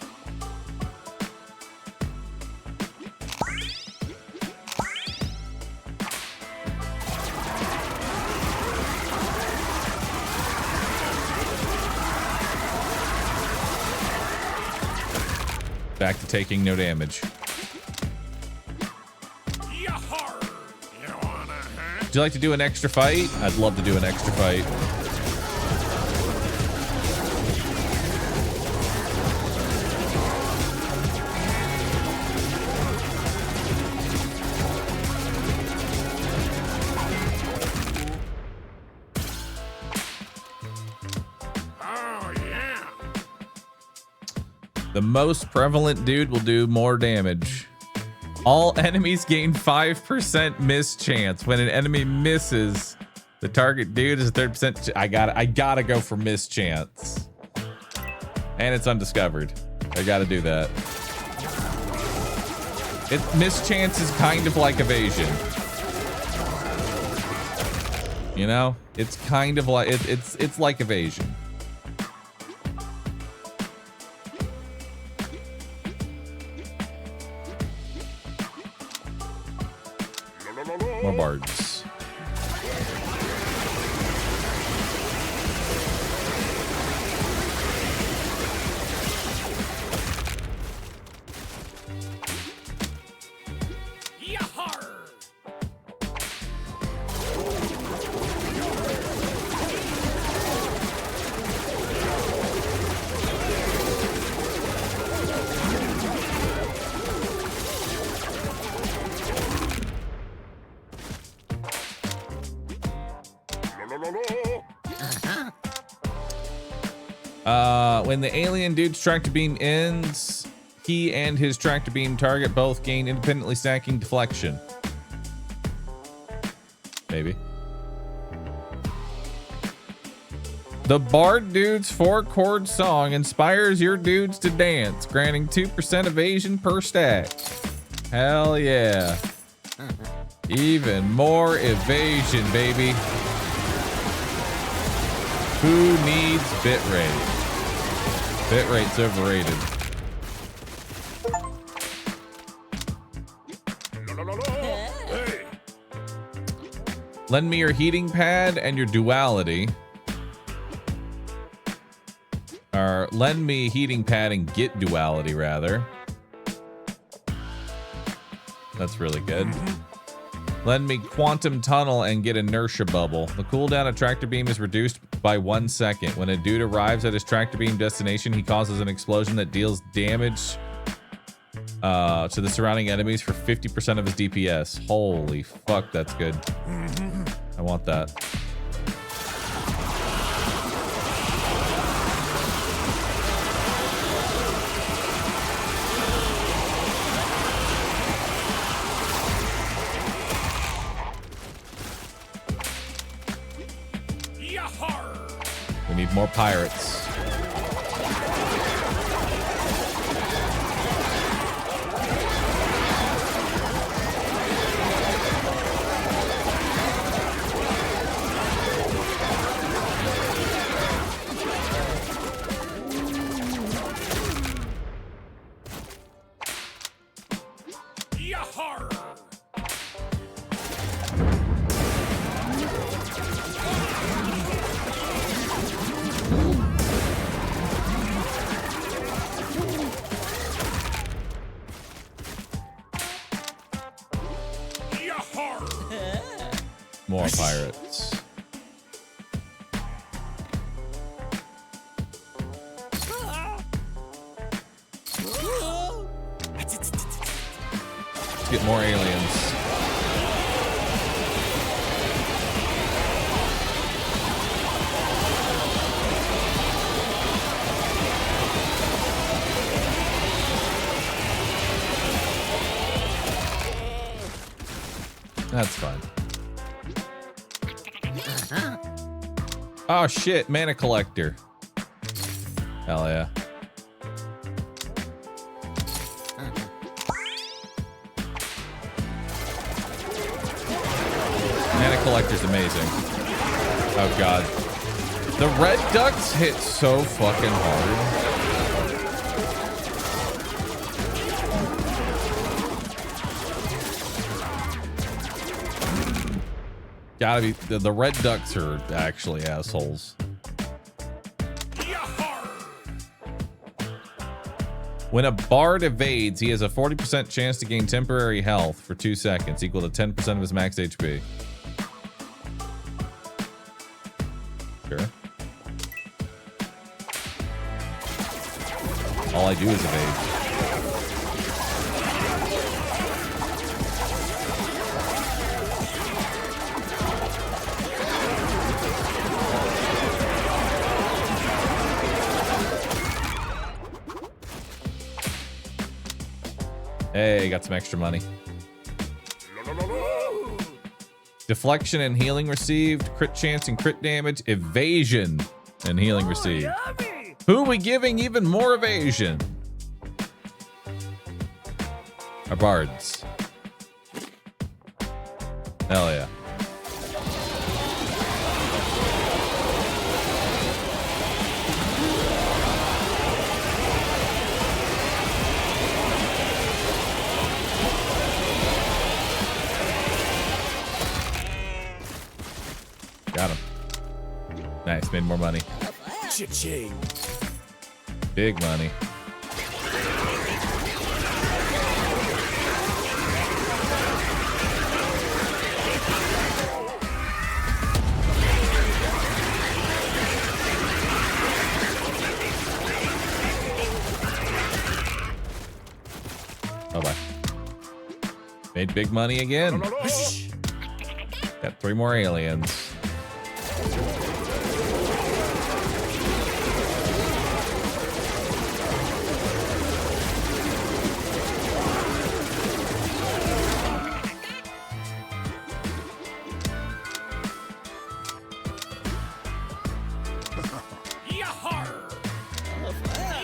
Back to taking no damage. Would you like to do an extra fight? I'd love to do an extra fight. Oh, yeah. The most prevalent dude will do more damage. All enemies gain 5% miss chance. When an enemy misses, the target dude is a 30%. I gotta go for miss chance. And it's undiscovered. I gotta do that. Miss chance is kind of like evasion. You know? It's kind of like it's like evasion. More bards. When the alien dude's tractor beam ends, he and his tractor beam target both gain independently stacking deflection. Maybe. The Bard Dude's 4-chord song inspires your dudes to dance, granting 2% evasion per stack. Hell yeah. Even more evasion, baby. Who needs bitrate? Bitrate's overrated. Hey. Lend me your heating pad and your duality. Or lend me heating pad and get duality, rather. That's really good. Lend me quantum tunnel and get inertia bubble. The cooldown of tractor beam is reduced by 1 second. When a dude arrives at his tractor beam destination, he causes an explosion that deals damage to the surrounding enemies for 50% of his DPS. Holy fuck, that's good. I want that. We need more pirates. More pirates. get more aliens. That's fine. Oh shit, mana collector. Hell yeah. Mana collector's amazing. Oh god. The red ducks hit so fucking hard. Gotta be, the red ducks are actually assholes. When a bard evades, he has a 40% chance to gain temporary health for 2 seconds, equal to 10% of his max HP. Sure. All I do is evade. Hey, got some extra money. Deflection and healing received. Crit chance and crit damage. Evasion and healing received. Who are we giving even more evasion? Our bards. Hell yeah. Got him. Nice, made more money. Cha-ching. Big money. Bye-bye. Made big money again. Got 3 more aliens.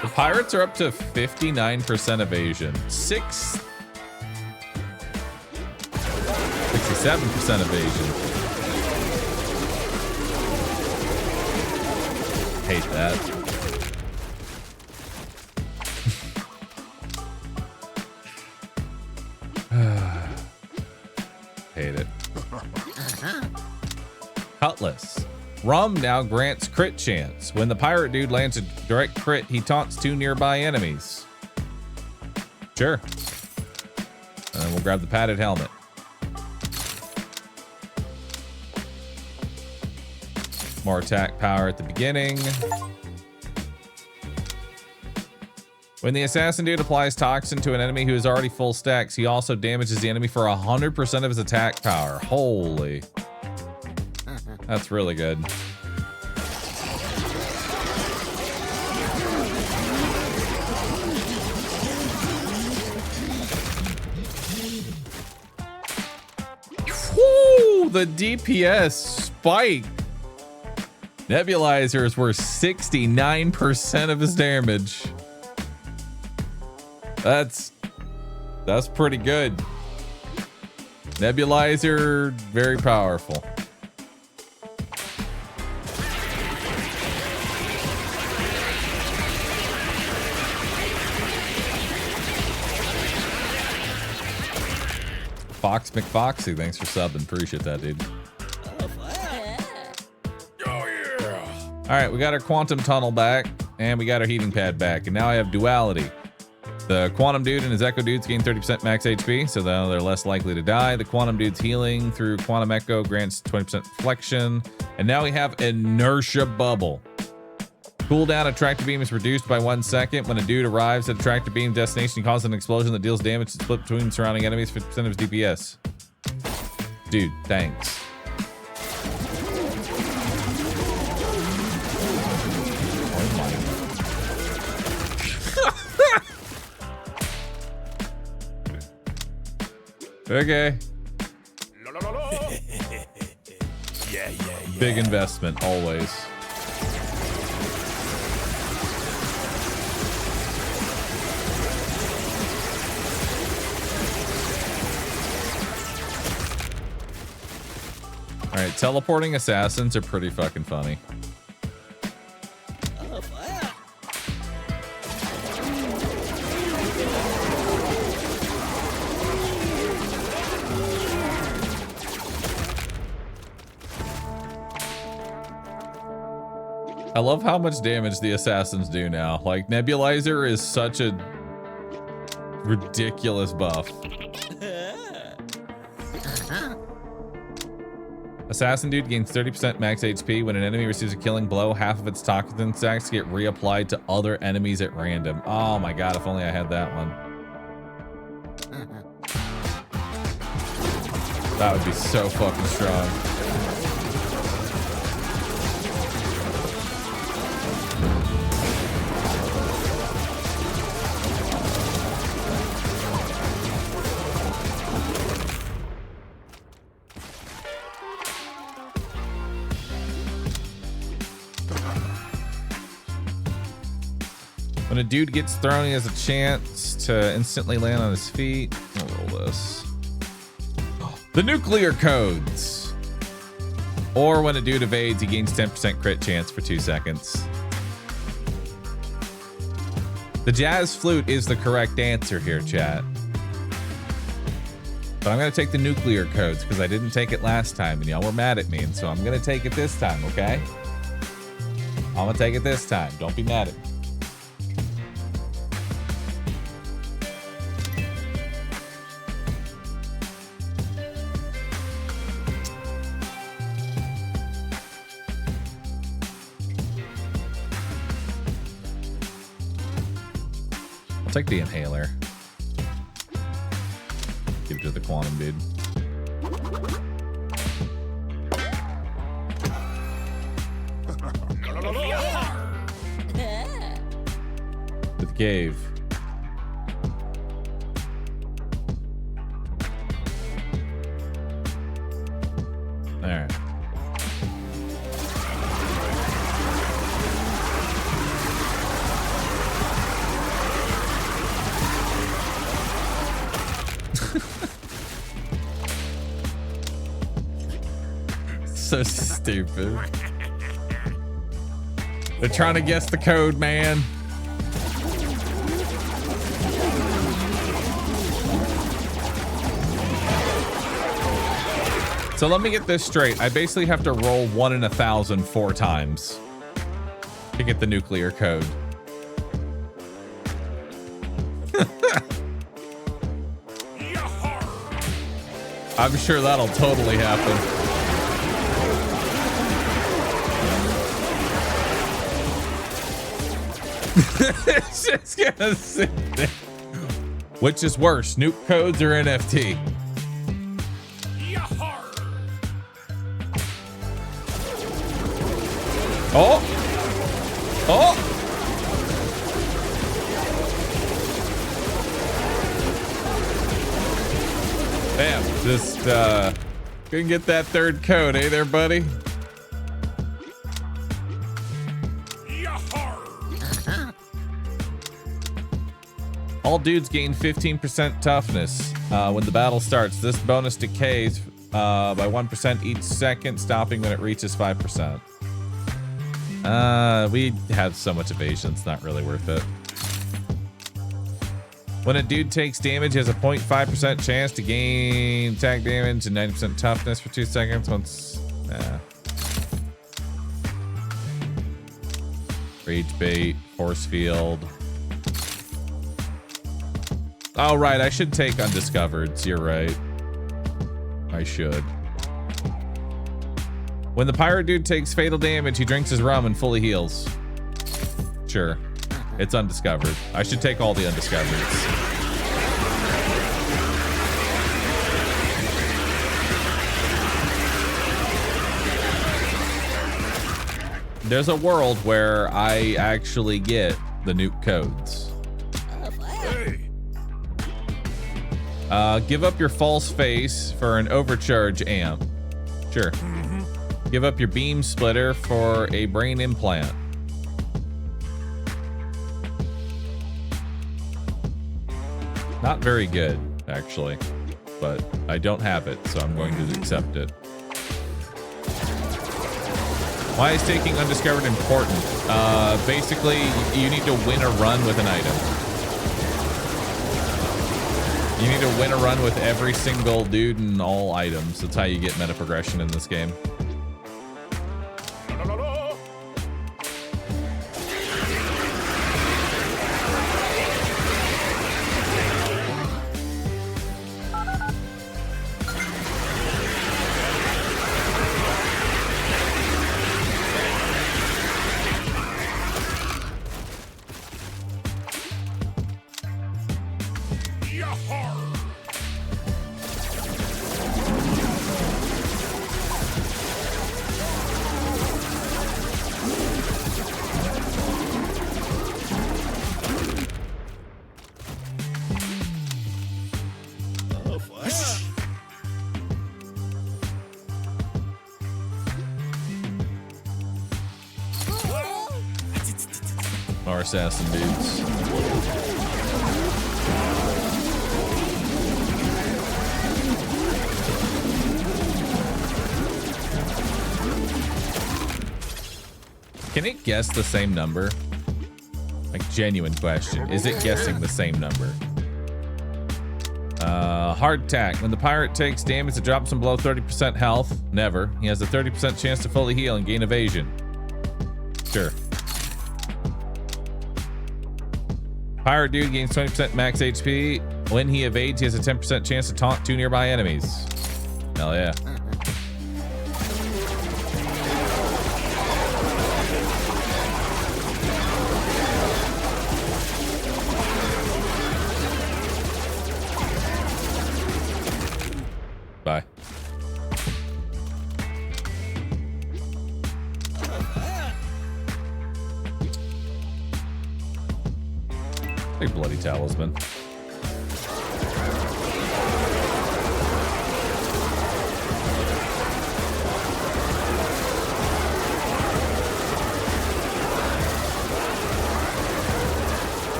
The pirates are up to 59% evasion. 67% evasion. Hate that. Hate it. Cutlass. Rum now grants crit chance. When the pirate dude lands a direct crit, he taunts 2 nearby enemies. Sure. And then we'll grab the padded helmet. More attack power at the beginning. When the assassin dude applies toxin to an enemy who is already full stacks, he also damages the enemy for 100% of his attack power. Holy. That's really good. Woo, the DPS spike. Nebulizers were 69% of his damage. That's pretty good. Nebulizer, very powerful. Fox McFoxy, thanks for subbing. Appreciate that, dude. Oh yeah. All right, we got our quantum tunnel back, and we got our heating pad back, and now I have duality. The quantum dude and his echo dudes gain 30% max HP, so now they're less likely to die. The quantum dude's healing through quantum echo grants 20% deflection, and now we have inertia bubble. Cooldown attractor beam is reduced by 1 second. When a dude arrives at attractor beam destination, he causes an explosion that deals damage to split between surrounding enemies, 50% of his DPS. Dude, thanks. Okay. Yeah. Big investment, always. All right, teleporting assassins are pretty fucking funny. I love how much damage the assassins do now. Like, Nebulizer is such a ridiculous buff. Assassin dude gains 30% max HP. When an enemy receives a killing blow, half of its toxin stacks get reapplied to other enemies at random. Oh my god, if only I had that one. That would be so fucking strong. When a dude gets thrown, he has a chance to instantly land on his feet. I'll roll this. The nuclear codes. Or when a dude evades, he gains 10% crit chance for 2 seconds. The jazz flute is the correct answer here, chat. But I'm going to take the nuclear codes because I didn't take it last time and y'all were mad at me. And so I'm going to take it this time, okay? I'm going to take it this time. Don't be mad at me. Take the inhaler. Give it to the quantum dude. To the cave. All right. So stupid. They're trying to guess the code, man. So let me get this straight. I basically have to roll 1 in 1,000 4 times to get the nuclear code. I'm sure that'll totally happen. It's just gonna sit there. Which is worse, nuke codes or NFT? Oh! Oh! Damn, just couldn't get that third code, eh there, buddy? All dudes gain 15% toughness when the battle starts. This bonus decays by 1% each second, stopping when it reaches 5%. We have so much evasion, it's not really worth it. When a dude takes damage, he has a 0.5% chance to gain attack damage and 90% toughness for 2 seconds. Once, Rage bait, force field. Oh, right, I should take undiscovereds. You're right. I should. When the pirate dude takes fatal damage, he drinks his rum and fully heals. Sure. It's undiscovered. I should take all the undiscovereds. There's a world where I actually get the nuke codes. Give up your false face for an overcharge amp. Sure. Give up your beam splitter for a brain implant. Not very good, actually, but I don't have it, so I'm going to accept it. Why is taking undiscovered important? Basically, you need to win a run with an item. You need to win a run with every single dude and all items. That's how you get meta progression in this game. Our assassin dudes. Can it guess the same number? Like, genuine question. Is it guessing the same number? Hard attack. When the pirate takes damage, it drops him below 30% health. Never. He has a 30% chance to fully heal and gain evasion. Sure. Pirate dude gains 20% max HP. When he evades, he has a 10% chance to taunt 2 nearby enemies. Hell yeah. Bye. Big bloody talisman.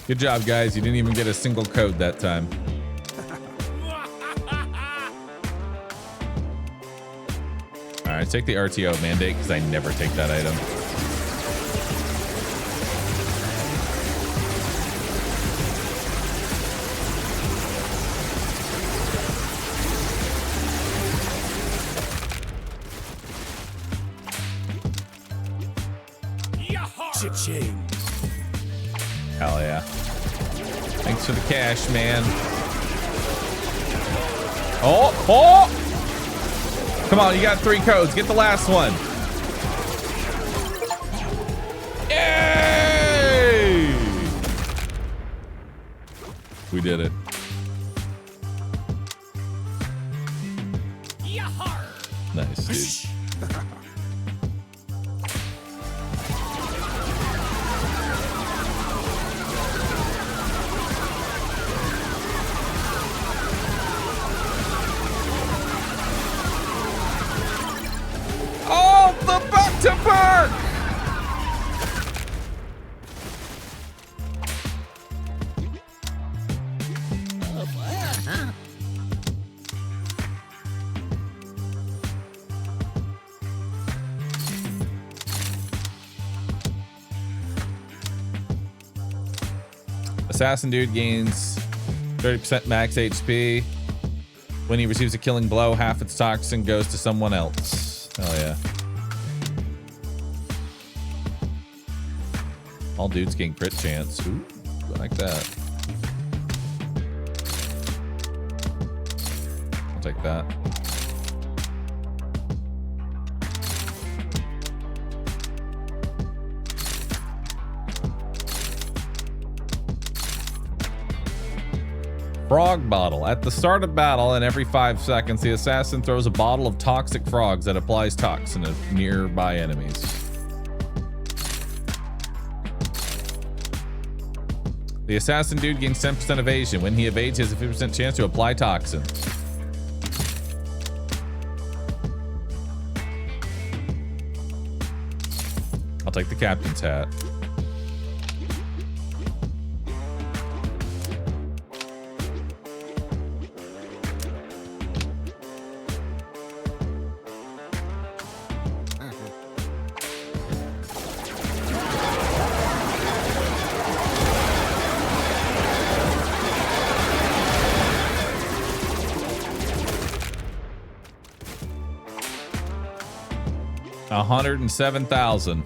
Good job, guys. You didn't even get a single code that time. All right, take the RTO mandate because I never take that item. Cha-ching. Hell yeah. Thanks for the cash, man. Oh, oh! Come on, you got 3 codes. Get the last one. Yay! We did it. Nice, dude. Oh, the back to back! Assassin dude gains 30% max HP. When he receives a killing blow, half its toxin goes to someone else. Hell yeah. All dudes gain crit chance. Ooh, I like that. I'll take that. Frog bottle. At the start of battle and every 5 seconds, the assassin throws a bottle of toxic frogs that applies toxin to nearby enemies. The assassin dude gains 10% evasion. When he evades, he has a 50% chance to apply toxin. I'll take the captain's hat. $107,000.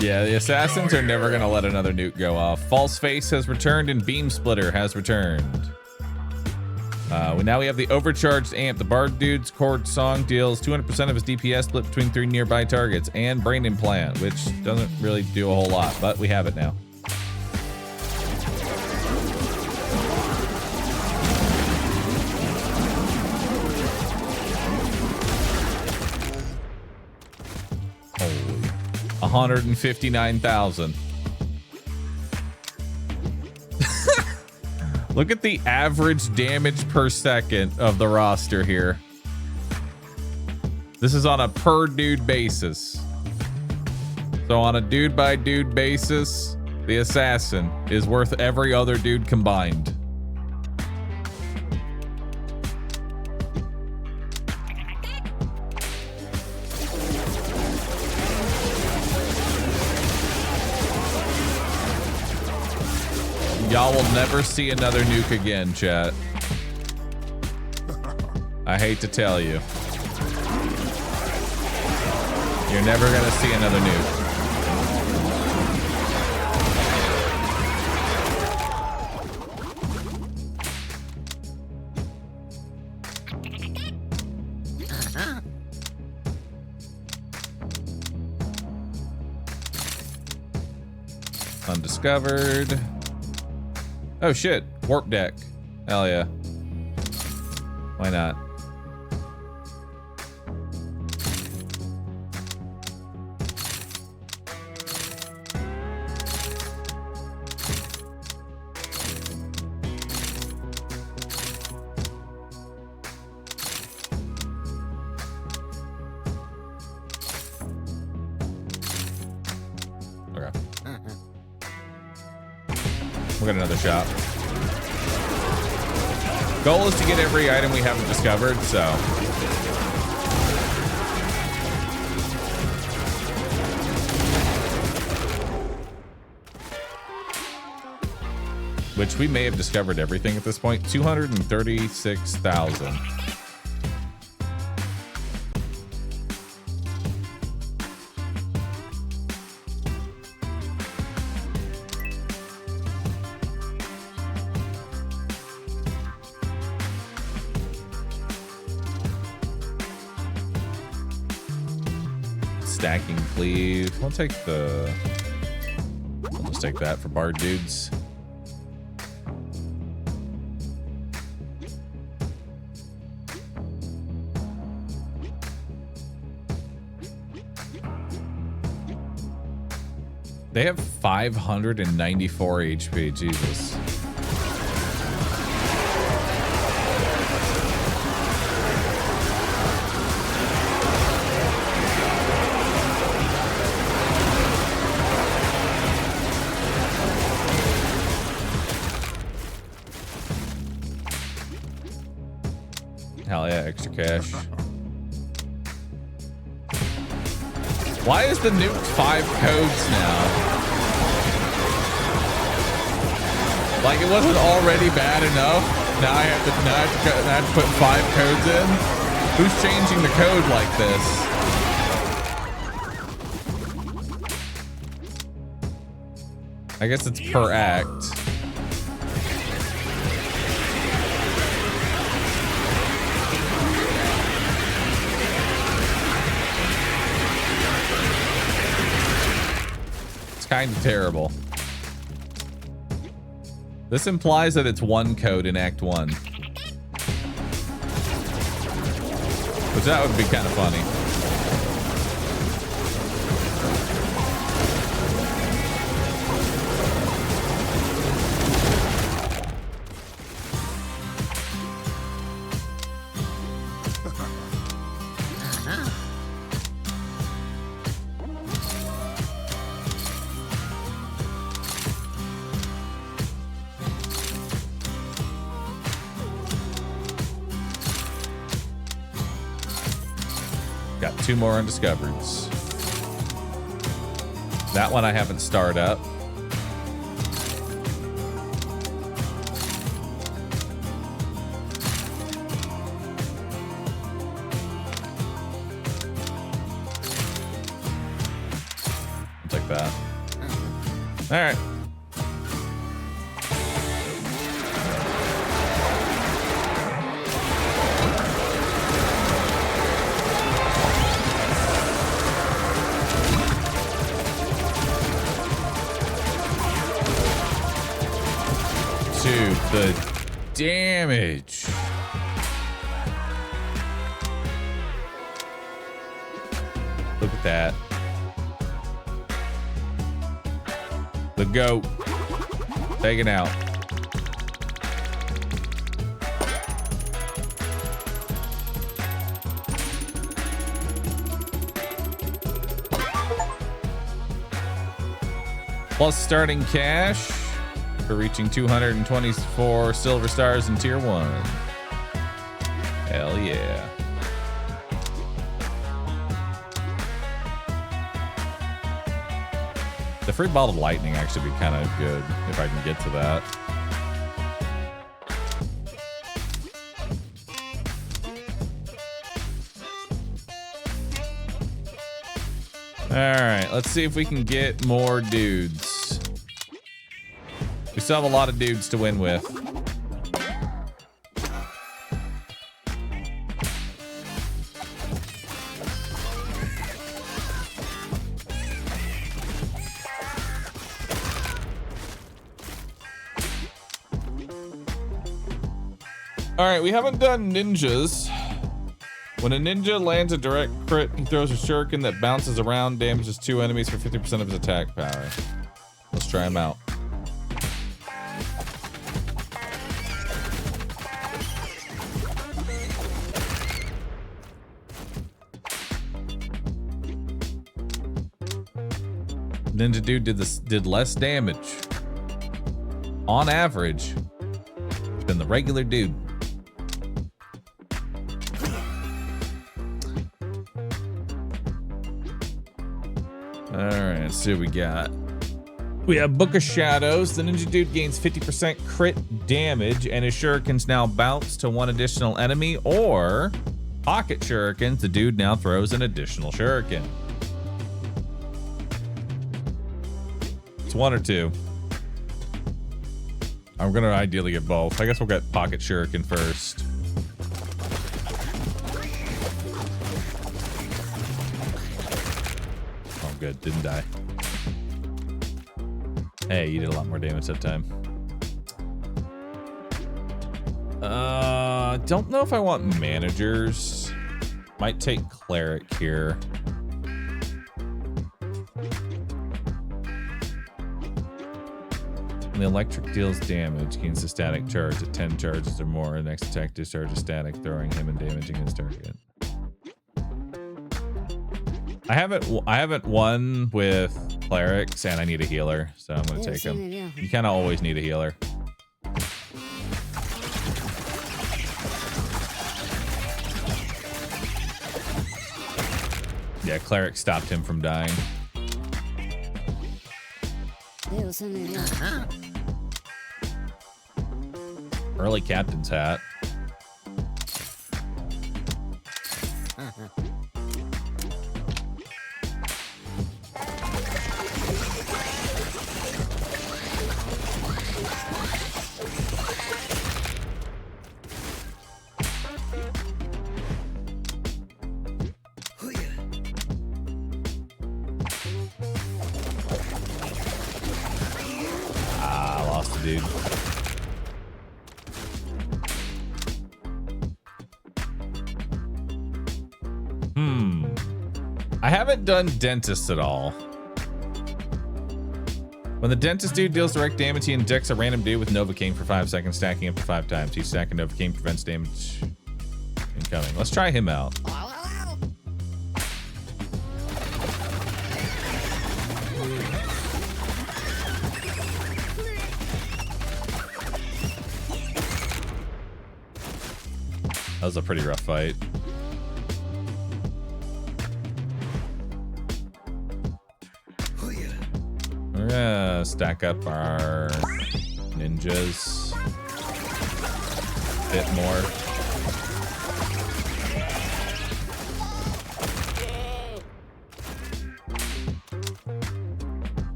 Yeah, the assassins are never gonna let another nuke go off. False Face has returned and Beam Splitter has returned. Now we have the overcharged amp. The Bard Dude's chord song deals 200% of his DPS split between 3 nearby targets, and Brain Implant, which doesn't really do a whole lot, but we have it now. Holy, 159,000. Look at the average damage per second of the roster here. This is on a per dude basis. So on a dude by dude basis, the assassin is worth every other dude combined. Y'all will never see another nuke again, chat. I hate to tell you. You're never gonna see another nuke. Undiscovered. Oh shit, warp deck. Hell yeah. Why not? Okay. We'll get another shot. Goal is to get every item we haven't discovered, so. Which we may have discovered everything at this point. 236,000. Stacking cleave. I'll take the. I'll just take that for Bard Dudes. They have 594 HP. Jesus. Hell yeah, extra cash. Why is the nuke 5 codes now? Like it wasn't already bad enough. Now I have to put 5 codes in. Who's changing the code like this? I guess it's per act. It's kind of terrible. This implies that it's one code in Act 1. Which that would be kind of funny. Got 2 more undiscovereds. That one I haven't started up. I'll take that. All right. Dude, the damage. Look at that. The goat. Taken out. Plus starting cash for reaching 224 silver stars in tier 1. Hell yeah. The free bottled lightning actually be kind of good if I can get to that. All right, let's see if we can get more dudes. We still have a lot of dudes to win with. All right, we haven't done ninjas. When a ninja lands a direct crit, he throws a shuriken that bounces around, damages 2 enemies for 50% of his attack power. Let's try him out. Ninja dude did less damage on average than the regular dude. All right, let's see what we got. We have Book of Shadows. The ninja dude gains 50% crit damage, and his shurikens now bounce to 1 additional enemy, or pocket shurikens. The dude now throws an additional shuriken. It's 1 or 2. I'm gonna ideally get both. I guess we'll get pocket shuriken first. Oh, good, didn't die. Hey, you did a lot more damage that time. Don't know if I want managers. Might take cleric here. When the electric deals damage, gains a static charge at 10 charges or more. Next attack discharges static, throwing him and damaging his target. I haven't won with clerics, and I need a healer, so I'm gonna take him. You kind of always need a healer. Yeah, cleric stopped him from dying. Early captain's hat. dude. I haven't done dentist at all. When the dentist dude deals direct damage, he injects a random dude with Novocaine for 5 seconds, stacking up to 5 times. Each stack of Novocaine prevents damage incoming. Let's try him out. That was a pretty rough fight. We're gonna stack up our ninjas a bit more.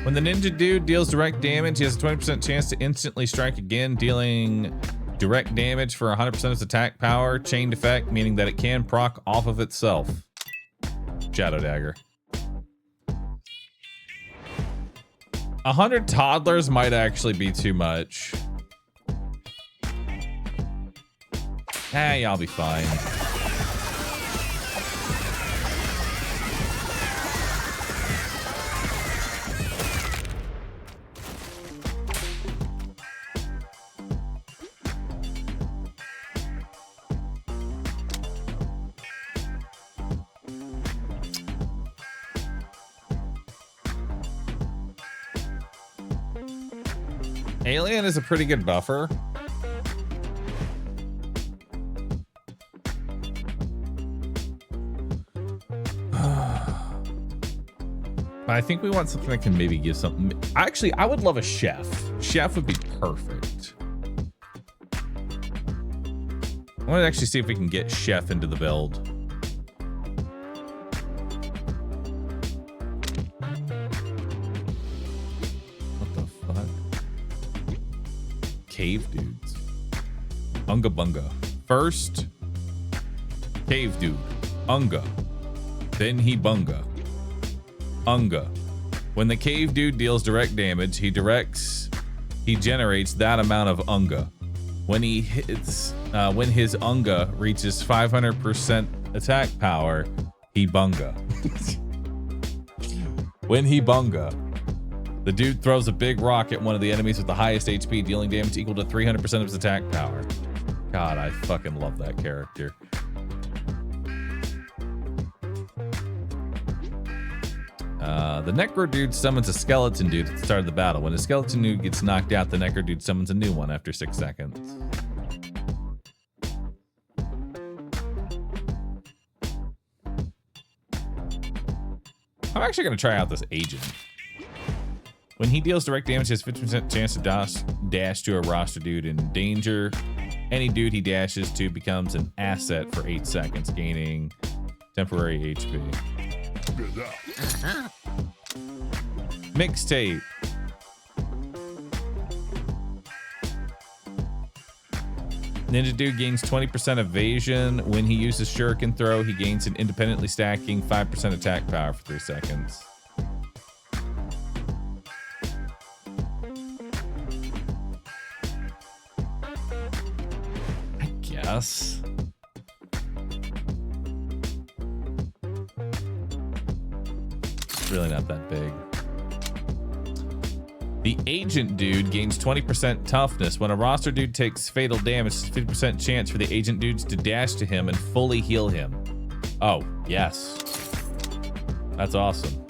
When the ninja dude deals direct damage, he has a 20% chance to instantly strike again, dealing direct damage for 100% of its attack power. Chained effect, meaning that it can proc off of itself. Shadow Dagger. 100 toddlers might actually be too much. Y'all be fine. Alien is a pretty good buffer. But I think we want something that can maybe give something. Actually, I would love a chef. Chef would be perfect. I want to actually see if we can get chef into the build. Cave dudes. Unga bunga. First, cave dude. Unga. Then he bunga. Unga. When the cave dude deals direct damage, he generates that amount of unga. When he hits, when his unga reaches 500% attack power, he bunga. When he bunga, the dude throws a big rock at one of the enemies with the highest HP, dealing damage equal to 300% of his attack power. God, I fucking love that character. The Necro dude summons a skeleton dude at the start of the battle. When a skeleton dude gets knocked out, the Necro dude summons a new one after 6 seconds. I'm actually going to try out this agent. When he deals direct damage, he has 50% chance to dash to a roster dude in danger. Any dude he dashes to becomes an asset for 8 seconds, gaining temporary HP. Mixtape. Ninja dude gains 20% evasion. When he uses shuriken throw, he gains an independently stacking 5% attack power for 3 seconds. Yes. It's really not that big. The agent dude gains 20% toughness. When a roster dude takes fatal damage, 50% chance for the agent dudes to dash to him and fully heal him. Oh, yes. That's awesome.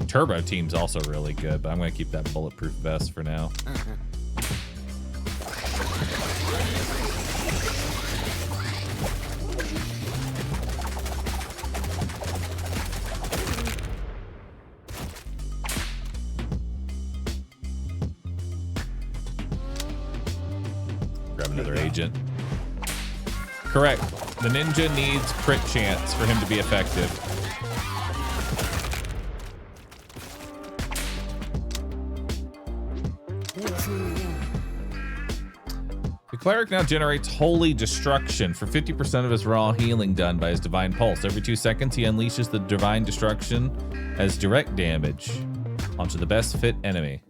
Turbo team's also really good, but I'm going to keep that bulletproof vest for now. Grab another agent. Correct. The ninja needs crit chance for him to be effective. The cleric now generates holy destruction for 50% of his raw healing done by his divine pulse. Every 2 seconds, he unleashes the divine destruction as direct damage onto the best fit enemy.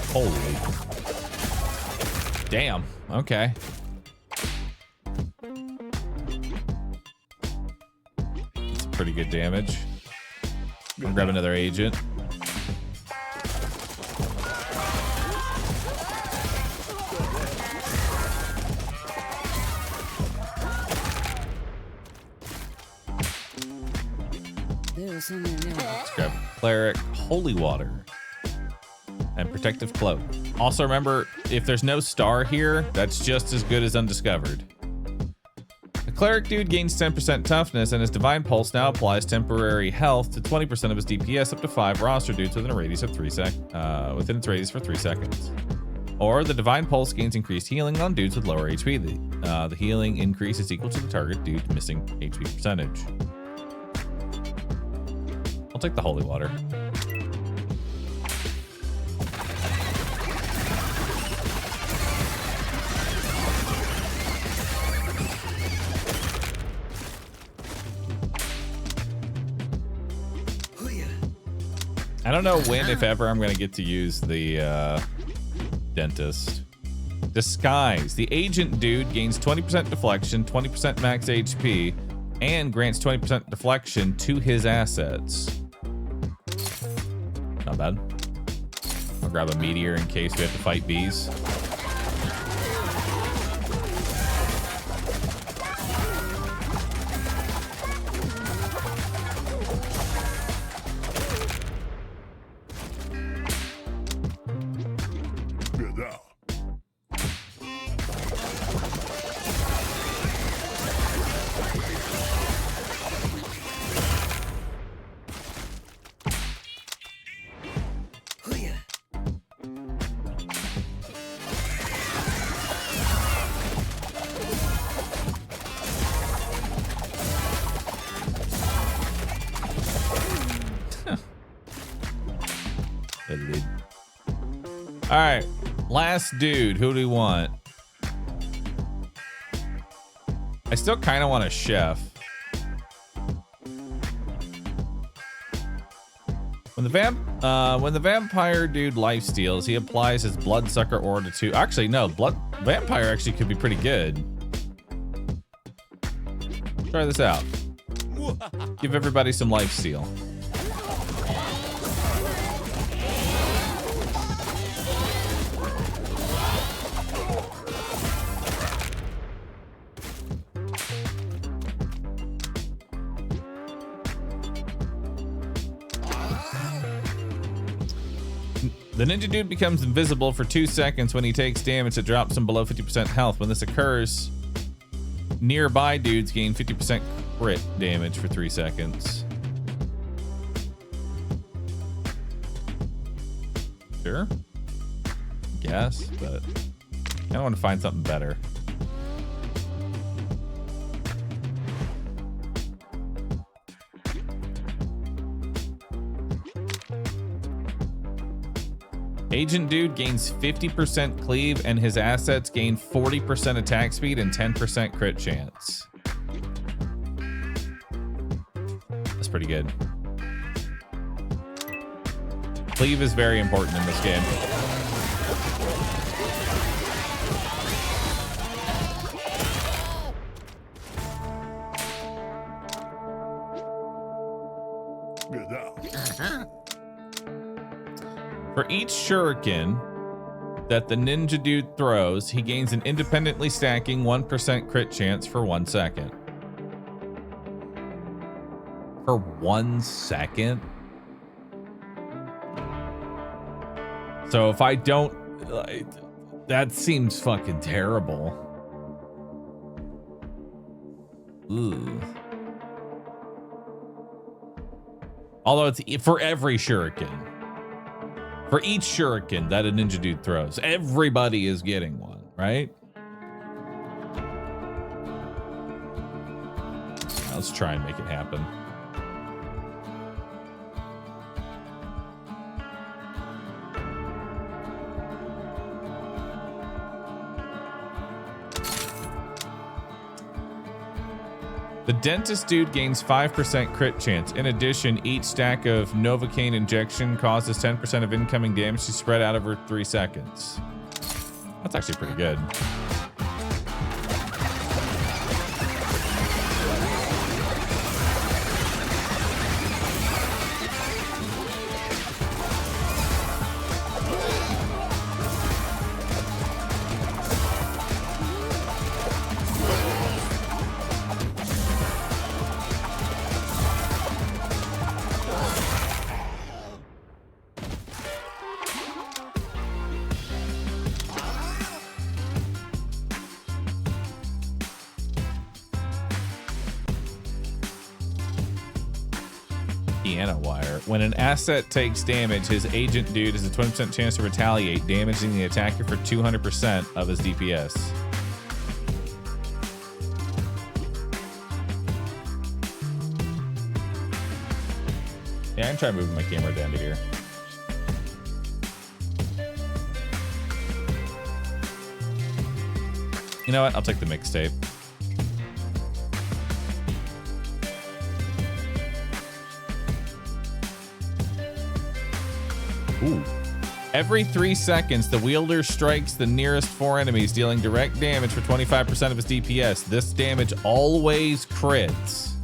Holy. Damn. Okay. It's pretty good damage. I'll grab another agent. Let's grab cleric, holy water, and protective cloak. Also remember, if there's no star here, that's just as good as undiscovered. The cleric dude gains 10% toughness, and his divine pulse now applies temporary health to 20% of his DPS up to 5 roster dudes within a radius of 3 within its radius for 3 seconds. Or the divine pulse gains increased healing on dudes with lower HP. The healing increase is equal to the target dude's missing HP percentage. I'll take the holy water. I don't know when, if ever, I'm going to get to use the dentist. Disguise. The agent dude gains 20% deflection, 20% max HP, and grants 20% deflection to his assets. Not bad. I'll grab a meteor in case we have to fight bees. All right, last dude. Who do we want? I still kind of want a chef. When the vampire dude life steals, he applies his bloodsucker aura to. Actually, no, vampire actually could be pretty good. Try this out. Give everybody some life steal. The ninja dude becomes invisible for 2 seconds when he takes damage that drops him below 50% health. When this occurs, nearby dudes gain 50% crit damage for 3 seconds. Sure. Guess, but I want to find something better. Agent dude gains 50% cleave, and his assets gain 40% attack speed and 10% crit chance. That's pretty good. Cleave is very important in this game. For each shuriken that the ninja dude throws, he gains an independently stacking 1% crit chance for 1 second. For 1 second? So if I don't, that seems fucking terrible. Ooh. Although it's for every shuriken. For each shuriken that a ninja dude throws, everybody is getting one, right? Let's try and make it happen. The dentist dude gains 5% crit chance. In addition, each stack of Novocaine injection causes 10% of incoming damage to spread out over 3 seconds. That's actually pretty good. Piano wire. When an asset takes damage, his agent dude has a 20% chance to retaliate, damaging the attacker for 200% of his DPS. Yeah, I can try moving my camera down to here. You know what? I'll take the mixtape. Ooh. Every 3 seconds, the wielder strikes the nearest 4 enemies, dealing direct damage for 25% of his DPS. This damage always crits.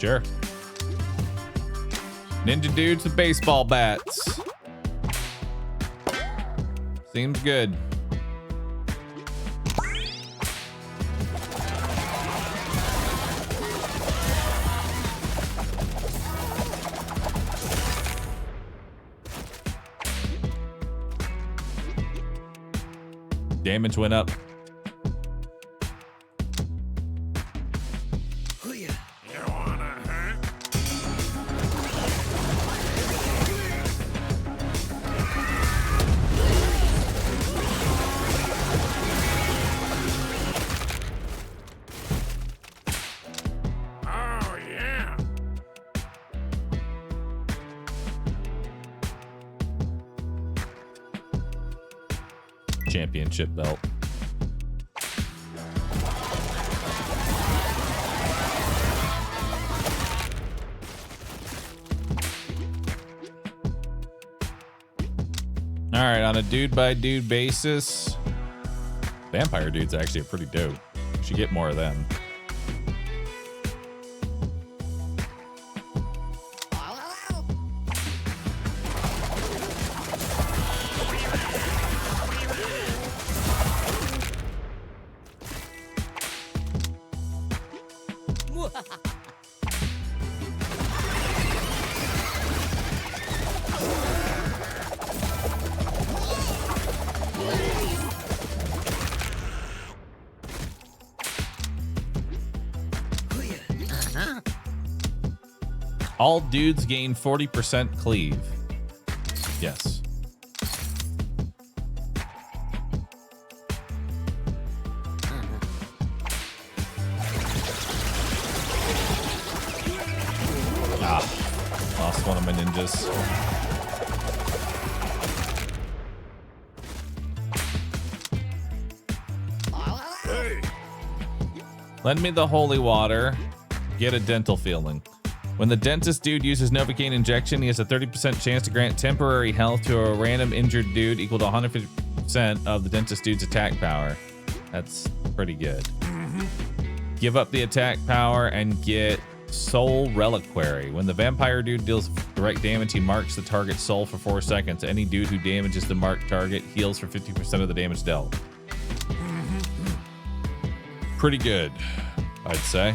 Sure. Ninja dudes with baseball bats. Seems good. Damage went up. Championship belt. All right, on a dude by dude basis, vampire dudes actually are pretty dope. You should get more of them. All dudes gain 40% cleave. Yes. Ah, lost one of my ninjas. Lend me the holy water. Get a dental feeling. When the dentist dude uses Novocaine injection, he has a 30% chance to grant temporary health to a random injured dude equal to 150% of the dentist dude's attack power. That's pretty good. Give up the attack power and get Soul Reliquary. When the vampire dude deals direct damage, he marks the target's soul for 4 seconds. Any dude who damages the marked target heals for 50% of the damage dealt. Pretty good, I'd say.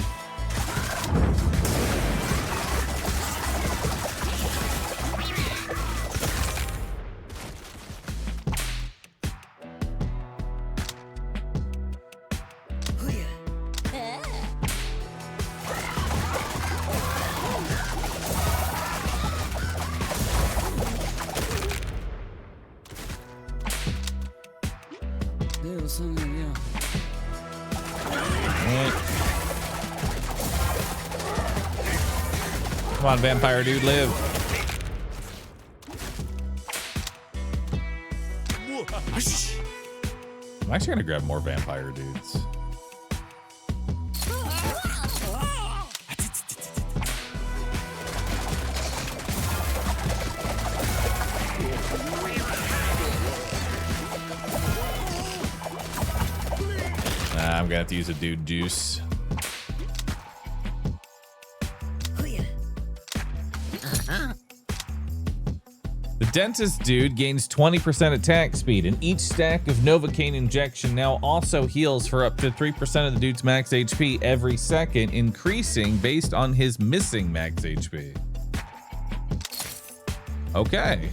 Alright. Come on, vampire dude, live. I'm actually gonna grab more vampire dudes. I'm gonna have to use a dude juice. The dentist dude gains 20% attack speed, and each stack of Novocaine injection now also heals for up to 3% of the dude's max HP every second, increasing based on his missing max HP. Okay.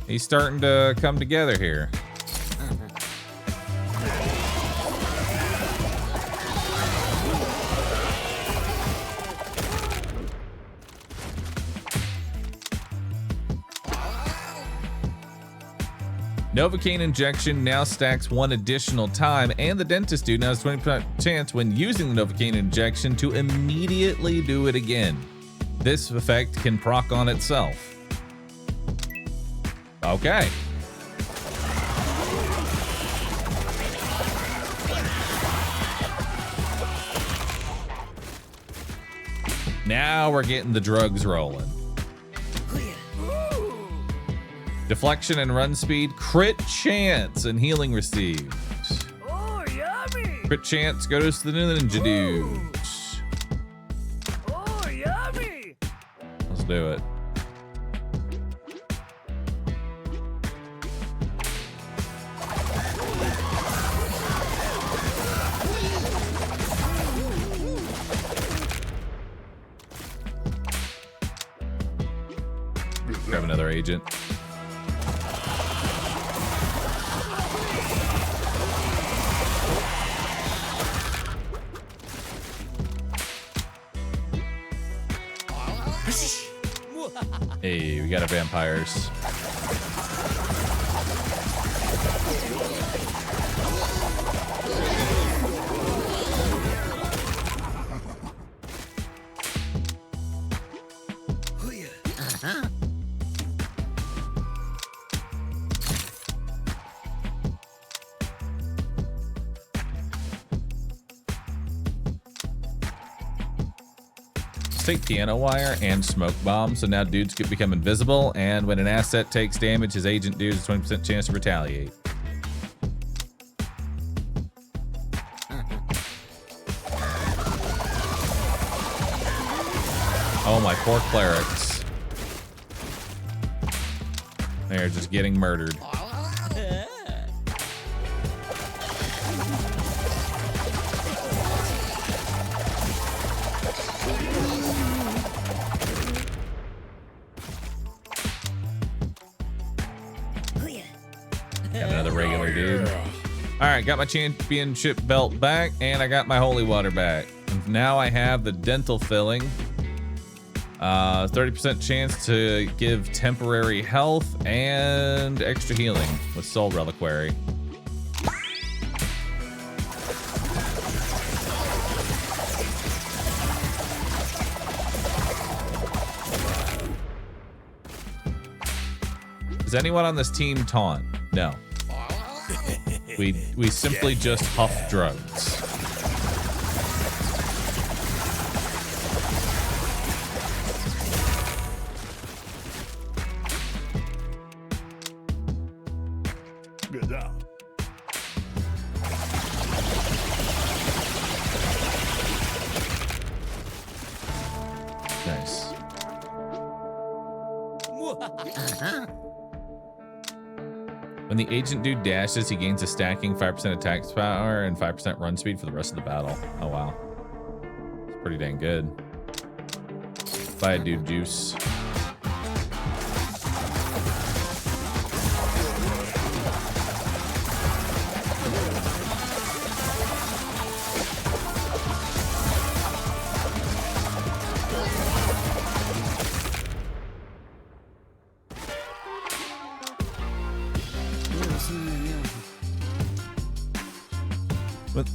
He's starting to come together here. Novocaine injection now stacks 1 additional time, and the dentist dude now has 20% chance when using the Novocaine injection to immediately do it again. This effect can proc on itself. Okay. Now we're getting the drugs rolling. Deflection and run speed, crit chance, and healing received. Oh, yummy! Crit chance goes to the ninja dudes. Oh, yummy! Let's do it. Grab another agent. Hey, we got our vampires. Take piano wire and smoke bomb, so now dudes could become invisible, and when an asset takes damage, his agent dude has a 20% chance to retaliate. Oh, my poor clerics. They're just getting murdered. Got another regular dude. All right, got my championship belt back, and I got my holy water back. And now I have the dental filling. 30% chance to give temporary health and extra healing with Soul Reliquary. Does anyone on this team taunt? No. We simply just huff drugs. Good job. Nice. When the agent dude dashes, he gains a stacking 5% attack power and 5% run speed for the rest of the battle. Oh, wow. It's pretty dang good. Buy a dude juice. But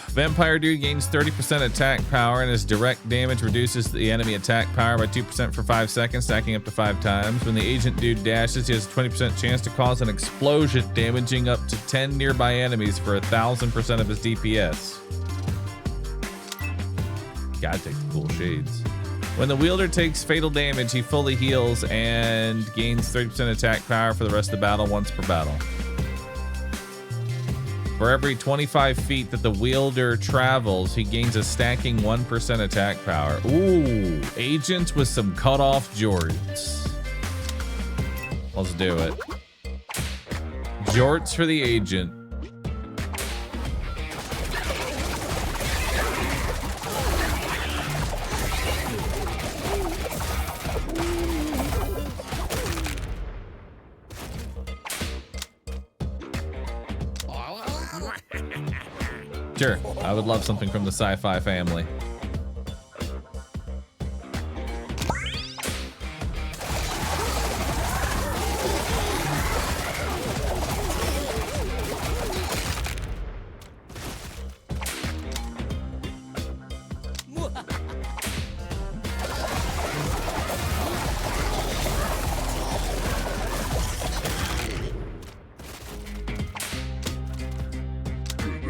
Vampire Dude gains 30% attack power, and his direct damage reduces the enemy attack power by 2% for 5 seconds, stacking up to 5 times. When the Agent Dude dashes, he has a 20% chance to cause an explosion, damaging up to 10 nearby enemies for 1000% of his DPS. Gotta take the cool shades. When the wielder takes fatal damage, he fully heals and gains 30% attack power for the rest of the battle once per battle. For every 25 feet that the wielder travels, he gains a stacking 1% attack power. Ooh, agents with some cut-off jorts. Let's do it. Jorts for the agent. Sure, I would love something from the sci-fi family.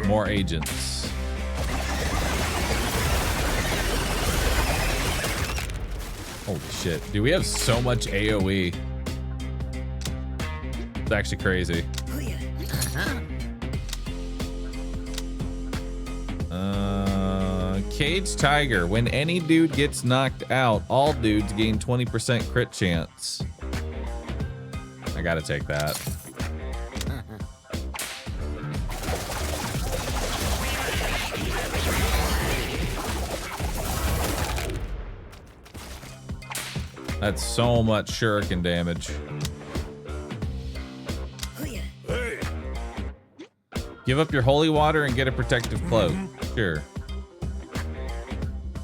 More agents. Holy shit. Dude, we have so much AoE. It's actually crazy. Cage Tiger. When any dude gets knocked out, all dudes gain 20% crit chance. I gotta take that. That's so much shuriken damage. Hey. Give up your holy water and get a protective cloak. Sure.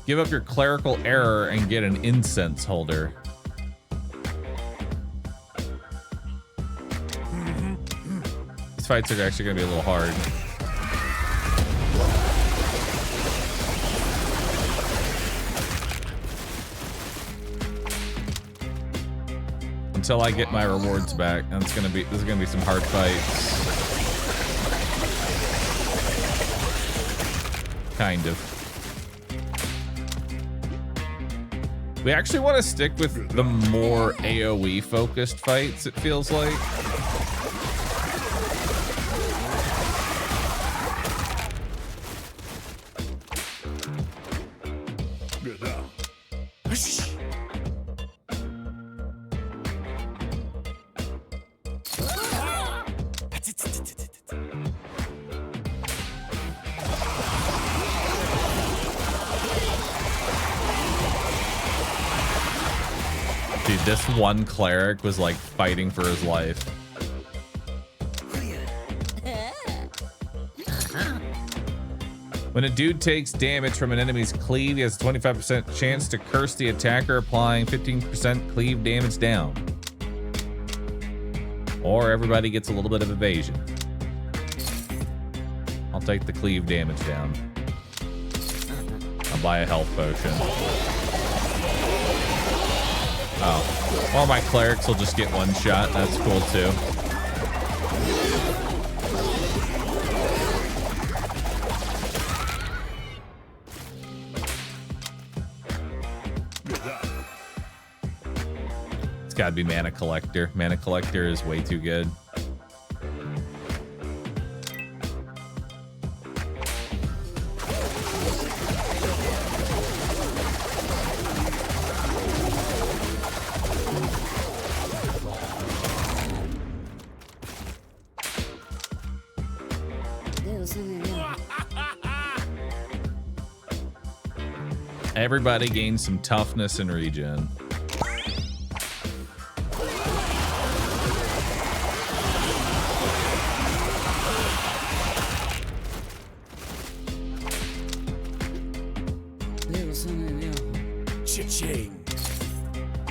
Give up your clerical error and get an incense holder. These fights are actually gonna be a little hard. Until I get my rewards back, and this is gonna be some hard fights. Kind of. We actually want to stick with the more AoE focused fights, it feels like. Good now. Dude, this one cleric was like fighting for his life. When a dude takes damage from an enemy's cleave, he has a 25% chance to curse the attacker, applying 15% cleave damage down. Or everybody gets a little bit of evasion. I'll take the cleave damage down. I'll buy a health potion. Oh, or my clerics will just get one shot. That's cool too. It's gotta be Mana Collector. Mana Collector is way too good. Everybody gains some toughness and regen. Cha-ching.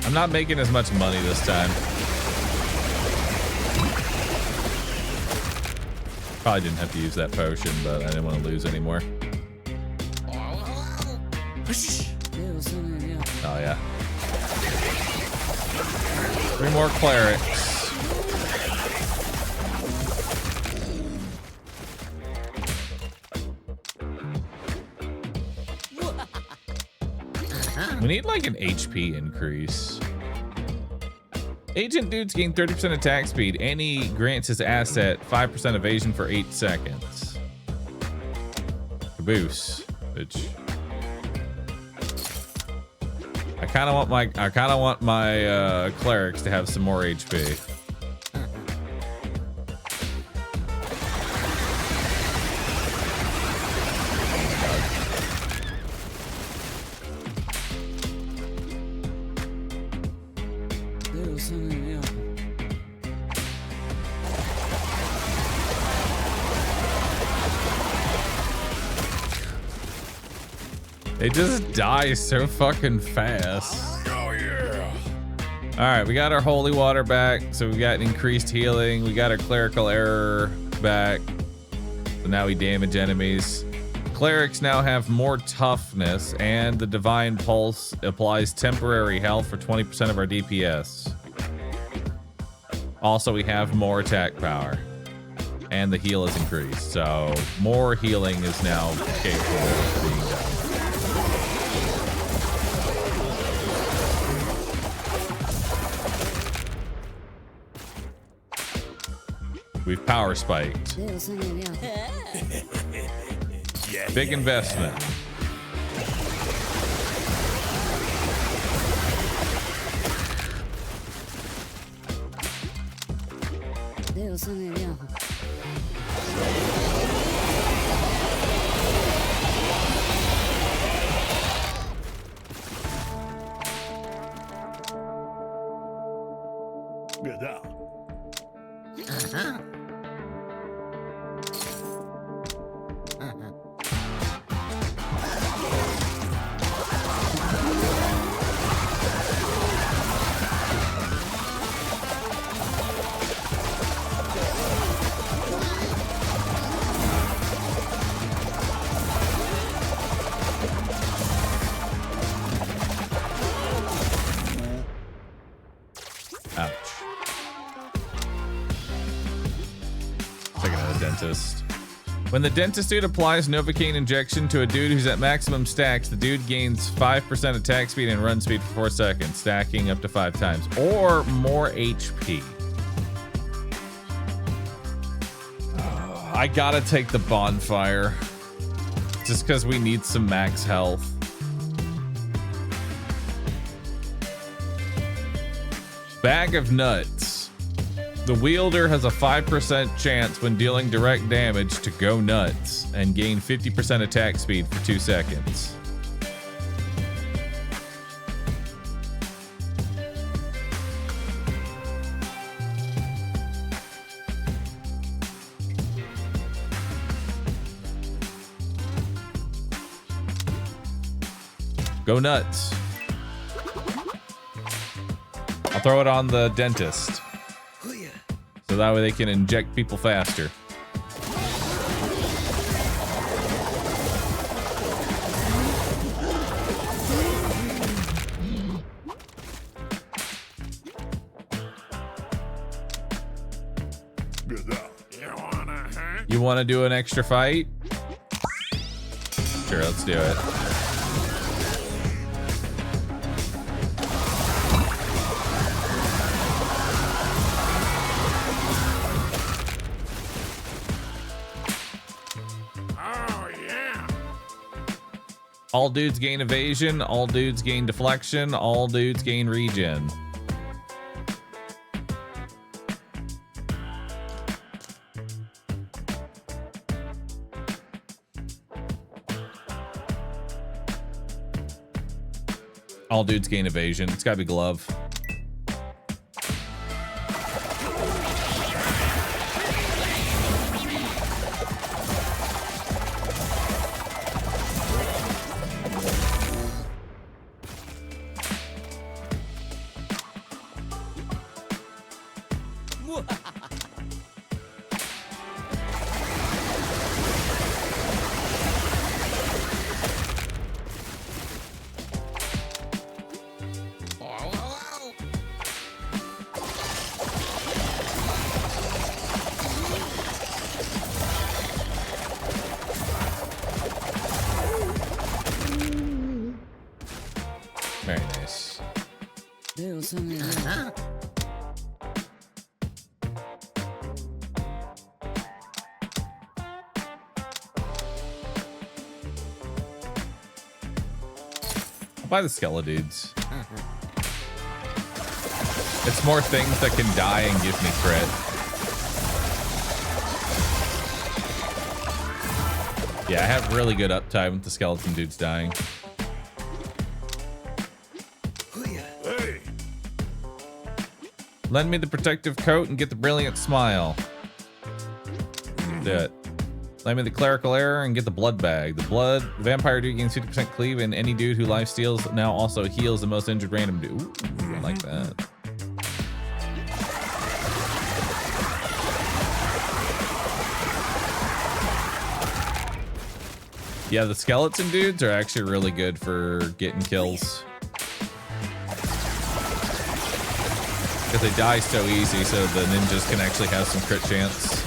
I'm not making as much money this time. Probably didn't have to use that potion, but I didn't want to lose anymore. Oh yeah. 3 more clerics. We need like an HP increase. Agent dudes gain 30% attack speed, and he grants his asset 5% evasion for 8 seconds. Caboose, bitch. I kind of want my clerics to have some more HP. They just die so fucking fast. Oh yeah. All right, we got our holy water back, so we got increased healing. We got our clerical error back, so now we damage enemies. Clerics now have more toughness, and the divine pulse applies temporary health for 20% of our DPS. Also, we have more attack power, and the heal is increased, so more healing is now capable of being done. We've power spiked. Big investment. When the dentist dude applies Novocaine injection to a dude who's at maximum stacks, the dude gains 5% attack speed and run speed for 4 seconds, stacking up to 5 times, or more HP. I gotta take the bonfire, just because we need some max health. Bag of nuts. The wielder has a 5% chance when dealing direct damage to go nuts and gain 50% attack speed for 2 seconds. Go nuts. I'll throw it on the dentist, so that way they can inject people faster. You want to do an extra fight? Sure, let's do it. All dudes gain evasion, all dudes gain deflection, all dudes gain regen. All dudes gain evasion. It's gotta be glove. I'll buy the Skeledudes. It's more things that can die and give me crit. Yeah, I have really good uptime with the skeleton dudes dying. Hey. Lend me the protective coat and get the brilliant smile. Do it. Lend me the clerical error and get the blood bag. The vampire dude gains 50% cleave, and any dude who life steals now also heals the most injured random dude. Ooh, I like that. Yeah, the skeleton dudes are actually really good for getting kills. Because they die so easy, so the ninjas can actually have some crit chance.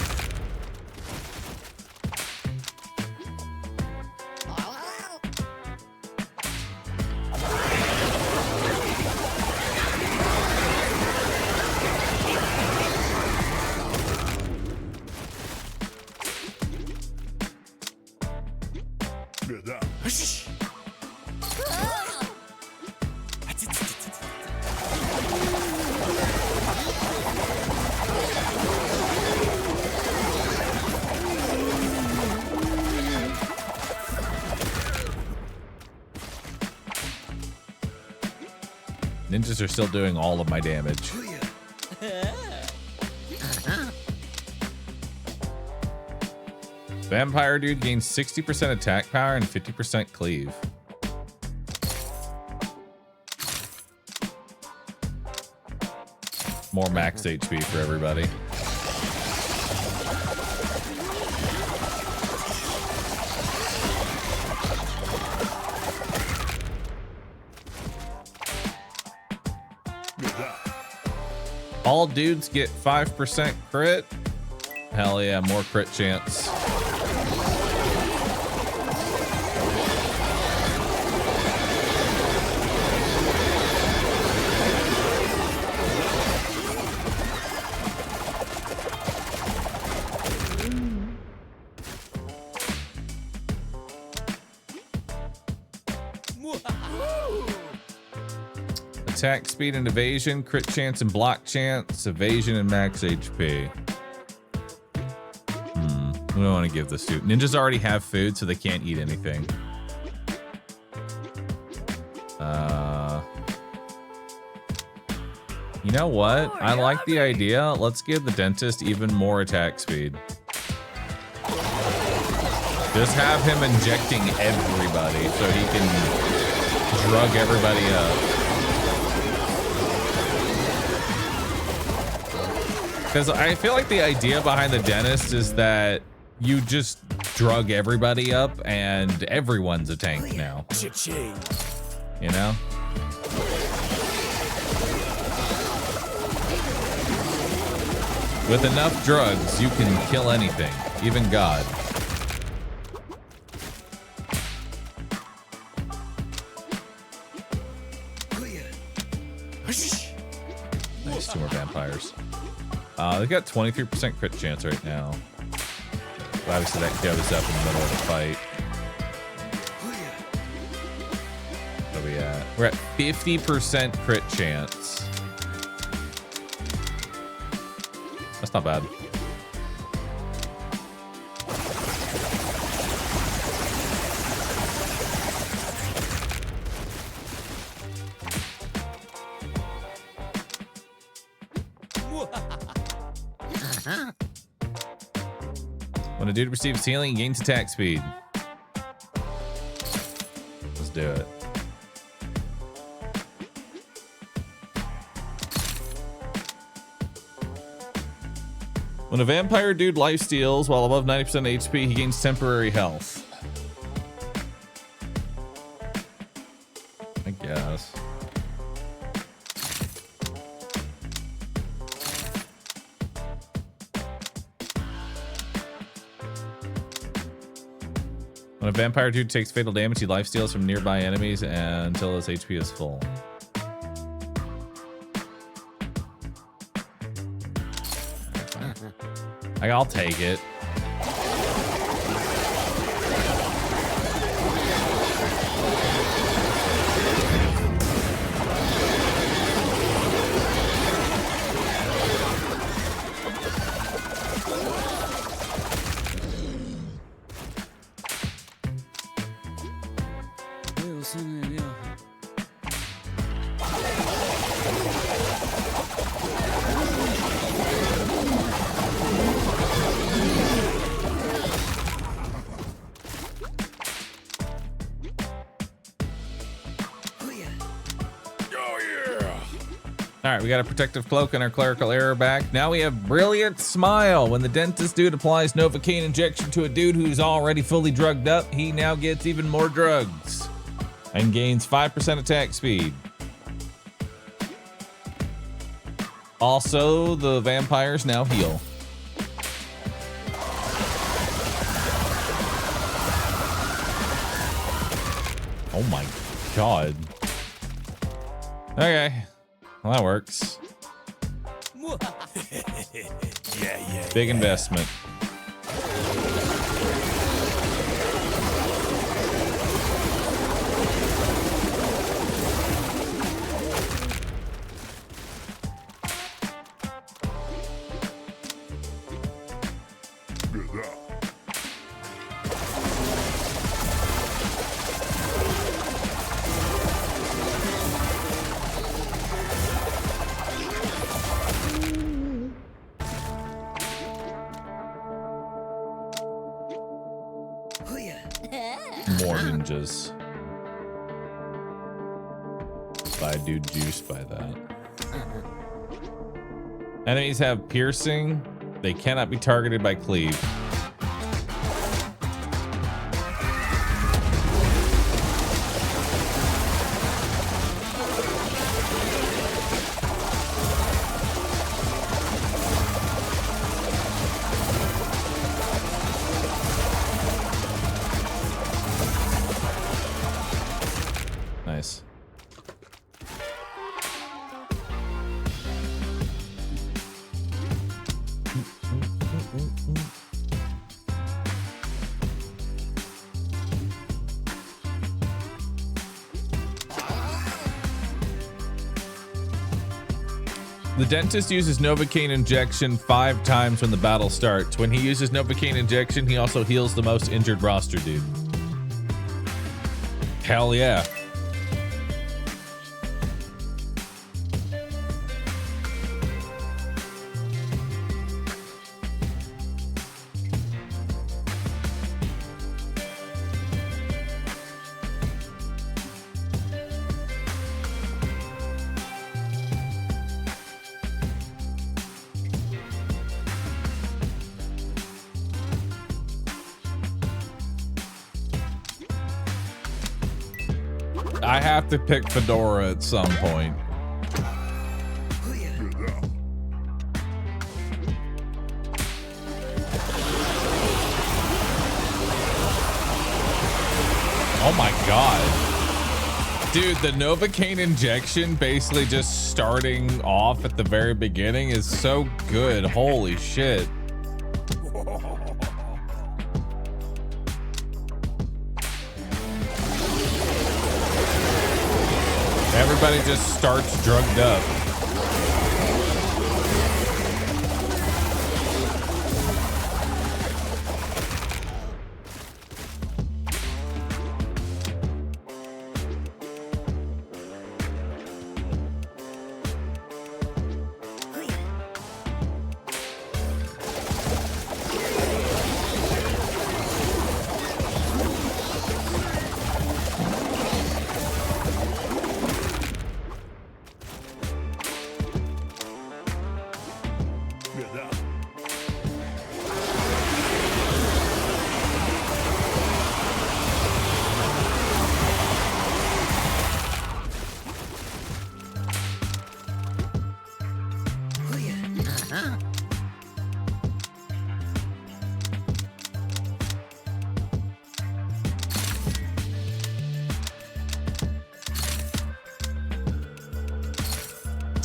Ninjas are still doing all of my damage. Vampire dude gains 60% attack power and 50% cleave. More max HP for everybody. All dudes get 5% crit. Hell yeah, more crit chance. Attack speed and evasion, crit chance and block chance, evasion and max HP. We don't want to give this to ninjas. Already have food, so they can't eat anything. You know what? I like the idea. Let's give the dentist even more attack speed. Just have him injecting everybody so he can drug everybody up. Because I feel like the idea behind the dentist is that you just drug everybody up and everyone's a tank now. You know? With enough drugs, you can kill anything, even God. Nice, 2 more vampires. They've got 23% crit chance right now. But obviously that can go this up in the middle of the fight. Where are we at? We're at 50% crit chance. That's not bad. When a dude receives healing, he gains attack speed. Let's do it. When a vampire dude life steals while above 90% HP, he gains temporary health. I guess. When a vampire dude takes fatal damage, he life steals from nearby enemies until his HP is full. I'll take it. All right, we got a protective cloak and our clerical error back. Now we have brilliant smile. When the dentist dude applies Novocaine injection to a dude who's already fully drugged up, he now gets even more drugs and gains 5% attack speed. Also, the vampires now heal. Oh my god. Okay. Well, that works. Yeah. Big investment. More ninjas. Buy a dude juiced by that. Enemies have piercing. They cannot be targeted by cleave. Nice. The dentist uses Novocaine injection 5 times when the battle starts. When he uses Novocaine injection, he also heals the most injured roster dude. Hell yeah. I have to pick Fedora at some point. Oh my god. Dude, the Novocaine injection basically just starting off at the very beginning is so good. Holy shit. Everybody just starts drugged up.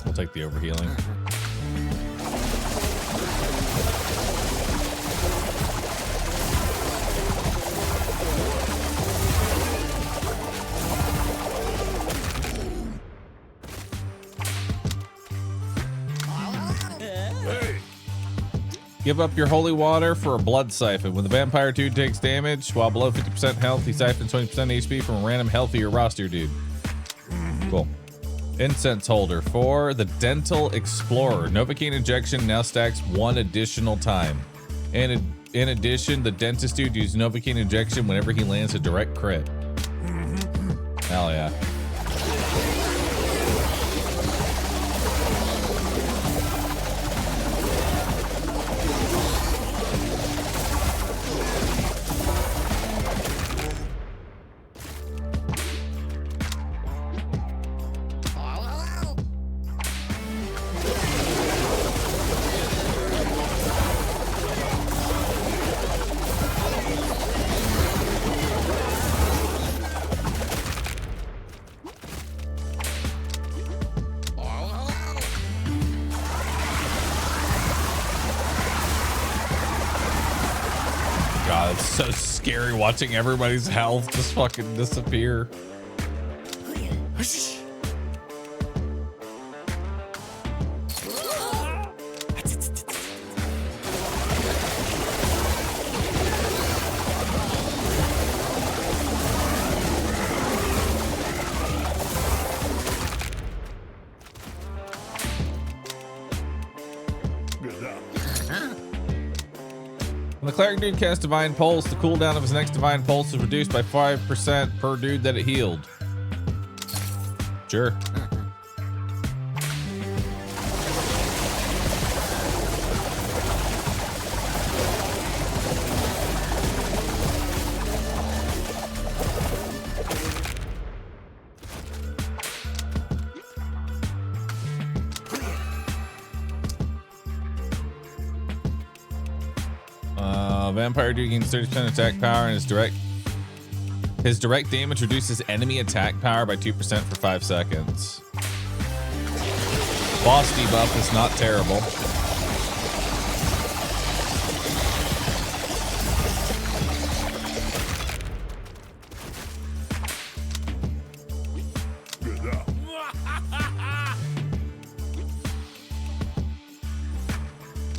I'll take the overhealing. Give up your holy water for a blood siphon. When the vampire dude takes damage while below 50% health, he siphons 20% HP from a random healthier roster dude. Cool. Incense holder for the dental explorer. Novocaine injection now stacks 1 additional time. And in addition, the dentist dude uses Novocaine injection whenever he lands a direct crit. Hell yeah. God, it's so scary watching everybody's health just fucking disappear. When the cleric dude casts Divine Pulse, the cooldown of his next Divine Pulse is reduced by 5% per dude that it healed. Sure. Vampire dude gains 30% attack power, and his direct damage reduces enemy attack power by 2% for 5 seconds. Boss debuff is not terrible.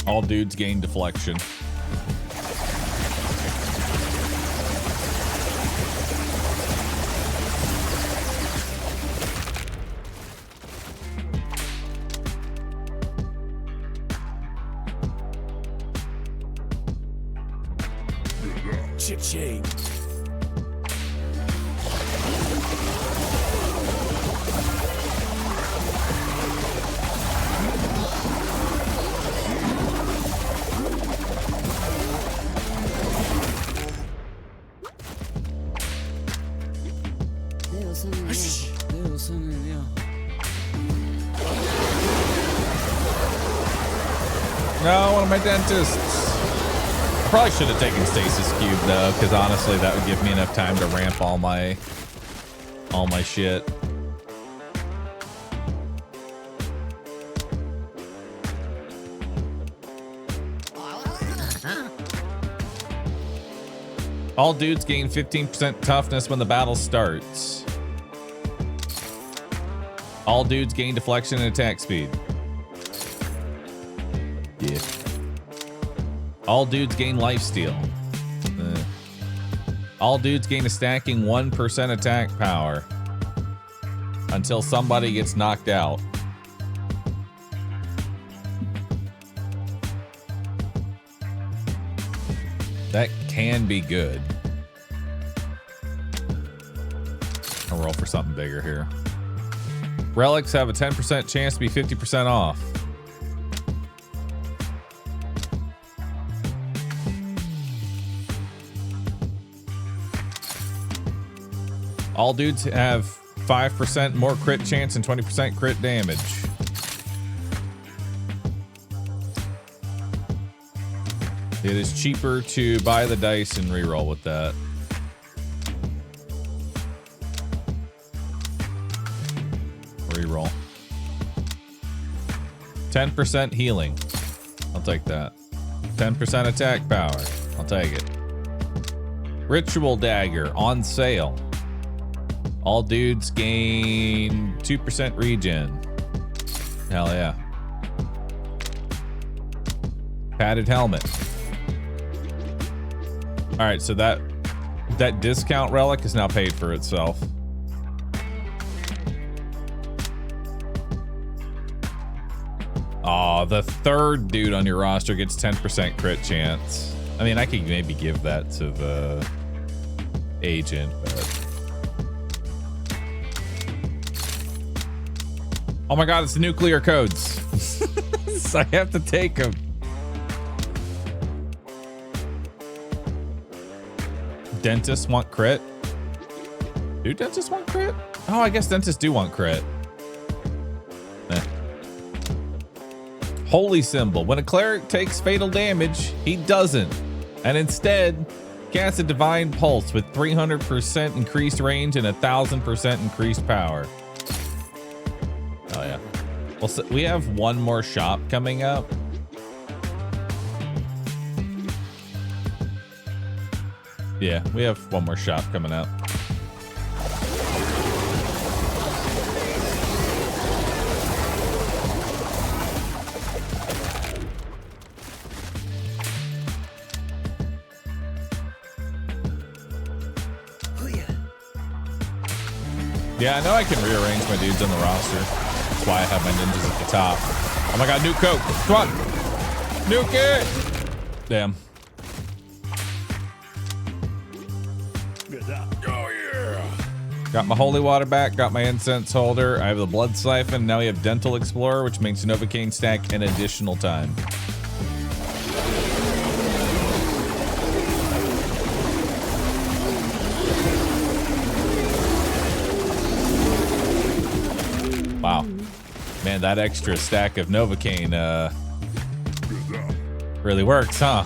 All dudes gain deflection. Cha-ching. No, one of my dentists. I probably should have taken Stasis Cube though, because honestly, that would give me enough time to ramp all my shit. All dudes gain 15% toughness when the battle starts. All dudes gain deflection and attack speed. Yeah. All dudes gain lifesteal. All dudes gain a stacking 1% attack power until somebody gets knocked out. That can be good. I'll roll for something bigger here. Relics have a 10% chance to be 50% off. All dudes have 5% more crit chance and 20% crit damage. It is cheaper to buy the dice and reroll with that. Reroll. 10% healing. I'll take that. 10% attack power. I'll take it. Ritual dagger on sale. All dudes gain 2% regen. Hell yeah. padded helmet. All right, so that discount relic is now paid for itself. Oh, the third dude on your roster gets 10% crit chance. I mean, I could maybe give that to the agent, but... Oh my god, it's the nuclear codes. So I have to take them. Dentists want crit? Do dentists want crit? Oh, I guess dentists do want crit. Holy symbol. When a cleric takes fatal damage, he doesn't. And instead, casts a divine pulse with 300% increased range and 1000% increased power. Oh yeah. Well, so we have one more shop coming up. Yeah, we have one more shop coming up. Yeah, I know I can rearrange my dudes on the roster. That's why I have my ninjas at the top. Oh my god, nuke coke. Come on. Nuke it. Damn. Oh yeah. Got my holy water back, got my incense holder. I have the blood siphon. Now we have dental explorer, which makes Novocaine stack an additional time. Wow. Man, that extra stack of Novocaine really works, huh?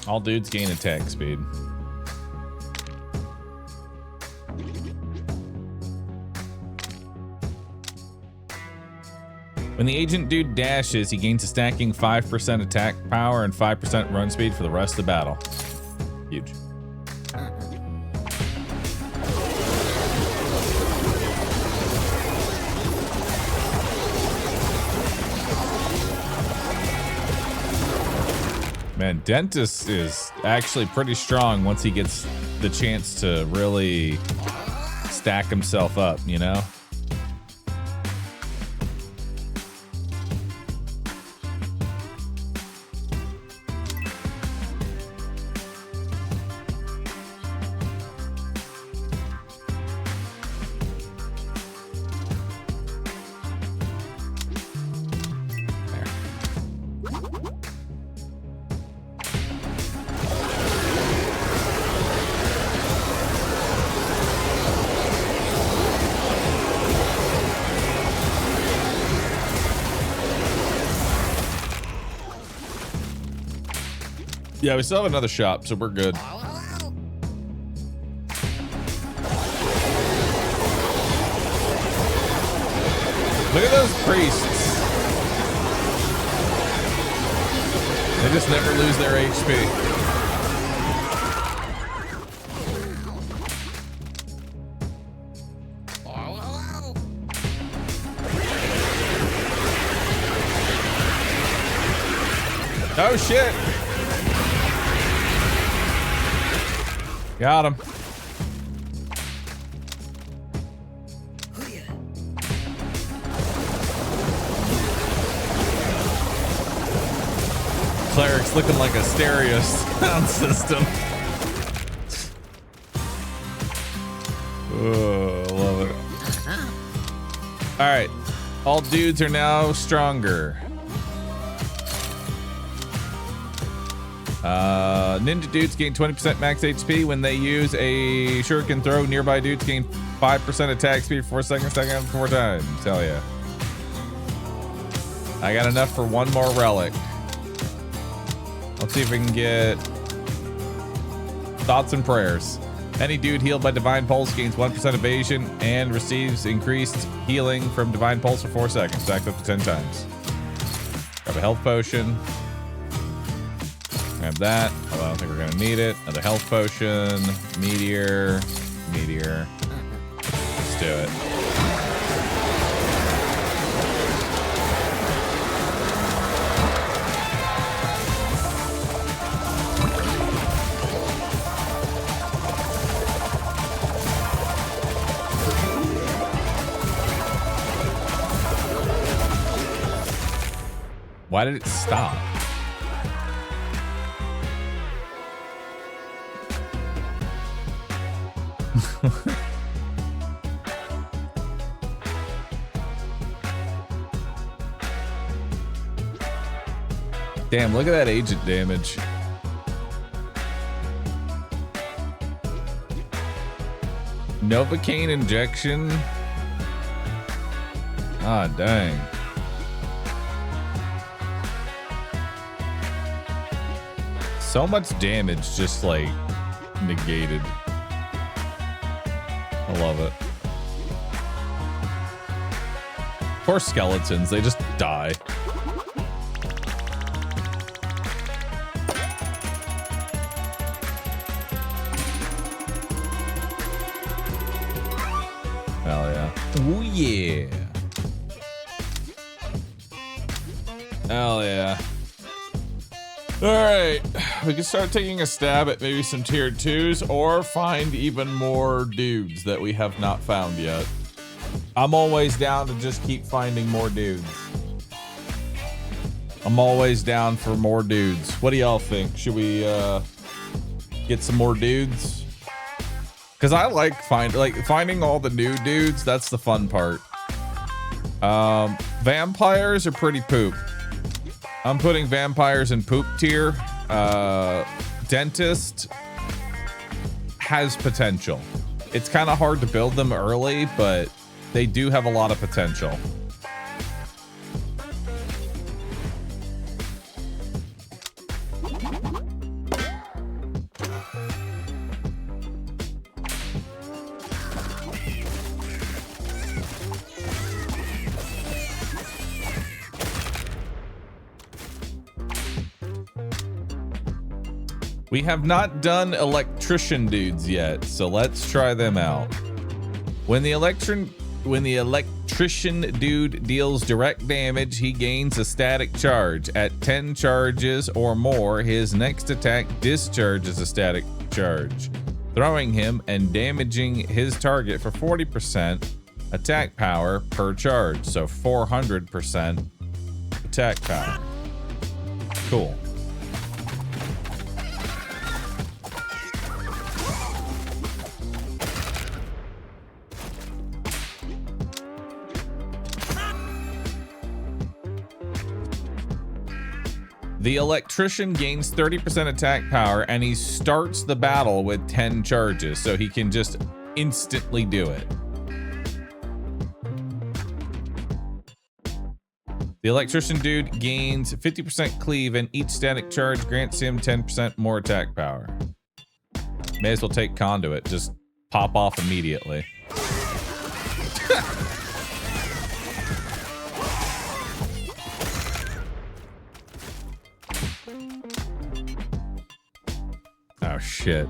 All dudes gain attack speed. When the agent dude dashes, he gains a stacking 5% attack power and 5% run speed for the rest of the battle. Huge. Man, Dentist is actually pretty strong once he gets the chance to really stack himself up, you know? Yeah, we still have another shop, so we're good. Look at those priests. They just never lose their HP. Oh shit. Got him. cleric's looking like a stereo sound system. Oh, I love it. All right, all dudes are now stronger. Ninja dudes gain 20% max HP when they use a shuriken throw. Nearby dudes gain 5% attack speed for 4 seconds, 4 times. Hell yeah. I got enough for one more relic. Let's see if we can get thoughts and prayers. Any dude healed by Divine Pulse gains 1% evasion and receives increased healing from Divine Pulse for 4 seconds, stacked up to 10 times. Grab a health potion. Grab that. Although I don't think we're gonna need it. Another health potion. Meteor. Meteor. Let's do it. Why did it stop? Damn, look at that agent damage. Novocaine injection. Ah, dang. So much damage just like negated. I love it. Poor skeletons, they just die. Hell yeah. Oh yeah. Hell yeah. All right, we can start taking a stab at maybe some tier 2s or find even more dudes that we have not found yet. I'm always down to just keep finding more dudes. I'm always down for more dudes. What do y'all think? Should we get some more dudes? Because I like finding all the new dudes. That's the fun part. Vampires are pretty poop. I'm putting vampires in poop tier. Dentist has potential. It's kind of hard to build them early, but they do have a lot of potential. We have not done electrician dudes yet, so let's try them out. When the electrician dude deals direct damage, he gains a static charge. At 10 charges or more, his next attack discharges a static charge, throwing him and damaging his target for 40% attack power per charge, so 400% attack power. Cool. The electrician gains 30% attack power and he starts the battle with 10 charges, so he can just instantly do it. The electrician dude gains 50% cleave and each static charge grants him 10% more attack power. May as well take conduit, just pop off immediately. Oh shit.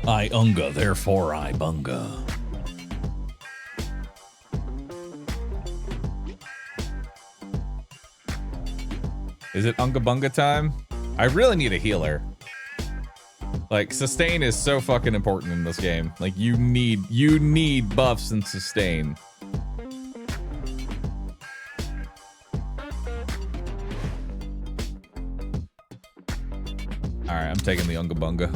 I unga, therefore I bunga. Is it unga bunga time? I really need a healer. Like, sustain is so fucking important in this game. Like, you need buffs and sustain. taking the Unga Bunga.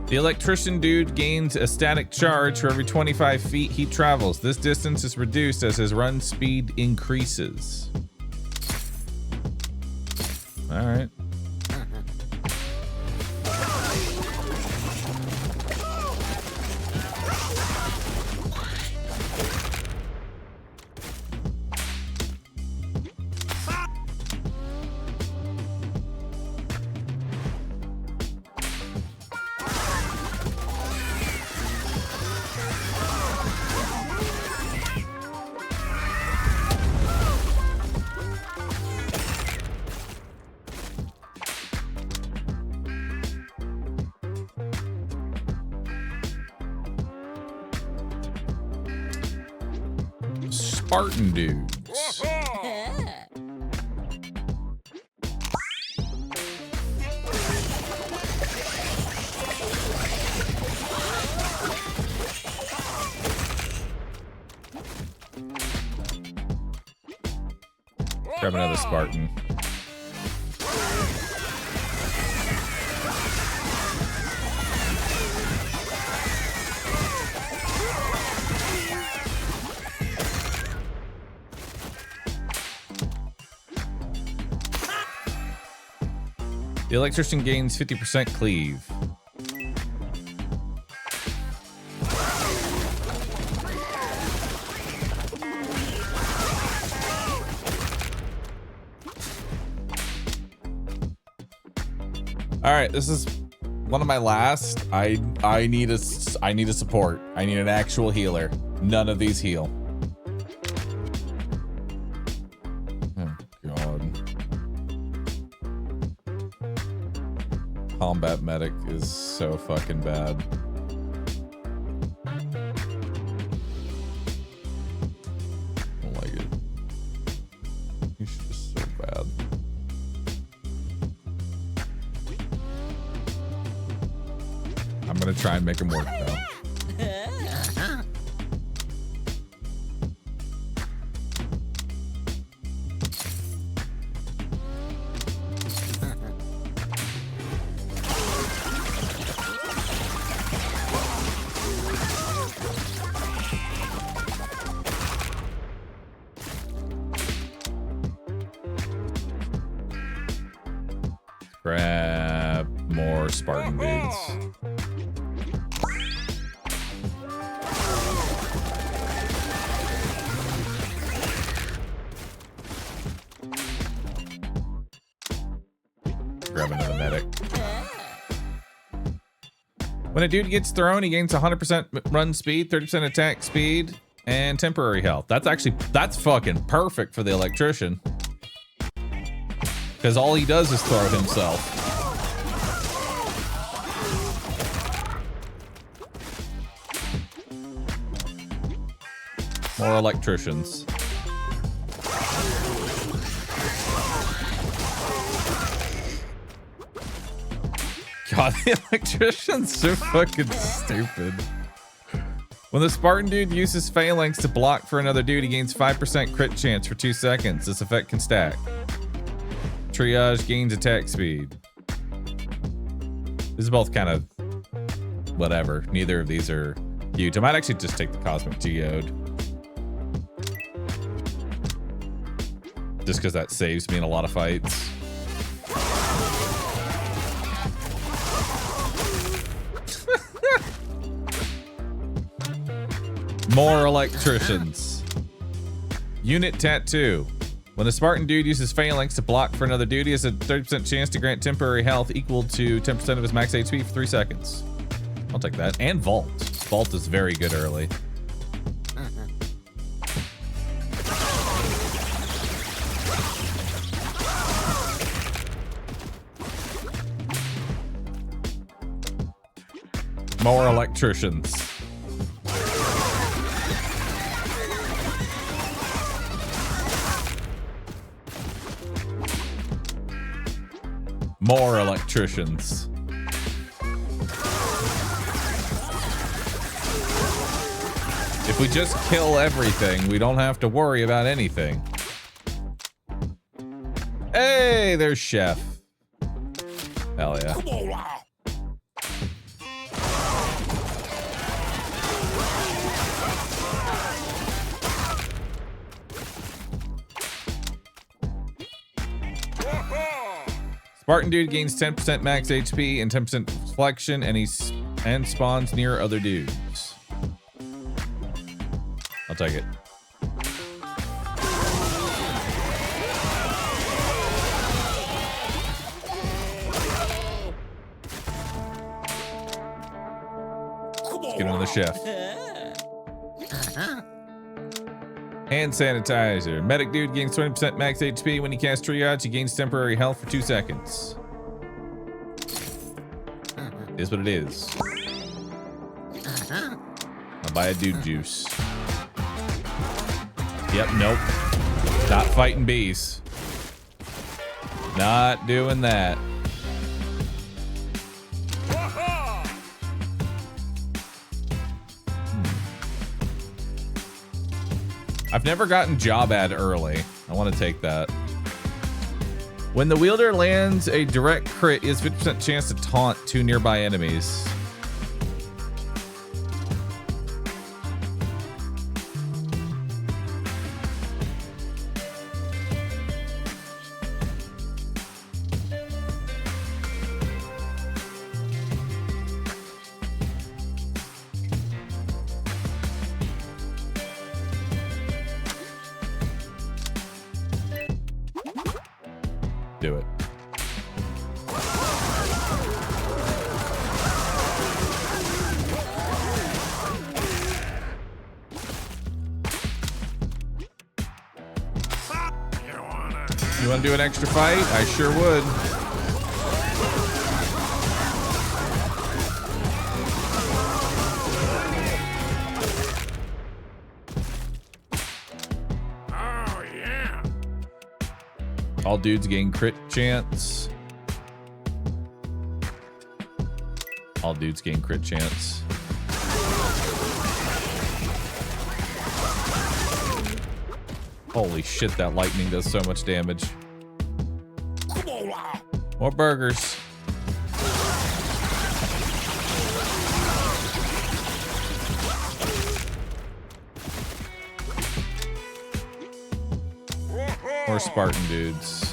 The electrician dude gains a static charge for every 25 feet he travels. This distance is reduced as his run speed increases. All right. Spartan dudes. Grab another Spartan. The electrician gains 50% cleave. All right, this is one of my last. I need a support. I need an actual healer. None of these heal. Oh God. Combat medic is so fucking bad. I don't like it. He's just so bad. I'm gonna try and make him work though. Grab more Spartan dudes. Grab another medic. When a dude gets thrown, he gains 100% run speed, 30% attack speed, and temporary health. That's fucking perfect for the electrician. Because all he does is throw himself. More electricians. God, the electrician's so fucking stupid. When the Spartan dude uses phalanx to block for another dude, he gains 5% crit chance for 2 seconds. This effect can stack. Triage gains attack speed. This is both kind of whatever. Neither of these are huge. I might actually just take the Cosmic Geode. Just because that saves me in a lot of fights. More electricians. Unit tattoo. When the Spartan dude uses phalanx to block for another dude, he has a 30% chance to grant temporary health equal to 10% of his max HP for 3 seconds. I'll take that. And Vault. Vault is very good early. More electricians. More electricians. If we just kill everything, we don't have to worry about anything. Hey, there's Chef. Hell yeah. Spartan dude gains 10% max HP and 10% deflection, and spawns near other dudes. I'll take it. Let's get on the Chef. Hand sanitizer. Medic dude gains 20% max HP. When he casts triage, he gains temporary health for 2 seconds. It is what it is. I'll buy a dude juice. Yep, nope. Not fighting bees. Not doing that. I've never gotten job ad early. I want to take that. When the wielder lands a direct crit, he has 50% chance to taunt 2 nearby enemies. Do it. You want to do an extra fight? I sure would. Oh, yeah. All dudes gain crit chance. All dudes gain crit chance. Holy shit, that lightning does so much damage. More burgers. More Spartan dudes.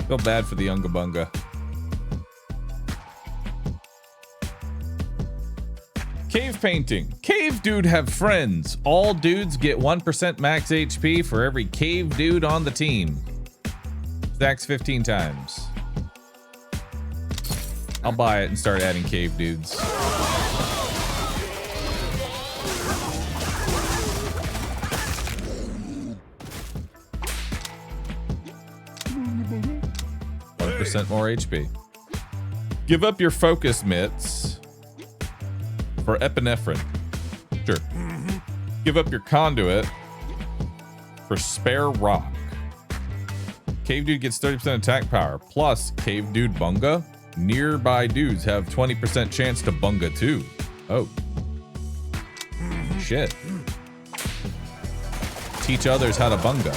Feel bad for the Unga Bunga. Cave painting. Cave dude have friends. All dudes get 1% max HP for every cave dude on the team. Stacks 15 times. I'll buy it and start adding cave dudes. More HP. Give up your focus mitts for epinephrine. Sure. Give up your conduit for spare rock. Cave dude gets 30% attack power plus cave dude bunga. Nearby dudes have 20% chance to bunga too. Oh. Shit. Teach others how to bunga.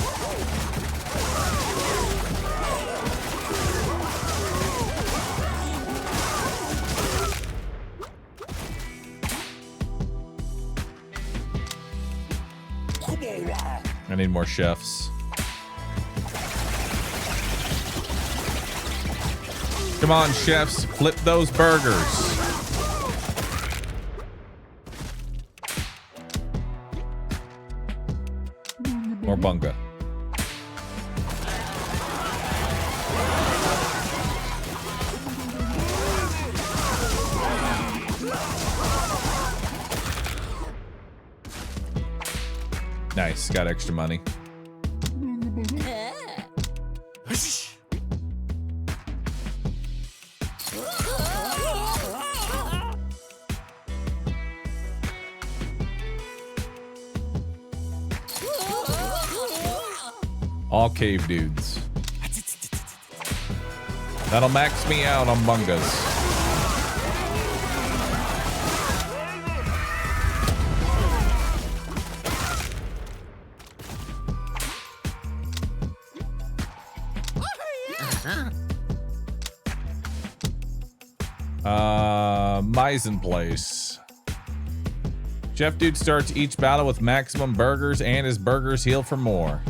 I need more chefs. Come on, chefs, flip those burgers. More bunga. Nice, got extra money. All cave dudes. That'll max me out on bungas. Misen place. Chef dude starts each battle with maximum burgers and his burgers heal for more.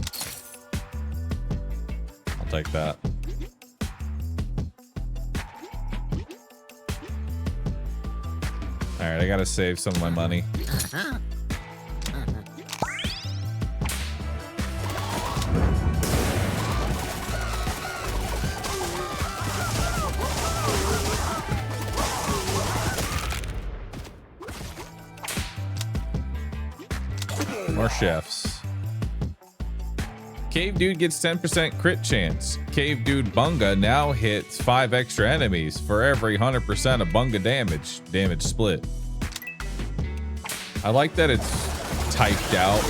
I'll take that. All right, I gotta save some of my money. More chefs. Cave dude gets 10% crit chance. Cave dude bunga now hits 5 extra enemies for every 100% of bunga damage. Damage split. I like that it's typed out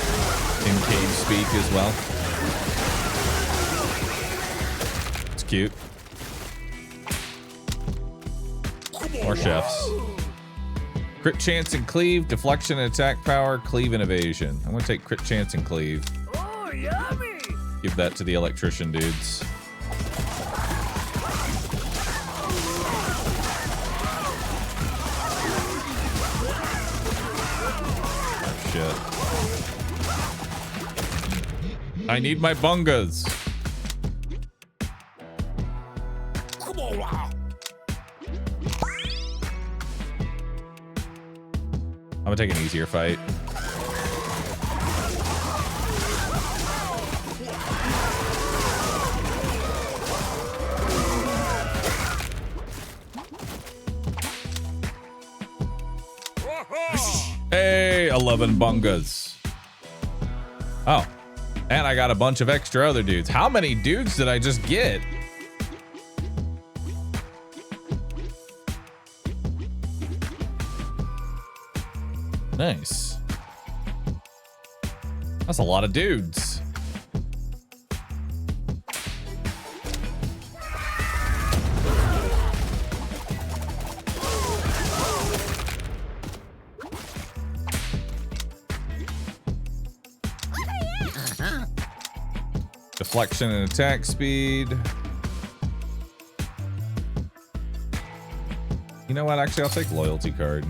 in cave speak as well. It's cute. More chefs. Crit chance and cleave, deflection and attack power, cleave and evasion. I'm gonna take crit chance and cleave. Oh, yummy! Give that to the electrician dudes. Shit. I need my bungas. Come on, wow. I'm gonna take an easier fight. Hey, 11 bungas. Oh, and I got a bunch of extra other dudes. How many dudes did I just get? Nice. That's a lot of dudes. Deflection and attack speed. You know what? Actually, I'll take loyalty card.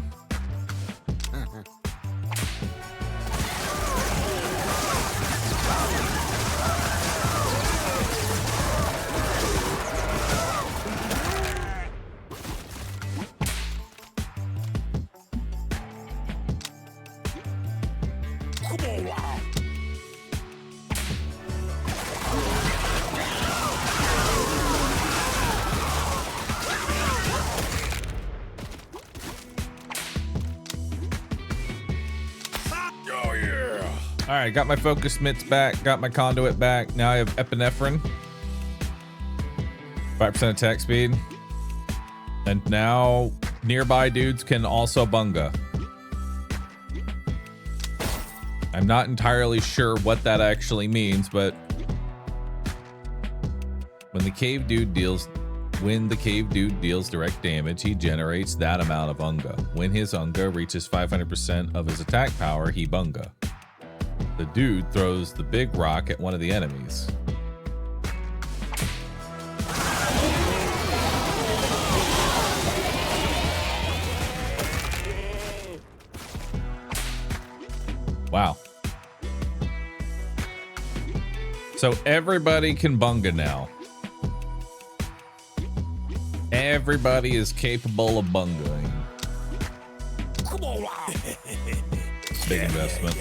All right, got my focus mitts back, got my conduit back. Now I have epinephrine. 5% attack speed. And now nearby dudes can also bunga. I'm not entirely sure what that actually means, but when the cave dude deals direct damage, he generates that amount of unga. When his unga reaches 500% of his attack power, he bunga. The dude throws the big rock at one of the enemies. Wow. So everybody can bunga now. Everybody is capable of bungaing. Come on, wow. Big investment.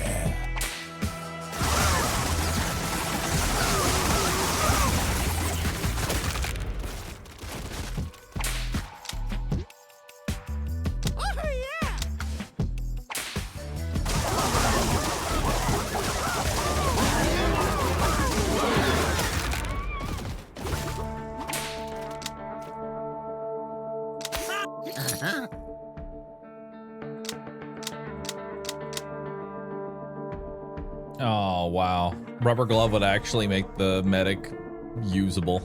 Oh, wow. Rubber glove would actually make the medic usable.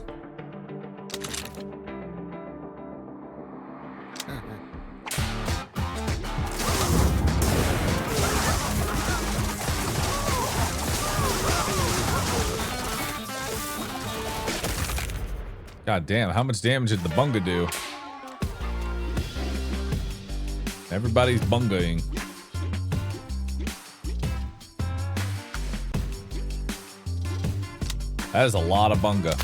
God damn, how much damage did the bunga do? Everybody's bungaing. That is a lot of bunga.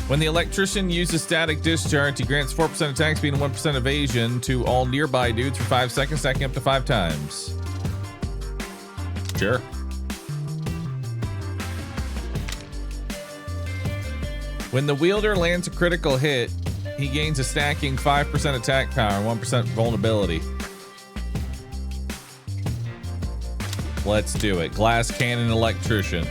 When the electrician uses static discharge, he grants 4% attack speed and 1% evasion to all nearby dudes for 5 seconds, stacking up to 5 times. Sure. When the wielder lands a critical hit, he gains a stacking 5% attack power and 1% vulnerability. Let's do it. Glass cannon electrician.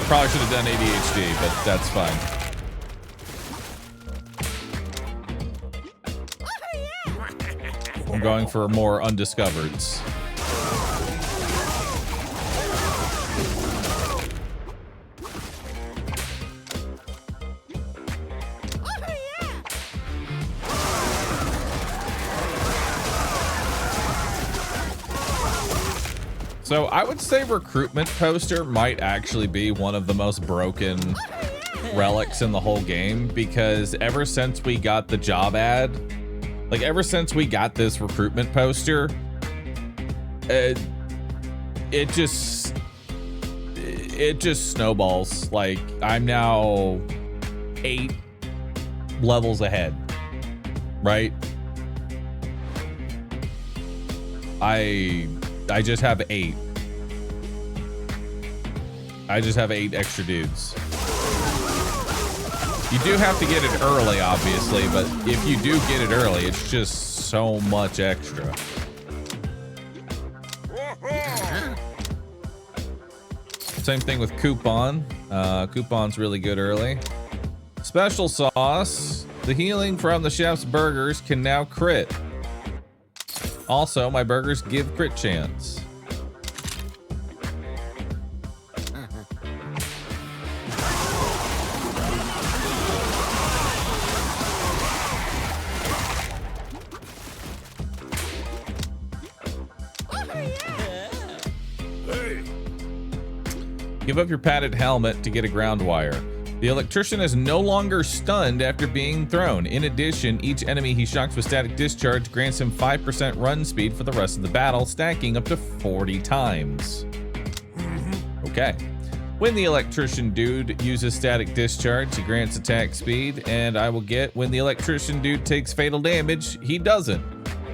Probably should have done ADHD, but that's fine. I'm going for more undiscovereds. So I would say recruitment poster might actually be one of the most broken relics in the whole game, because ever since we got the job ad, like ever since we got this recruitment poster, it just snowballs. Like I'm now 8 levels ahead, right? I just have 8. I just have 8 extra dudes. You do have to get it early, obviously, but if you do get it early, it's just so much extra. Same thing with coupon. Coupon's really good early. Special sauce. The healing from the chef's burgers can now crit. Also, my burgers give crit chance. Give up your padded helmet to get a ground wire. The electrician is no longer stunned after being thrown. In addition, each enemy he shocks with static discharge grants him 5% run speed for the rest of the battle, stacking up to 40 times. Okay. When the electrician dude uses static discharge, he grants attack speed, and I will get when the electrician dude takes fatal damage, he doesn't,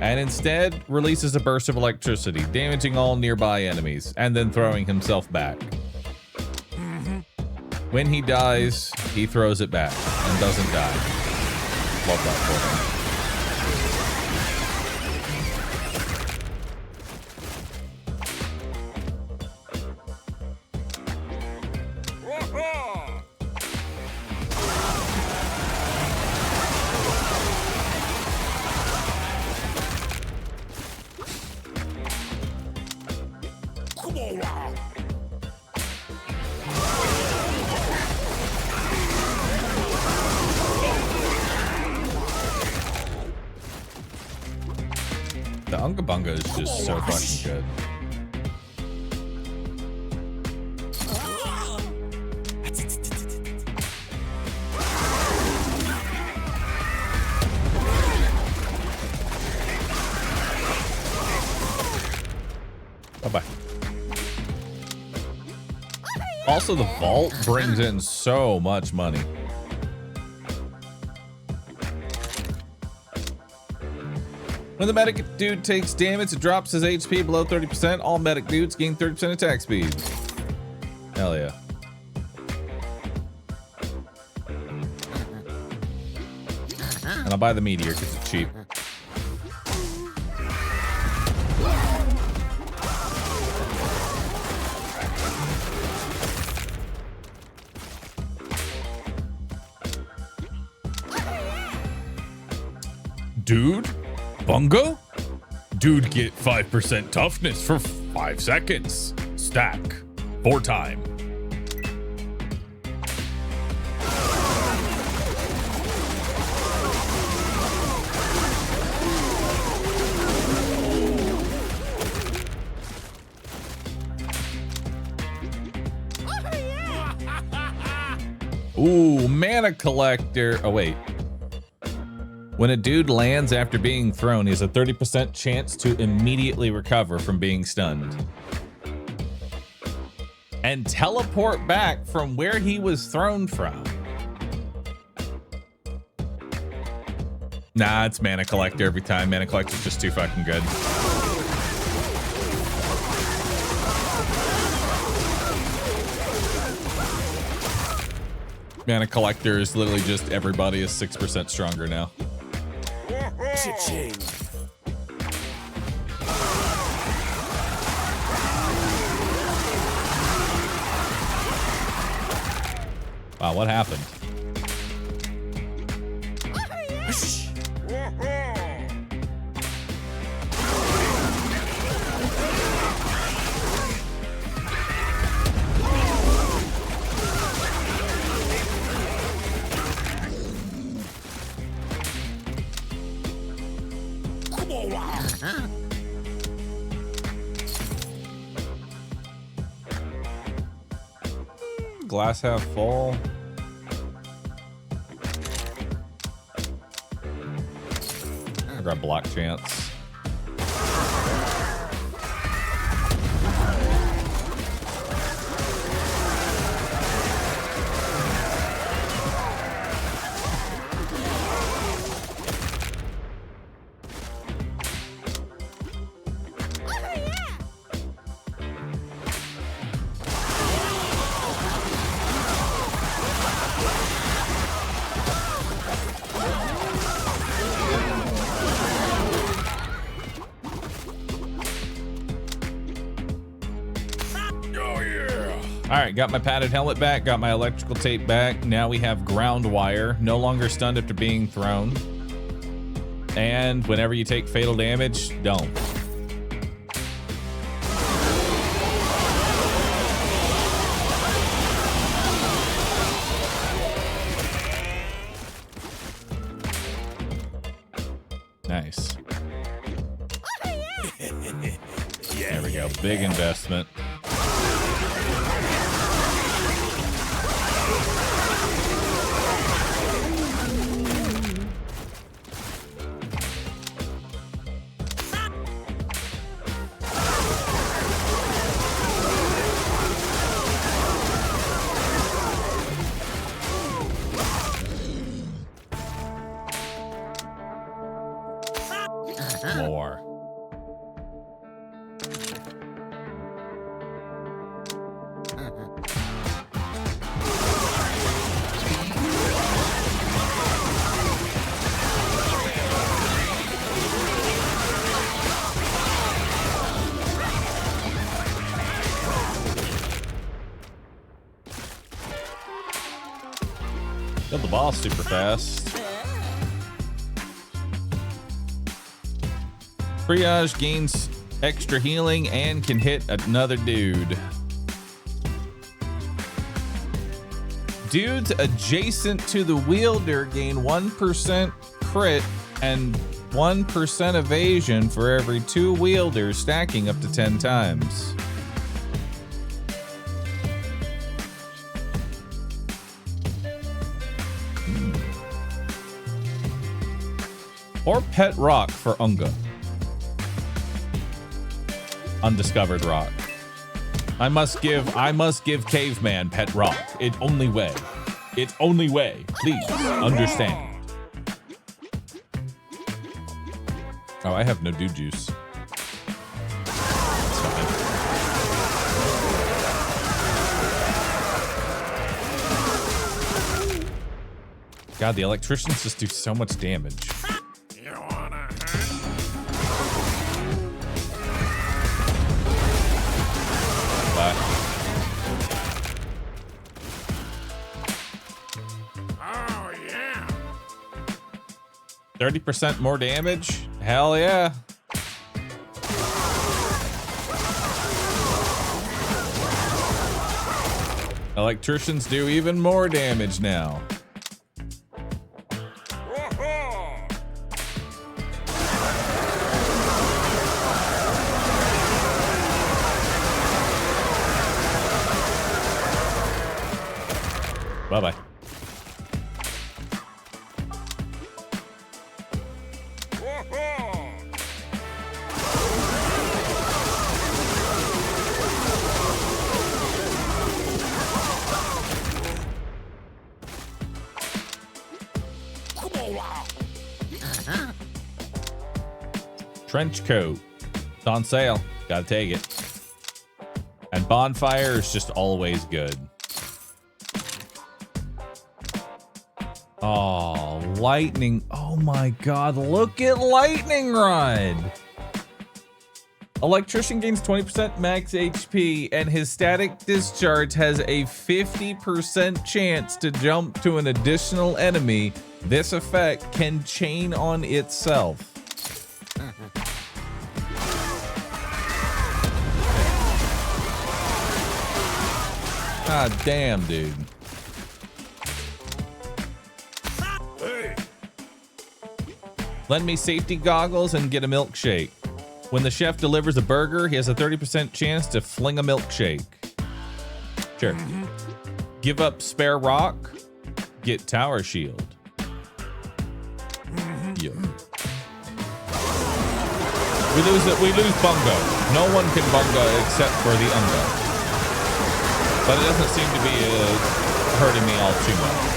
and instead releases a burst of electricity, damaging all nearby enemies, and then throwing himself back. When he dies, he throws it back and doesn't die. Love that for him. The Unga Bunga is just so fucking good. Bye-bye. Also, the vault brings in so much money. When the medic dude takes damage, it drops his HP below 30%. All medic dudes gain 30% attack speed. Hell yeah. And I'll buy the meteor because it's cheap. Dude? Bungo? Dude, get 5% toughness for 5 seconds. Stack. 4 time. Ooh, mana collector. Oh, wait. When a dude lands after being thrown, he has a 30% chance to immediately recover from being stunned. And teleport back from where he was thrown from. Nah, it's mana collector every time. Mana collector's just too fucking good. Mana collector is literally just everybody is 6% stronger now. Cha-ching. Wow, what happened? Glass half full. I'll grab block chance. All right, got my padded helmet back, got my electrical tape back. Now we have ground wire, no longer stunned after being thrown. And whenever you take fatal damage, don't. Nice. There we go, big investment. More. Killed the boss super fast. Triage gains extra healing and can hit another dude. Dudes adjacent to the wielder gain 1% crit and 1% evasion for every 2 wielders, stacking up to 10 times. Or pet rock for Unga. Undiscovered rock. I must give caveman pet rock. It's only way. It's only way. Please understand. Oh, I have no dude juice. It's fine. God, the electricians just do so much damage. 30% more damage? Hell yeah. Electricians do even more damage now. Bye-bye. Trench coat. It's on sale. Gotta take it. And bonfire is just always good. Oh, lightning. Oh my god, look at lightning rod. Electrician gains 20% max HP, and his static discharge has a 50% chance to jump to an additional enemy. This effect can chain on itself. God damn, dude. Lend me safety goggles and get a milkshake. When the chef delivers a burger, he has a 30% chance to fling a milkshake. Sure. Give up spare rock, get tower shield. Yeah. We lose bungo. No one can bungo except for the ungo. But it doesn't seem to be hurting me all too much.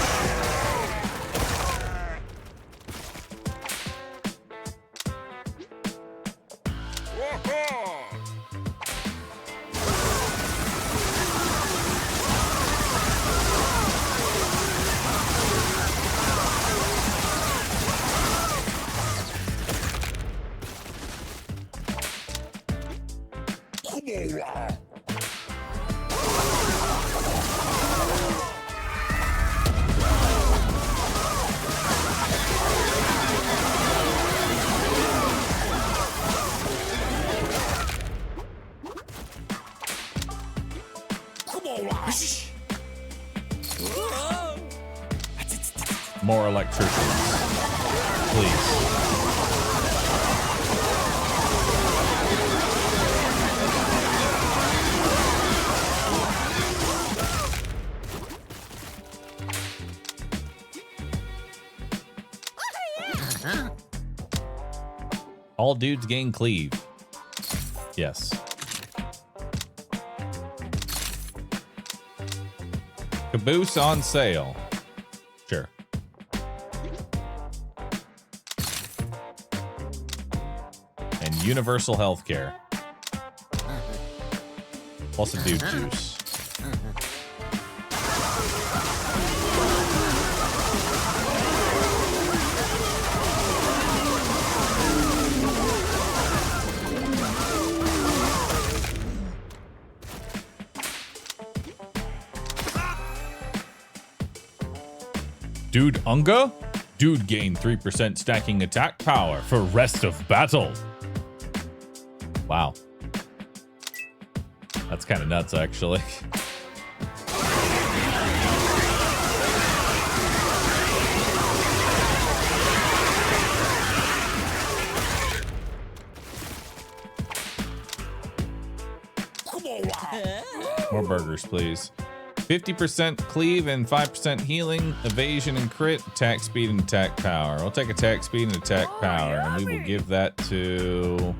More electricians, please. All dudes gain cleave. Yes. Caboose on sale. Sure. And universal healthcare. Plus a dude juice. Dude Unga? Dude gain 3% stacking attack power for rest of battle. Wow. That's kind of nuts, actually. More burgers, please. 50% cleave and 5% healing, evasion and crit, attack speed and attack power. I'll take attack speed and attack power, and we will give that to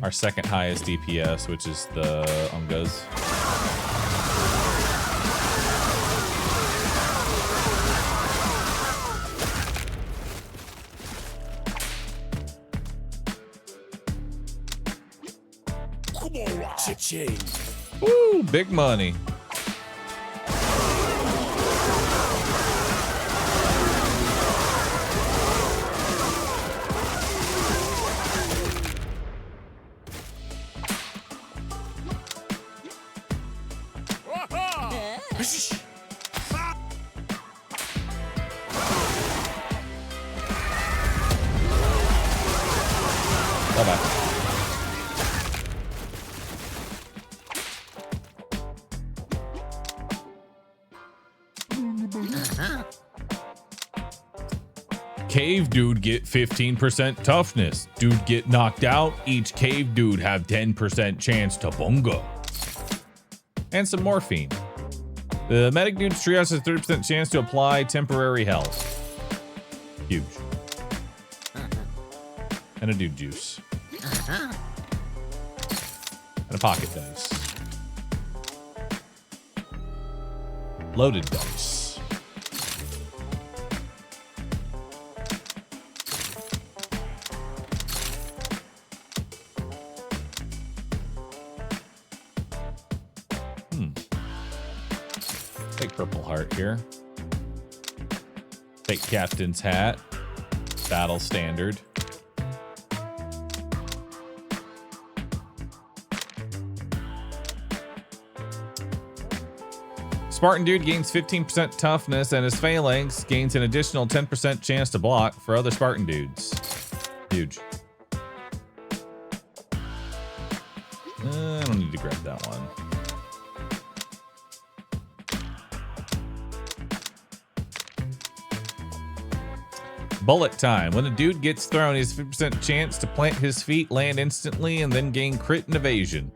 our second highest DPS, which is the Ungas. Cha-ching. Woo, big money. Bye-bye. Cave dude get 15% toughness. Dude get knocked out. Each cave dude have 10% chance to bunga. And some morphine. The medic dude's triage has a 30% chance to apply temporary health. Huge. And a dude juice. And a pocket dice. Loaded dice. Take purple heart here. Take captain's hat. Battle standard. Spartan dude gains 15% toughness and his phalanx gains an additional 10% chance to block for other Spartan dudes. Huge. I don't need to grab that one. Bullet time. When a dude gets thrown, he has a 50% chance to plant his feet, land instantly, and then gain crit and evasion.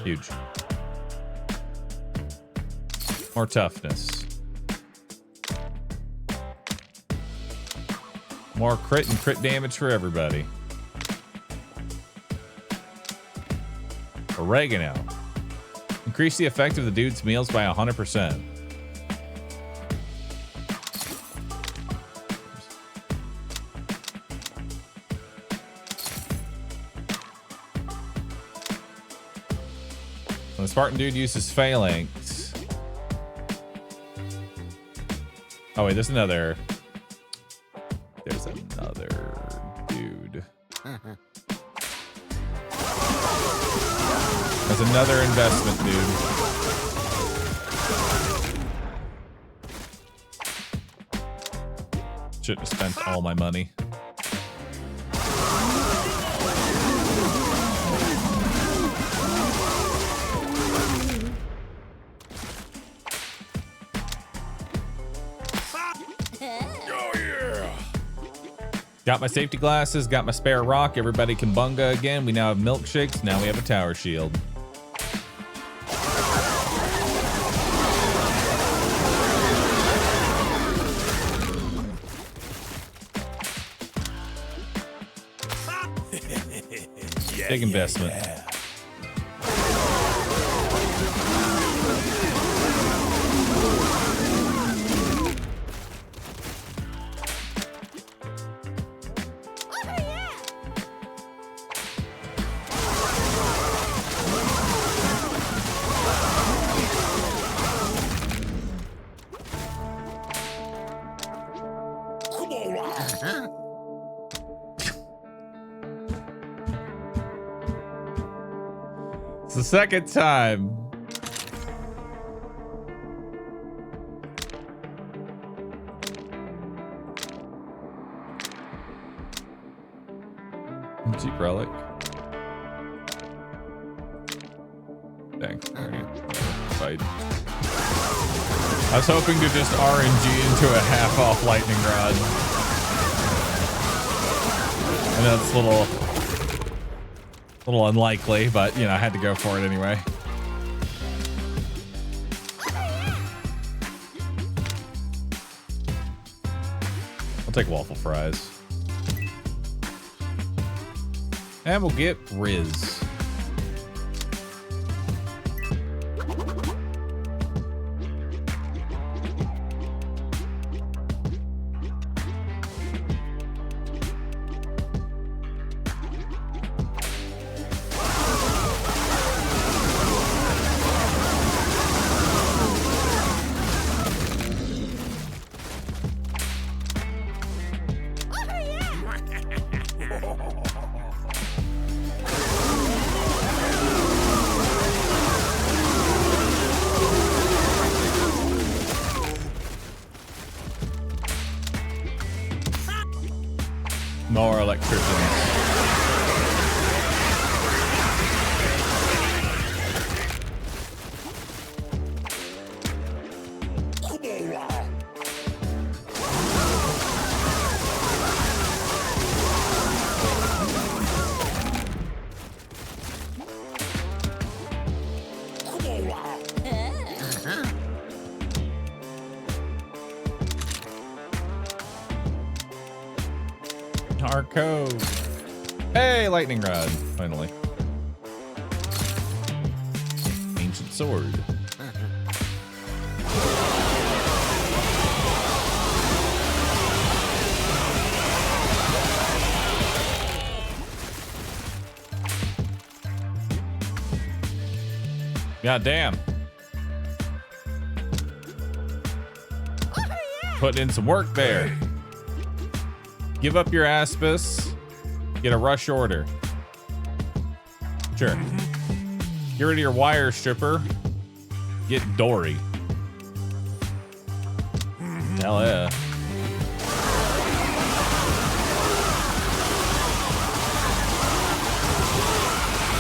Huge. More toughness. More crit and crit damage for everybody. Oregano. Increase the effect of the dude's meals by 100%. When the Spartan dude uses phalanx. Oh wait, there's another dude. There's another investment dude. Shouldn't have spent all my money. Got my safety glasses, got my spare rock. Everybody can bunga again. We now have milkshakes. Now we have a tower shield. Big investment. Yeah. It's the second time. Cheap relic. Dang. Fight. I was hoping to just RNG into a half-off lightning rod. I know it's a little unlikely, but you know, I had to go for it anyway. I'll take waffle fries. And we'll get Riz. More electricians. Our code. Hey, lightning rod. Finally. Ancient sword. God damn. Putting in some work there. Give up your Aspis. Get a rush order. Sure. Get rid of your wire stripper. Get Dory. Hell yeah.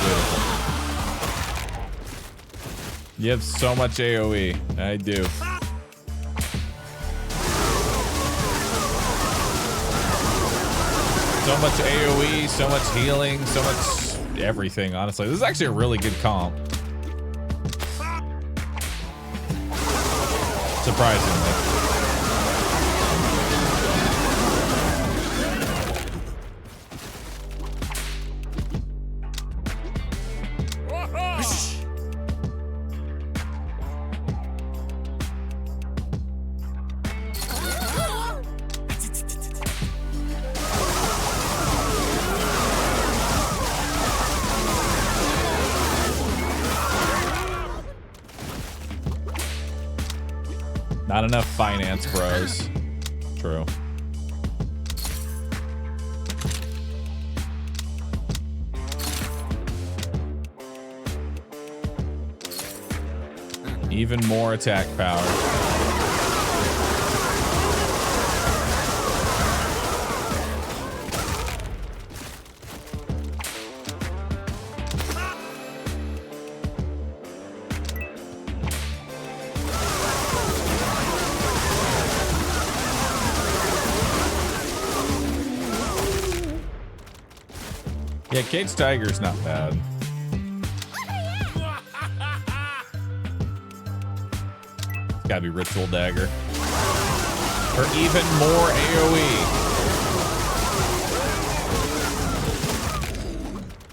Beautiful. You have so much AoE. I do. So much AoE, so much healing, so much everything, honestly. This is actually a really good comp. Surprisingly. Not enough finance bros. True. Even more attack power. Yeah, Cage Tiger's not bad. It's gotta be Ritual Dagger. For even more AoE.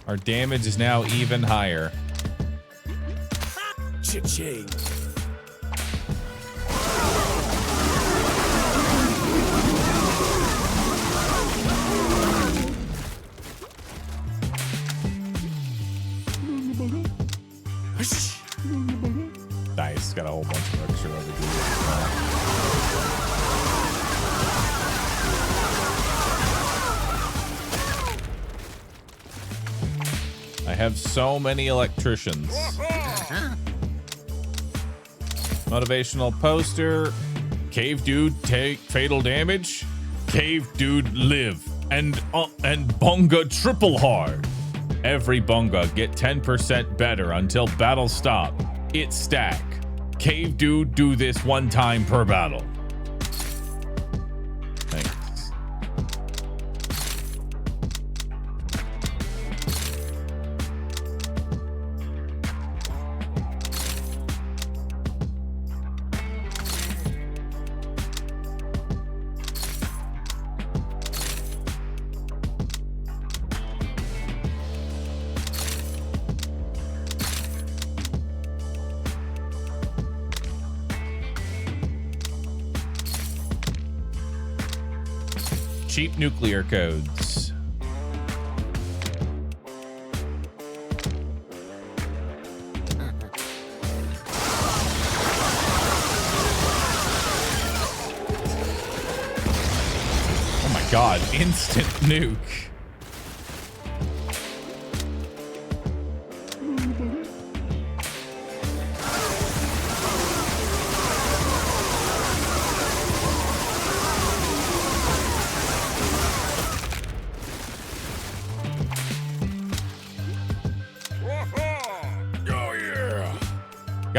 Our damage is now even higher. Cha-ching. Nice, got a whole bunch of extra over here. I have so many electricians. Motivational poster. Cave dude take fatal damage. Cave dude live. And bonga triple hard. Every bonga get 10% better until battle stop. It stack. Cave dude do this one time per battle. Thanks. Cheap nuclear codes. Oh my god, instant nuke.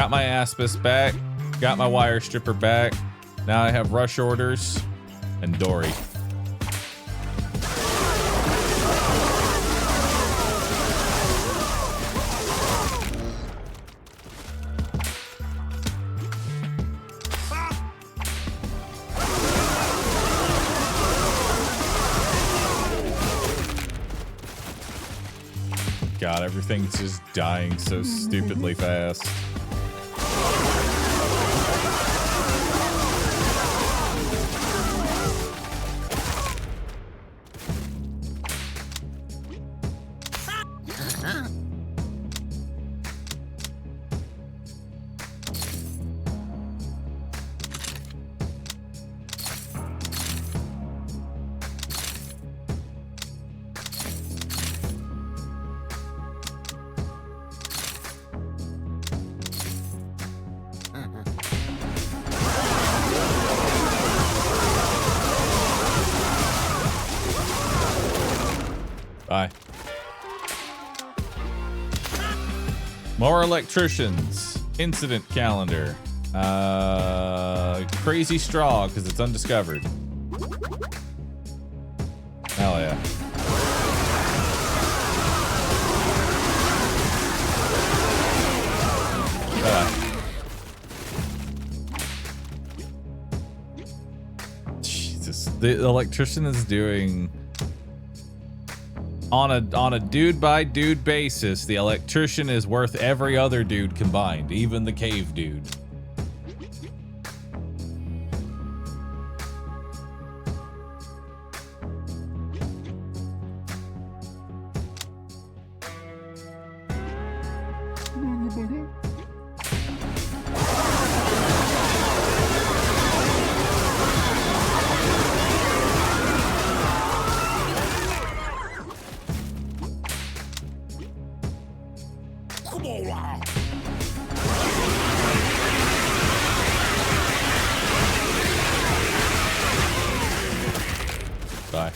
Got my Aspis back. Got my wire stripper back. Now I have rush orders and Dory. God, everything's just dying so stupidly fast. Bye. More electricians. Incident calendar. Crazy straw because it's undiscovered. Hell yeah. Jesus, the electrician is doing on a dude by dude basis. The electrician is worth every other dude combined, even the cave dude. Bye.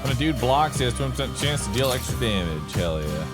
When a dude blocks, he has 20% chance to deal extra damage. Hell yeah.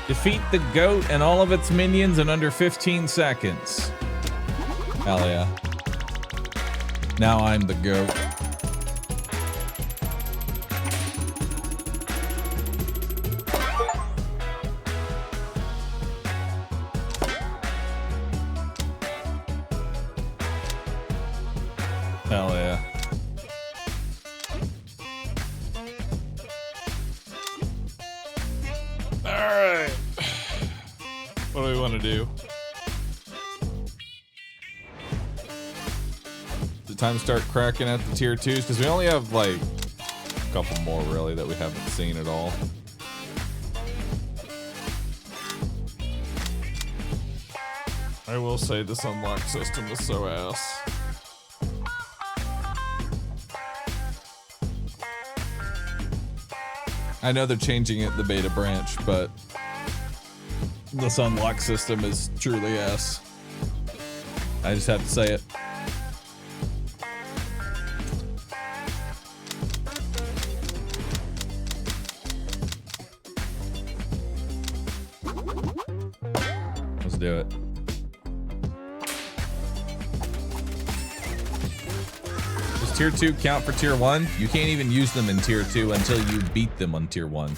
Defeat the goat and all of its minions in under 15 seconds. Hell yeah. Now I'm the goat. Hell yeah. Alright. What do we want to do? Is it time to start cracking at the tier 2s? Because we only have like a couple more really that we haven't seen at all. I will say this unlock system is so ass. I know they're changing it in the beta branch, but this unlock system is truly ass. I just had to say it. Let's do it. Does tier 2 count for tier 1? You can't even use them in tier 2 until you beat them on tier 1.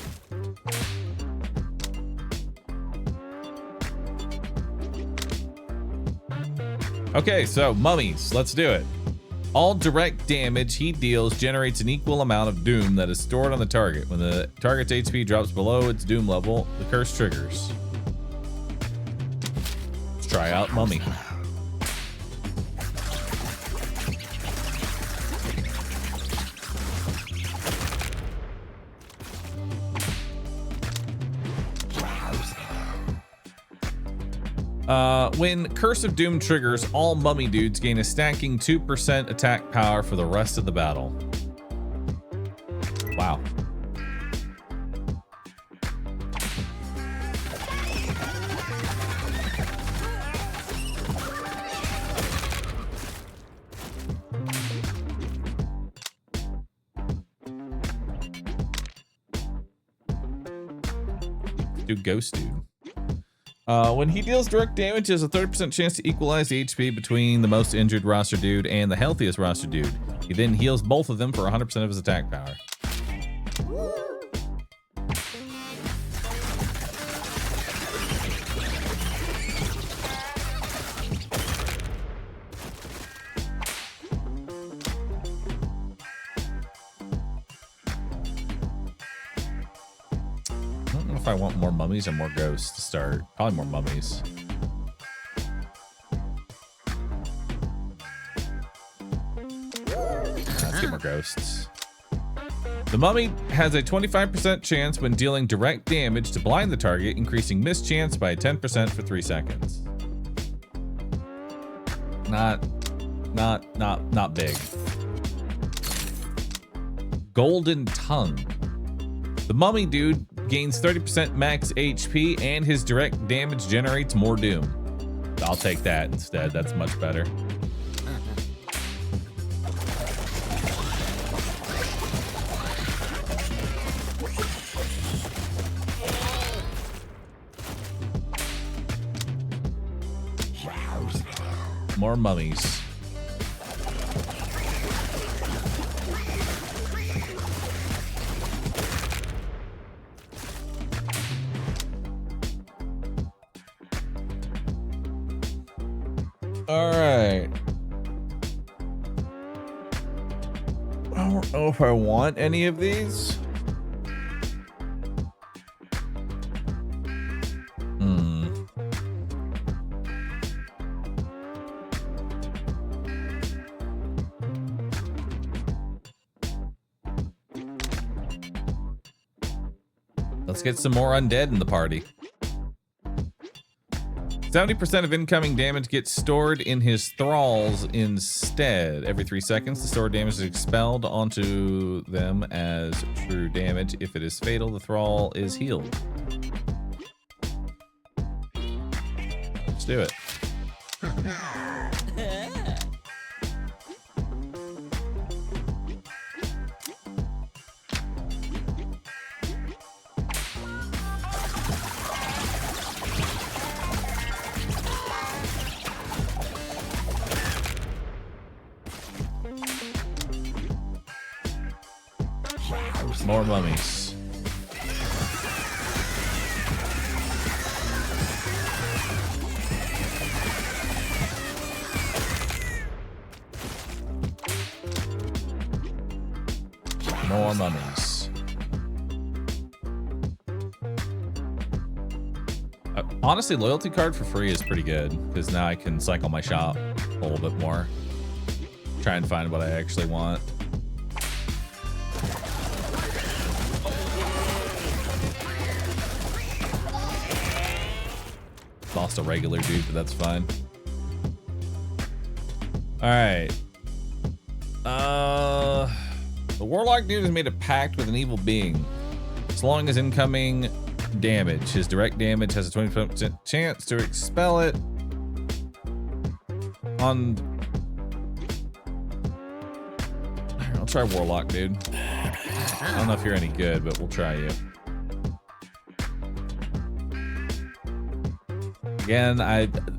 Okay, so mummies, let's do it. All direct damage he deals generates an equal amount of doom that is stored on the target. When the target's HP drops below its doom level, the curse triggers. Let's try out mummy. When Curse of Doom triggers, all mummy dudes gain a stacking 2% attack power for the rest of the battle. Wow. Do Ghost Dude. When he deals direct damage, he has a 30% chance to equalize the HP between the most injured roster dude and the healthiest roster dude. He then heals both of them for 100% of his attack power. I want more mummies or more ghosts to start. Probably more mummies. Let's get more ghosts. The mummy has a 25% chance when dealing direct damage to blind the target, increasing miss chance by 10% for 3 seconds. Not big. Golden Tongue. The mummy dude gains 30% max HP and his direct damage generates more doom. I'll take that instead. That's much better. More mummies. All right. I don't know if I want any of these. Let's get some more undead in the party. 70% of incoming damage gets stored in his thralls instead. Every 3 seconds, the stored damage is expelled onto them as true damage. If it is fatal, the thrall is healed. Let's do it. More mummies. More mummies. Honestly, loyalty card for free is pretty good because now I can cycle my shop a little bit more. Try and find what I actually want. Lost a regular dude, but that's fine. All right. The warlock dude has made a pact with an evil being. As long as incoming damage, his direct damage has a 20% chance to expel it. I'll try warlock dude. I don't know if you're any good, but we'll try you. Again,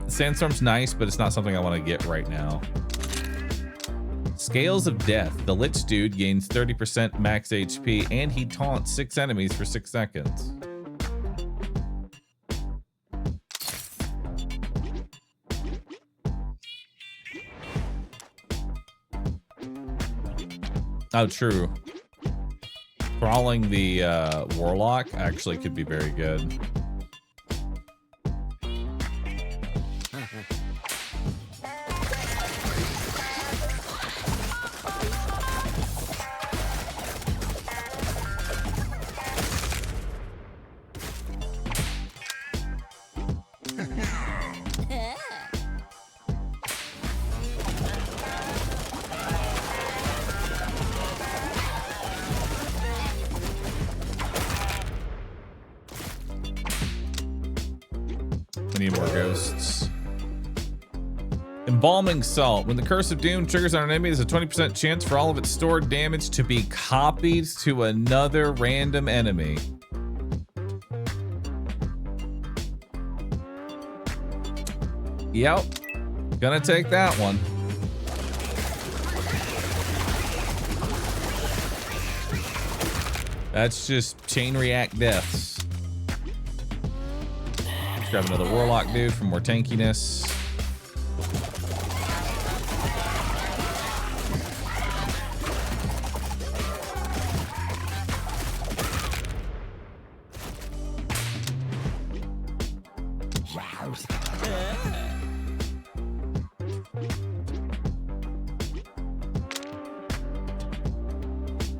Sandstorm's nice, but it's not something I want to get right now. Scales of Death. The Lich dude gains 30% max HP, and he taunts 6 enemies for 6 seconds. Oh, true. Crawling the Warlock actually could be very good. We need more ghosts. Embalming Salt. When the Curse of Doom triggers on an enemy, there's a 20% chance for all of its stored damage to be copied to another random enemy. Yep. Gonna take that one. That's just chain react deaths. Let's grab another Warlock dude for more tankiness.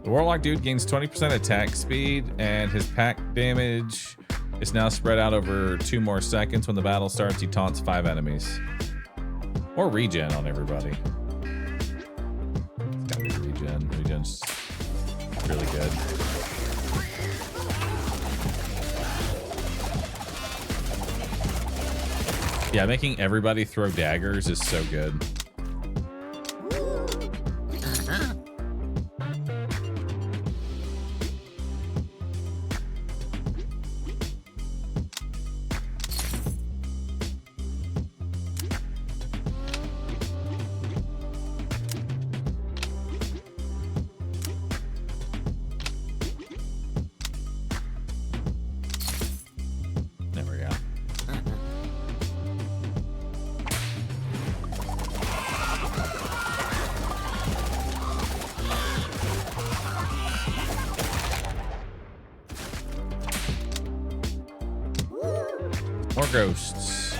The Warlock dude gains 20% attack speed, and his pack damage is now spread out over 2 more seconds. When the battle starts, he taunts 5 enemies. Or regen on everybody. It's gotta be regen. Regen's really good. Yeah, making everybody throw daggers is so good. There we go. More ghosts.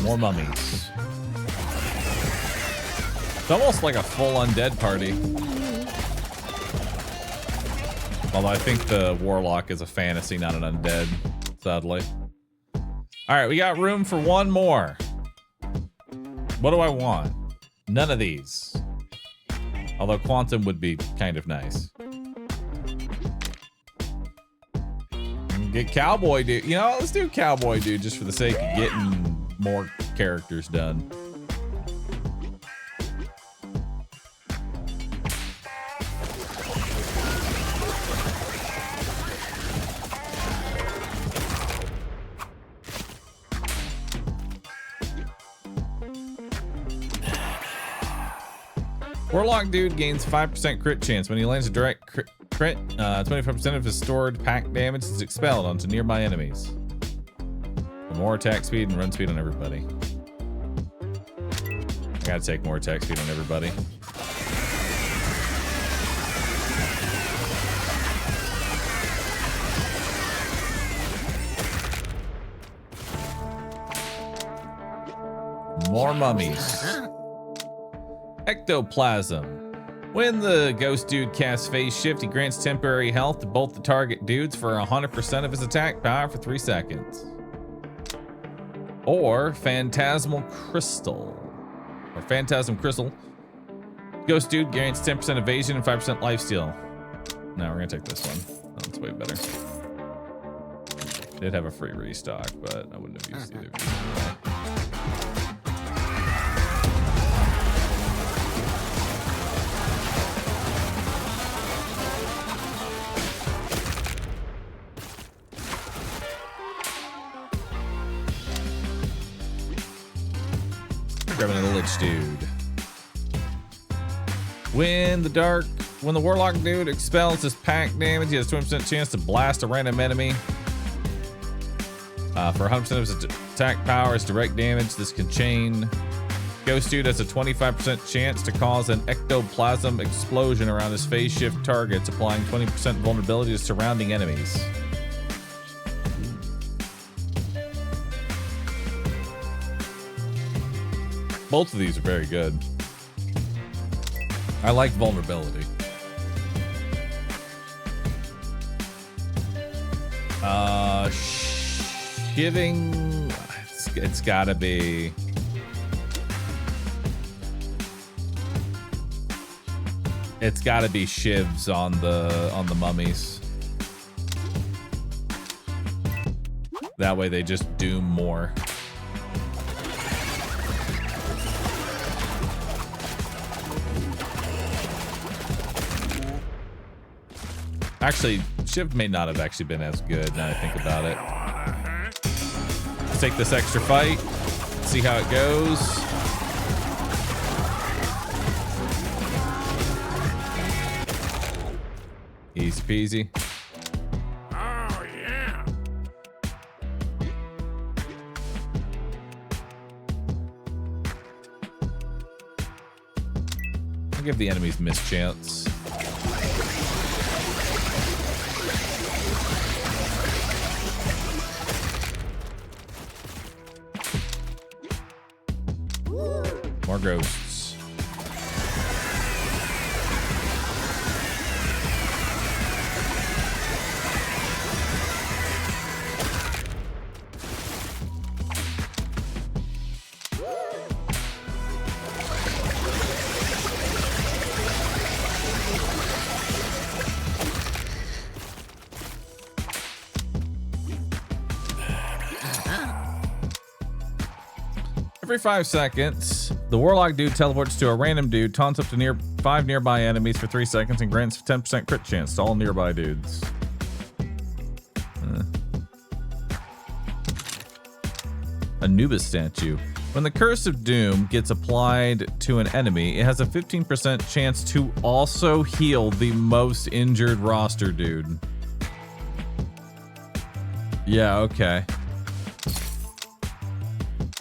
More mummies. It's almost like a full undead party. Although I think the Warlock is a fantasy, not an undead, sadly. All right, we got room for one more. What do I want? None of these. Although Quantum would be kind of nice. Get Cowboy Dude. You know, let's do Cowboy Dude just for the sake of getting more characters done. Warlock dude gains 5% crit chance. When he lands a direct crit, 25% of his stored pack damage is expelled onto nearby enemies. For more attack speed and run speed on everybody. I gotta take more attack speed on everybody. More mummies. Ectoplasm. When the ghost dude casts phase shift, he grants temporary health to both the target dudes for 100% of his attack power for 3 seconds. Or Phantasmal Crystal. Or Phantasm Crystal. Ghost dude grants 10% evasion and 5% lifesteal. No, we're gonna take this one. That's way better. Did have a free restock, but I wouldn't have used either. Grabbing the Lich dude. When the Warlock dude expels his pack damage, he has 20% chance to blast a random enemy. For 100% of his attack power, his direct damage, this can chain. Ghost dude has a 25% chance to cause an ectoplasm explosion around his phase shift targets, applying 20% vulnerability to surrounding enemies. Both of these are very good. I like vulnerability. Shiving, it's gotta be. It's gotta be shivs on the mummies. That way they just doom more. Actually, Shiv may not have actually been as good now I think about it. Let's take this extra fight, see how it goes. Easy peasy. Oh, yeah. I'll give the enemies mischance. More ghosts. Every 5 seconds, the Warlock dude teleports to a random dude, taunts up to 5 nearby enemies for 3 seconds, and grants 10% crit chance to all nearby dudes. Anubis statue. When the Curse of Doom gets applied to an enemy, it has a 15% chance to also heal the most injured roster dude. Yeah, okay.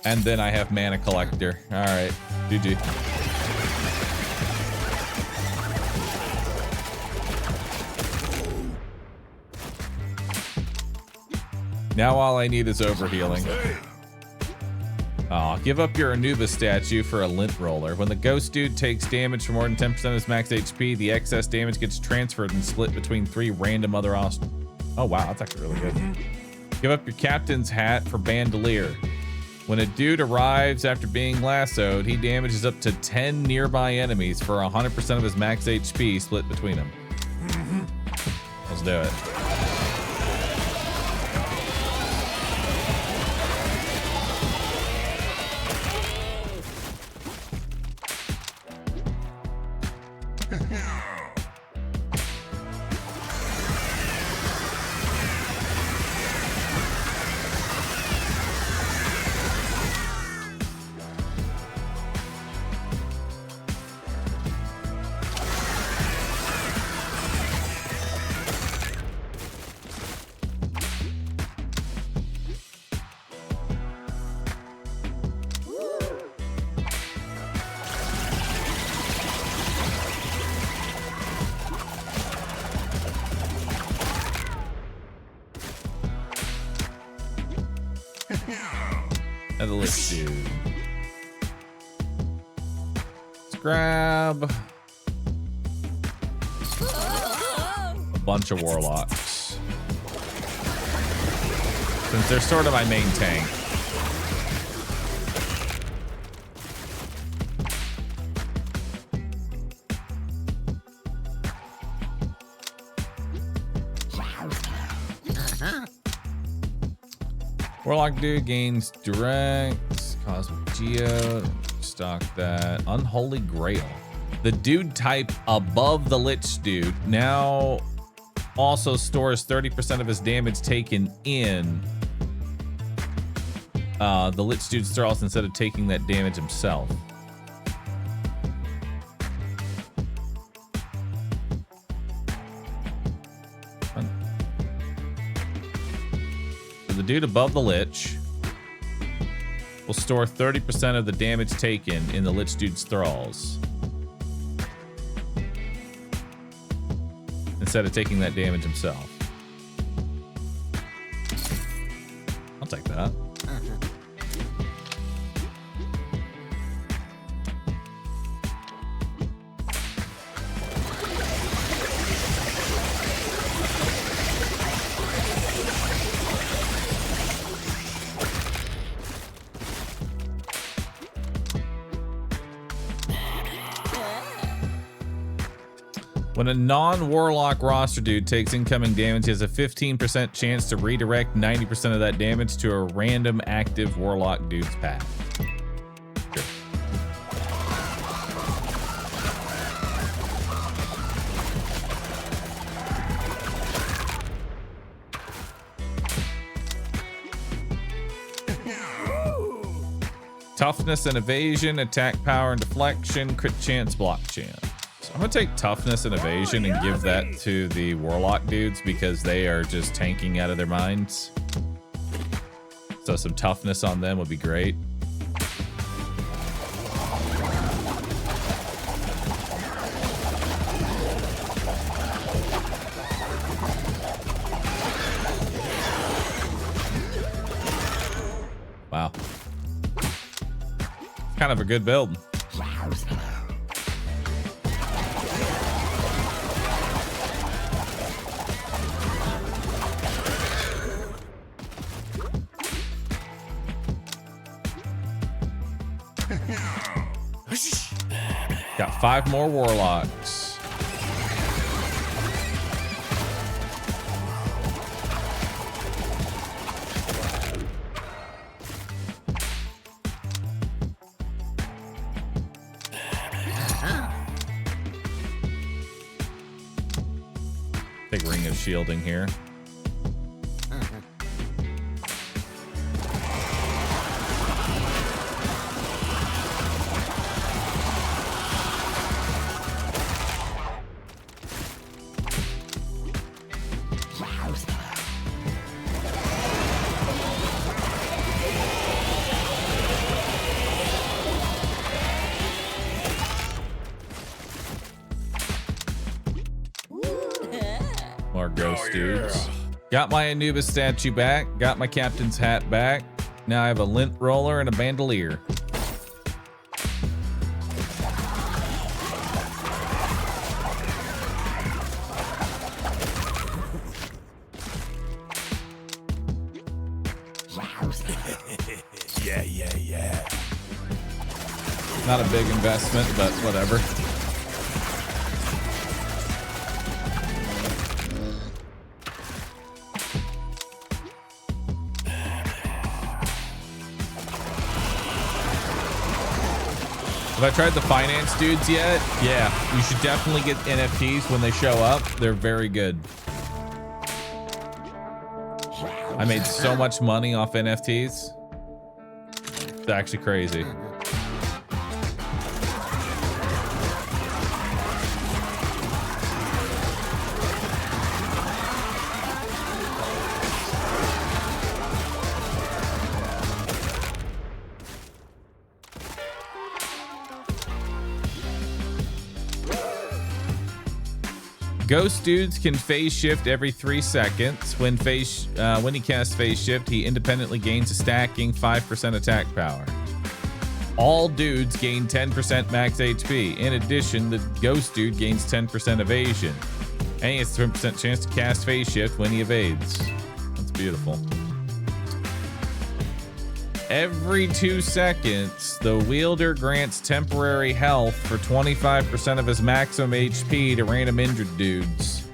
And then I have Mana Collector. All right, GG. Now all I need is overhealing. Oh, give up your Anubis statue for a lint roller. When the ghost dude takes damage for more than 10% of his max HP, the excess damage gets transferred and split between 3 random other awesome. Oh wow, that's actually really good. Give up your captain's hat for Bandolier. When a dude arrives after being lassoed, he damages up to 10 nearby enemies for 100% of his max HP split between them. Let's do it. And let's do. Let's grab a bunch of warlocks, since they're sort of my main tank. Warlock dude gains direct, cosmic geo, stock that. Unholy grail. The dude type above the Lich dude now also stores 30% of his damage taken in the Lich dude's thralls instead of taking that damage himself. So the dude above the Lich will store 30% of the damage taken in the Lich dude's thralls instead of taking that damage himself. I'll take that. When a non-warlock roster dude takes incoming damage, he has a 15% chance to redirect 90% of that damage to a random active warlock dude's path. Sure. Toughness and evasion, attack power and deflection, crit chance, block chance. I'm gonna take toughness and evasion and give that to the warlock dudes because they are just tanking out of their minds. So some toughness on them would be great. Wow. Kind of a good build. Got 5 more warlocks. Big ring of shielding here. More ghost dudes. Got my Anubis statue back. Got my captain's hat back. Now I have a lint roller and a bandolier. Yeah. Not a big investment, but whatever. Have I tried the finance dudes yet? Yeah, you should definitely get NFTs when they show up. They're very good. I made so much money off NFTs. It's actually crazy. Ghost dudes can phase shift every 3 seconds. When he casts phase shift, he independently gains a stacking 5% attack power. All dudes gain 10% max HP. In addition, the ghost dude gains 10% evasion. And he has a 10% chance to cast phase shift when he evades. That's beautiful. Every 2 seconds, the wielder grants temporary health for 25% of his maximum HP to random injured dudes.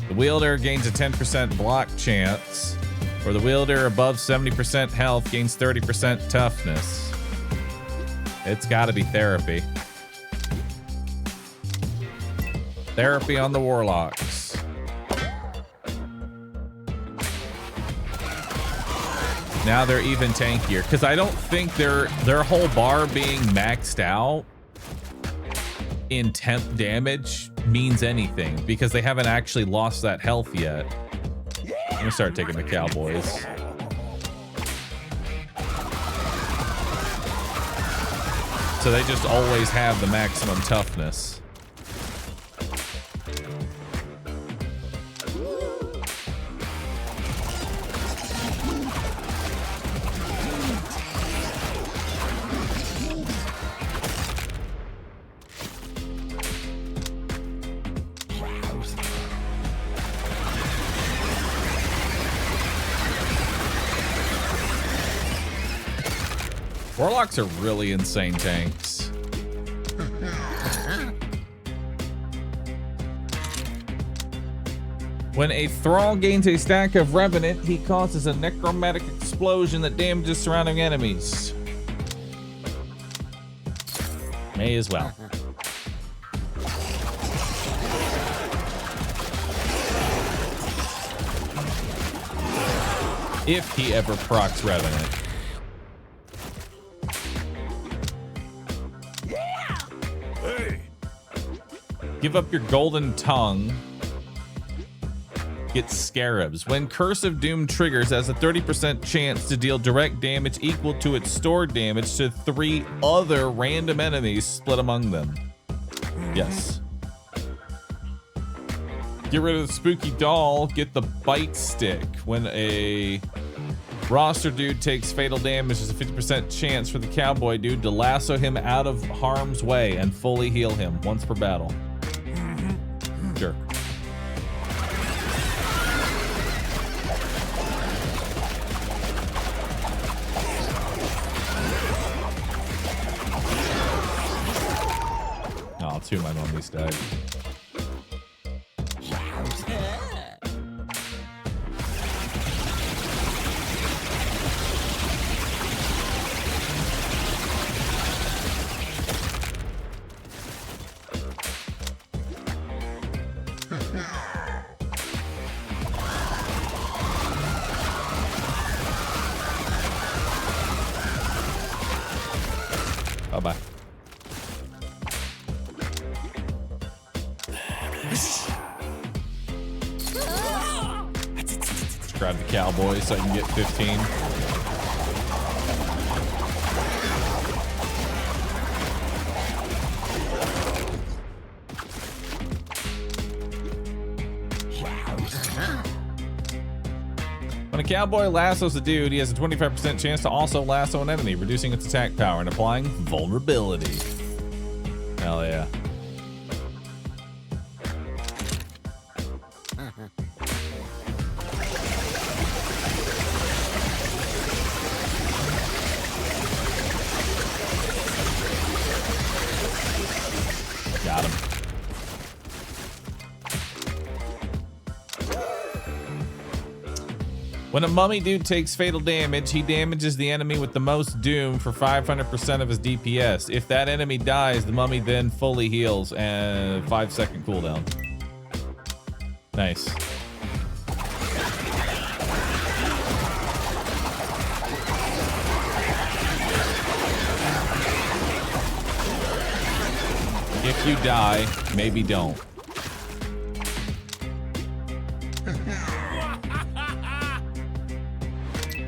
The wielder gains a 10% block chance, or the wielder above 70% health gains 30% toughness. It's gotta be therapy. Therapy on the warlocks. Now they're even tankier because I don't think their whole bar being maxed out in temp damage means anything because they haven't actually lost that health yet. I'm gonna start taking the cowboys. So they just always have the maximum toughness. Warlocks are really insane tanks. When a thrall gains a stack of Revenant, he causes a necromantic explosion that damages surrounding enemies. May as well. If he ever procs Revenant. Give up your golden tongue. Get scarabs. When Curse of Doom triggers, has a 30% chance to deal direct damage equal to its stored damage to 3 other random enemies split among them. Yes. Get rid of the spooky doll. Get the bite stick. When a roster dude takes fatal damage, there's a 50% chance for the cowboy dude to lasso him out of harm's way and fully heal him once per battle. Sure. Oh, 2 of my mummies died. Bye-bye. Let's grab the cowboy so I can get 15. When a cowboy lassos a dude, he has a 25% chance to also lasso an enemy, reducing its attack power and applying vulnerability. Hell yeah. Got him. When a mummy dude takes fatal damage, he damages the enemy with the most doom for 500% of his DPS. If that enemy dies, the mummy then fully heals and 5-second cooldown. Nice. If you die, maybe don't.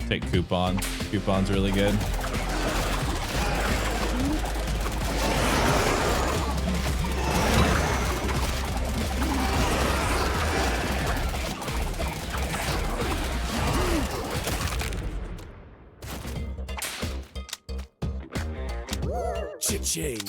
Take coupon. Coupon's really good. Cha-ching.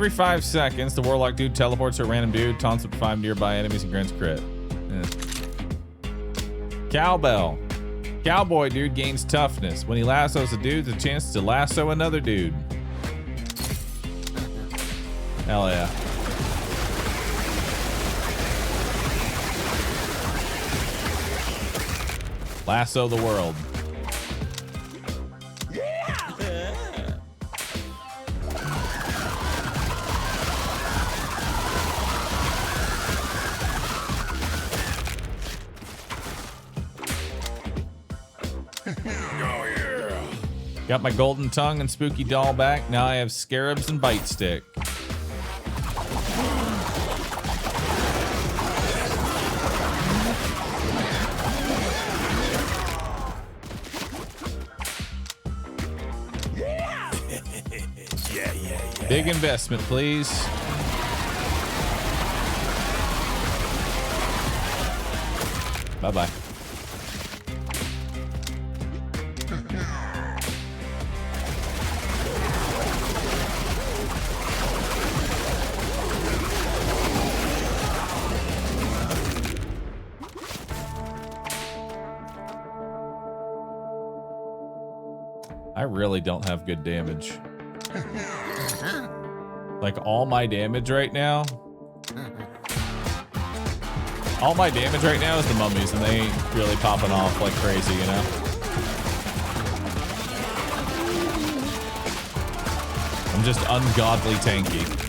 Every 5 seconds, the Warlock dude teleports to a random dude, taunts up to 5 nearby enemies, and grants crit. Cowbell. Cowboy dude gains toughness. When he lassos a dude, there's a chance to lasso another dude. Hell yeah. Lasso the world. Got my golden tongue and spooky doll back. Now I have scarabs and bite stick. Big investment, please. Bye-bye. I really don't have good damage. Like all my damage right now. All my damage right now is the mummies, and they ain't really popping off like crazy, you know? I'm just ungodly tanky.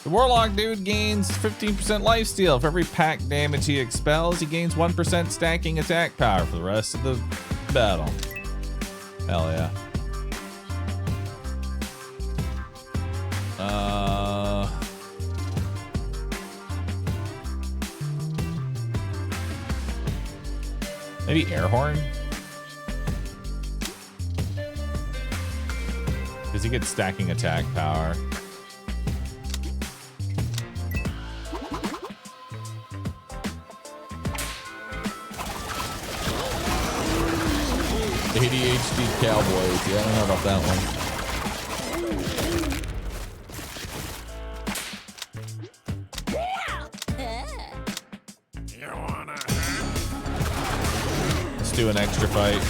The Warlock dude gains 15% lifesteal. For every pack damage he expels, he gains 1% stacking attack power for the rest of the battle. Hell yeah. Maybe air horn? Because he gets stacking attack power. ADHD Cowboys. Yeah, I don't know about that one. Let's do an extra fight.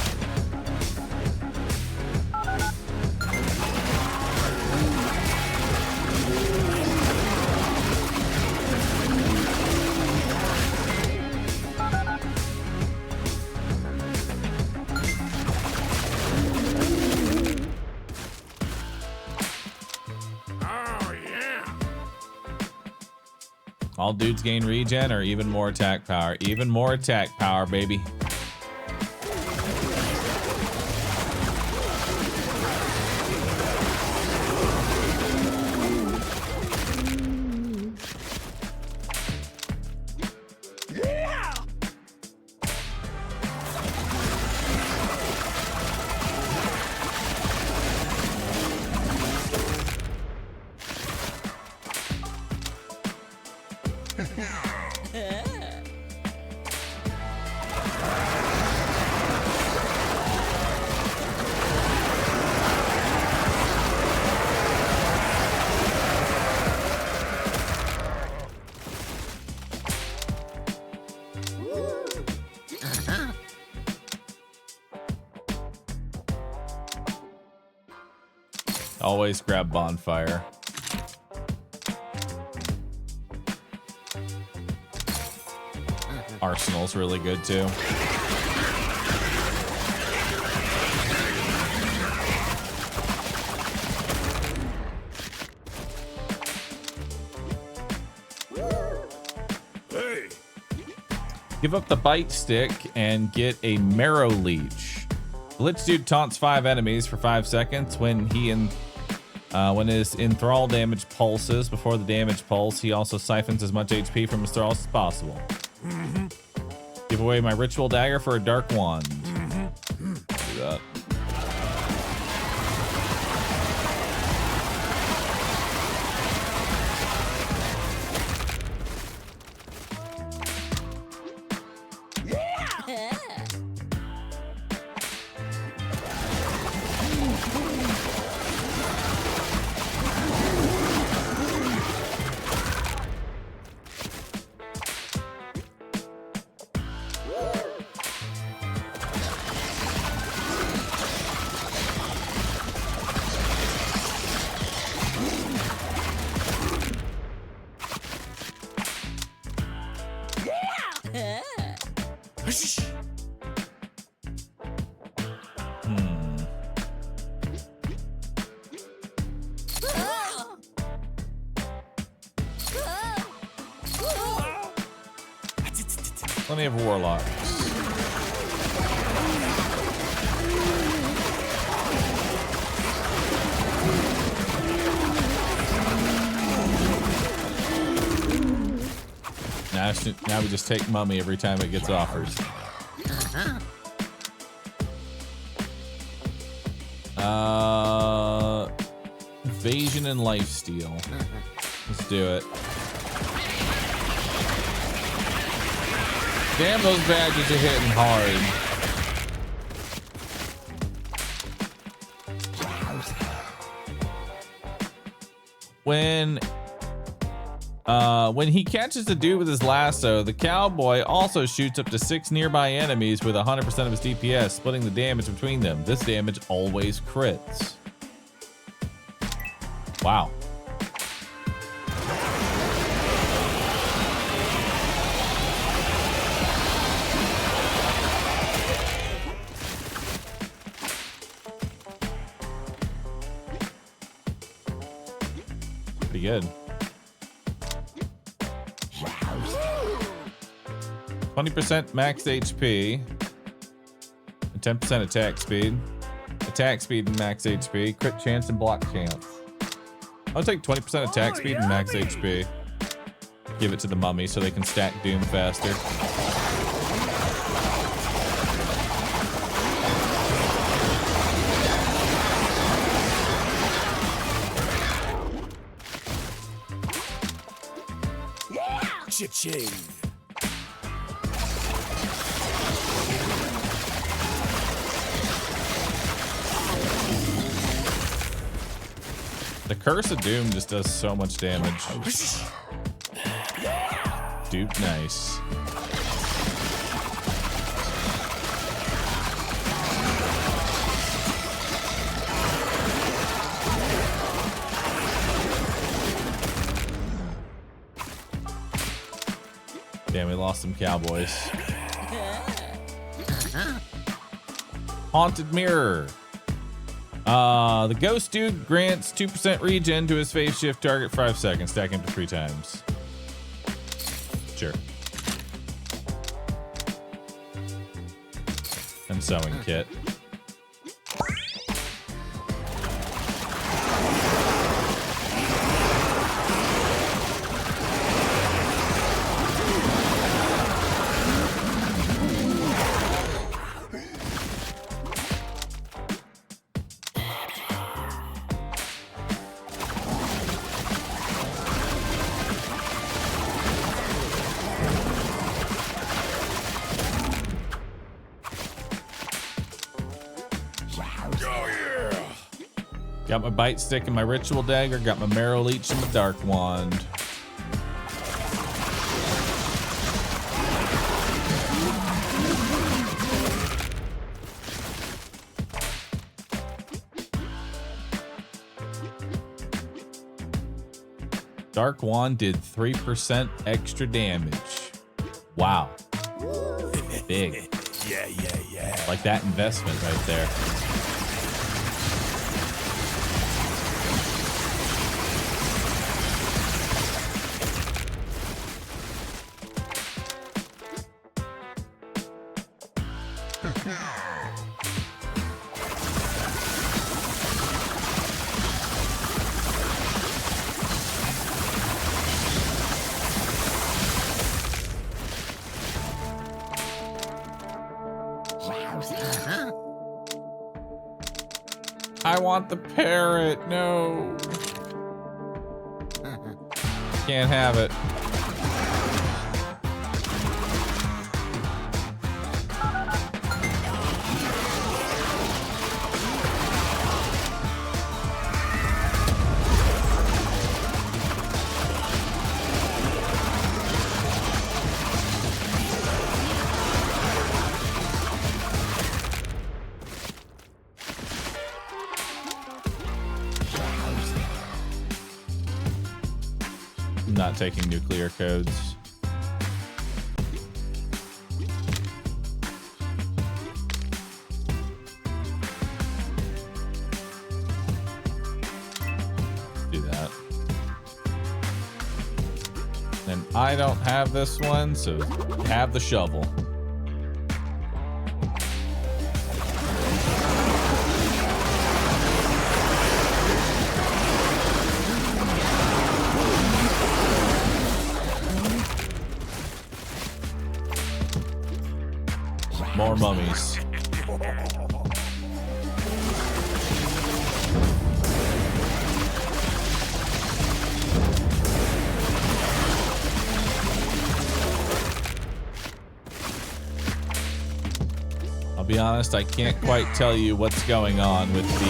All dudes gain regen or even more attack power. Even more attack power, baby. Always grab bonfire. Arsenal's really good too. Hey. Give up the bite stick and get a marrow leech. Blitz dude taunts 5 enemies for 5 seconds when his enthrall damage pulses. Before the damage pulse, he also siphons as much HP from his thralls as possible. Give away my ritual dagger for a dark wand. Do that. Plenty of warlocks. Now we just take mummy every time it gets offered. Evasion and lifesteal. Let's do it. Damn, those badges are hitting hard. When he catches a dude with his lasso, the cowboy also shoots up to 6 nearby enemies with 100% of his DPS, splitting the damage between them. This damage always crits. Wow. Pretty good. 20% max HP, and 10% attack speed. Attack speed and max HP, crit chance and block chance. I'll take 20% attack speed and max HP. Give it to the mummy so they can stack doom faster. Cha-ching. The Curse of Doom just does so much damage. Dude, nice. Damn, we lost some cowboys. Haunted Mirror. The ghost dude grants 2% regen to his phase shift target for 5 seconds, stacking up to 3 times. Sure. And sewing kit. Got my bite stick and my ritual dagger. Got my marrow leech and my dark wand. Dark wand did 3% extra damage. Wow. Big. Yeah. Like that investment right there. I want the parrot. No. Can't have it. not taking nuclear codes. Do that. And I don't have this one, so have the shovel. More mummies. I'll be honest, I can't quite tell you what's going on with the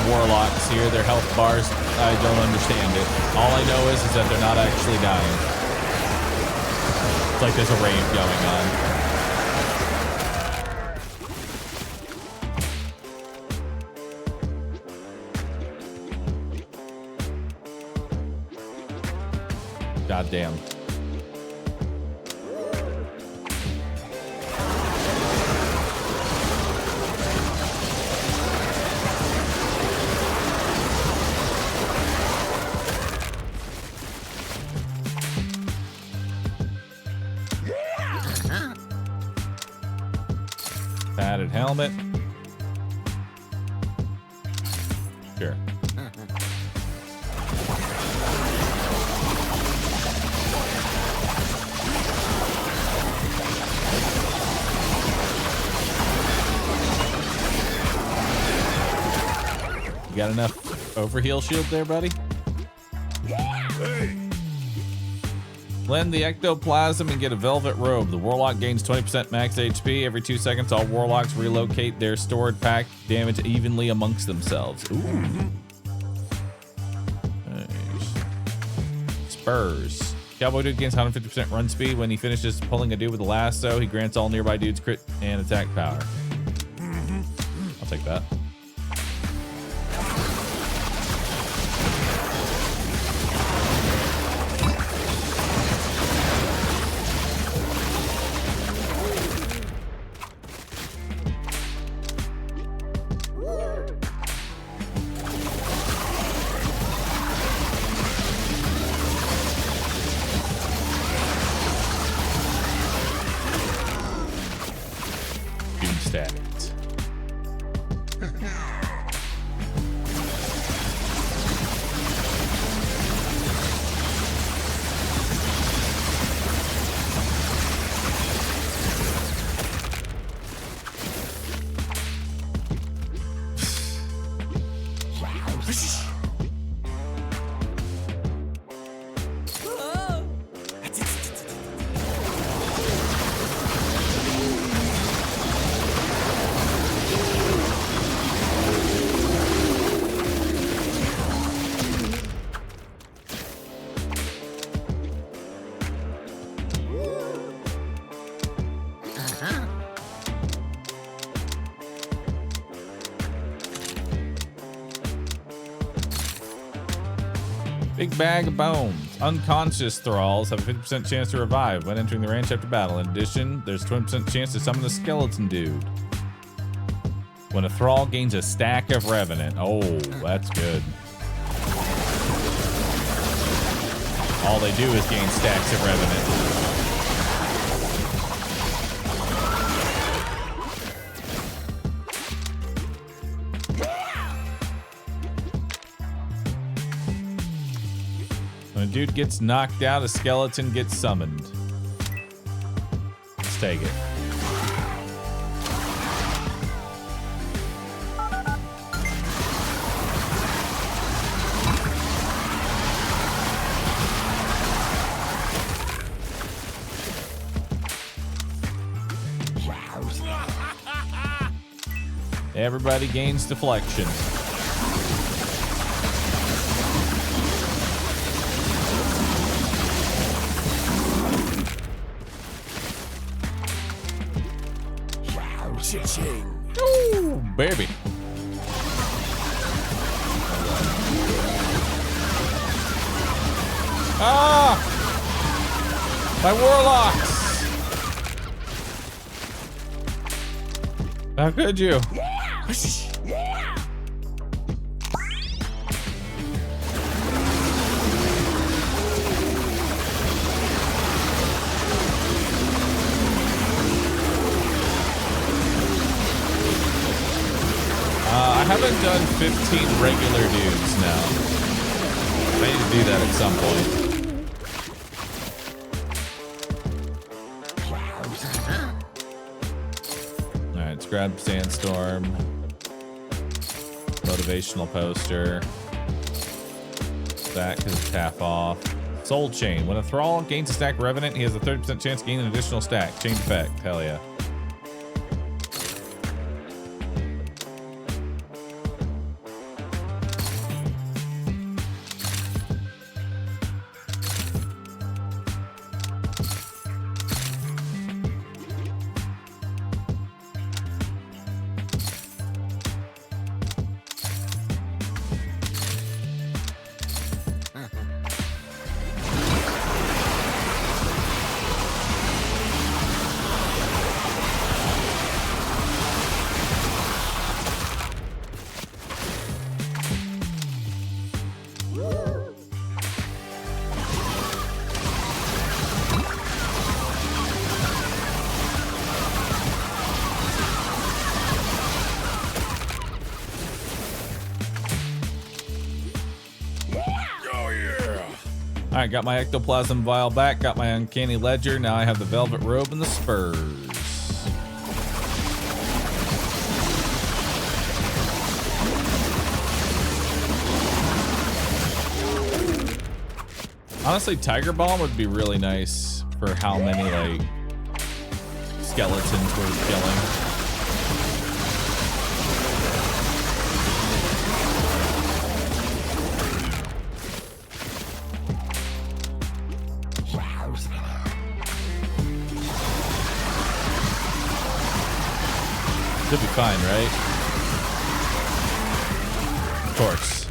warlocks here. Their health bars, I don't understand it. All I know is that they're not actually dying. It's like there's a rave going on. God damn. Padded helmet. Sure. You got enough overheal shield there, buddy? Blend the ectoplasm and get a velvet robe. The warlock gains 20% max HP. Every 2 seconds, all warlocks relocate their stored pack damage evenly amongst themselves. Ooh. Nice. Spurs. Cowboy dude gains 150% run speed. When he finishes pulling a dude with a lasso, he grants all nearby dudes crit and attack power. I'll take that. Big bag of bones. Unconscious thralls have a 50% chance to revive when entering the range after battle. In addition, there's a 20% chance to summon a skeleton dude. When a thrall gains a stack of revenant. Oh, that's good. All they do is gain stacks of revenant. When a dude gets knocked out, a skeleton gets summoned. Let's take it. Everybody gains deflection. Ooh, baby. Ah! My warlocks! How could you? I haven't done 15 regular dudes now. I need to do that at some point. Alright, let's grab Sandstorm. Motivational poster. That because tap off. Soul Chain. When a Thrall gains a stack Revenant, he has a 30% chance to gain an additional stack. Chain effect. Hell yeah. Alright, got my Ectoplasm Vial back, got my Uncanny Ledger, now I have the Velvet Robe and the Spurs. Honestly, Tiger Bomb would be really nice for how many, like, skeletons we're killing. Should be fine, right? Of course.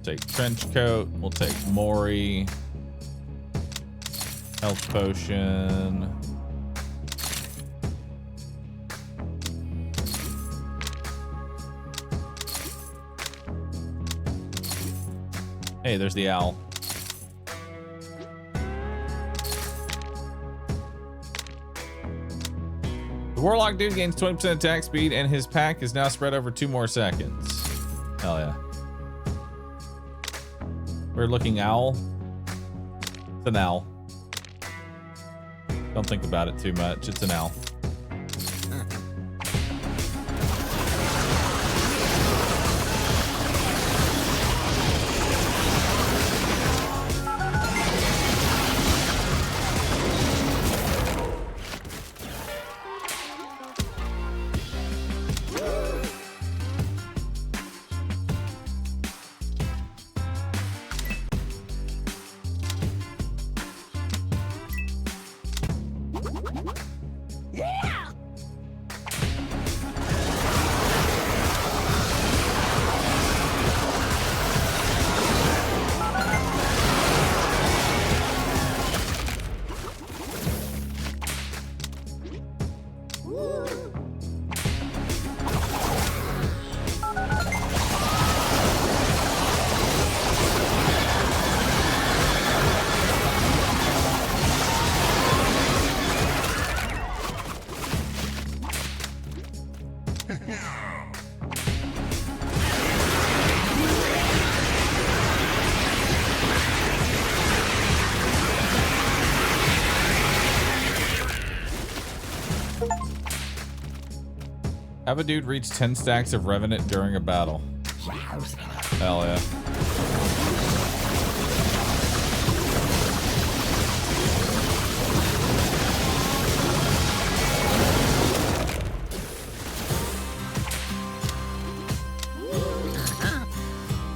Take trench coat. We'll take Mori. Health potion. Hey, there's the owl. The Warlock dude gains 20% attack speed, and his pack is now spread over 2 more seconds. Hell yeah. Weird looking owl. It's an owl. Don't think about it too much. It's an owl. Have a dude reach 10 stacks of Revenant during a battle. Hell yeah.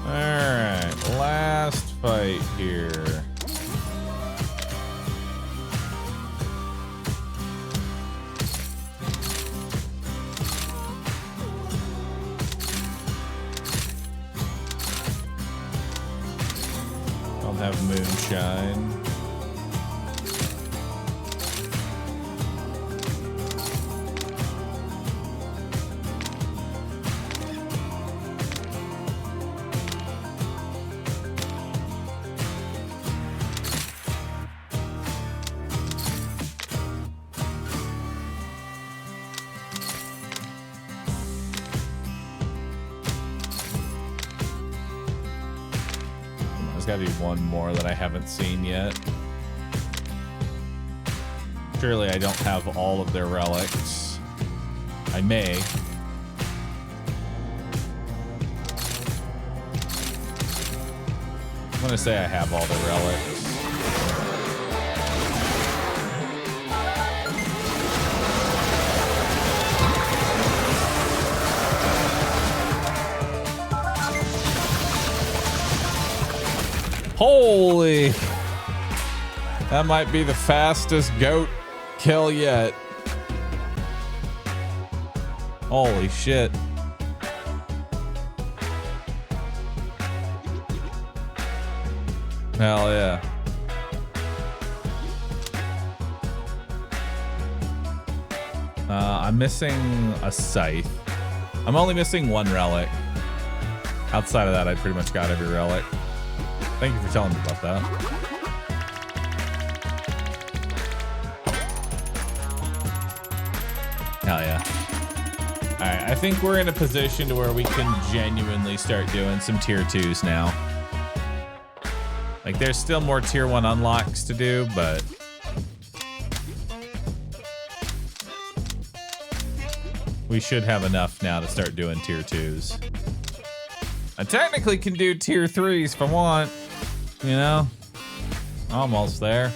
Alright, last fight here. have moonshine. Gotta be one more that I haven't seen yet. Surely I don't have all of their relics. I may. I'm gonna say I have all the relics. Holy! That might be the fastest goat kill yet. Holy shit. Hell yeah. I'm missing a scythe. I'm only missing one relic. Outside of that, I pretty much got every relic. Thank you for telling me about that. Hell yeah. Alright, I think we're in a position to where we can genuinely start doing some tier 2s now. Like, there's still more tier 1 unlocks to do, but... we should have enough now to start doing tier 2s. I technically can do tier 3s if I want. You know, almost there.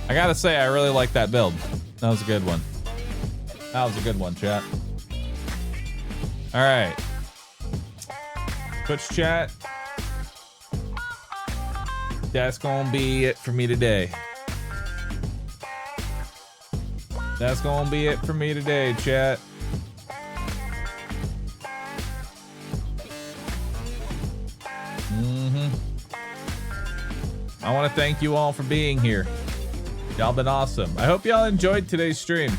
I gotta say, I really like that build. That was a good one. That was a good one, chat. All right. Twitch chat. That's gonna be it for me today. That's gonna be it for me today, chat. I want to thank you all for being here. Y'all been awesome. I hope y'all enjoyed today's stream.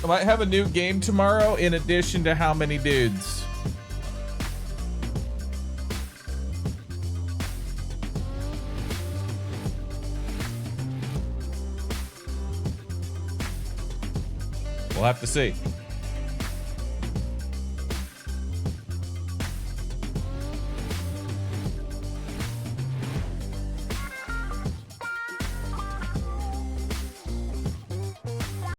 I might have a new game tomorrow in addition to How Many Dudes. We'll have to see.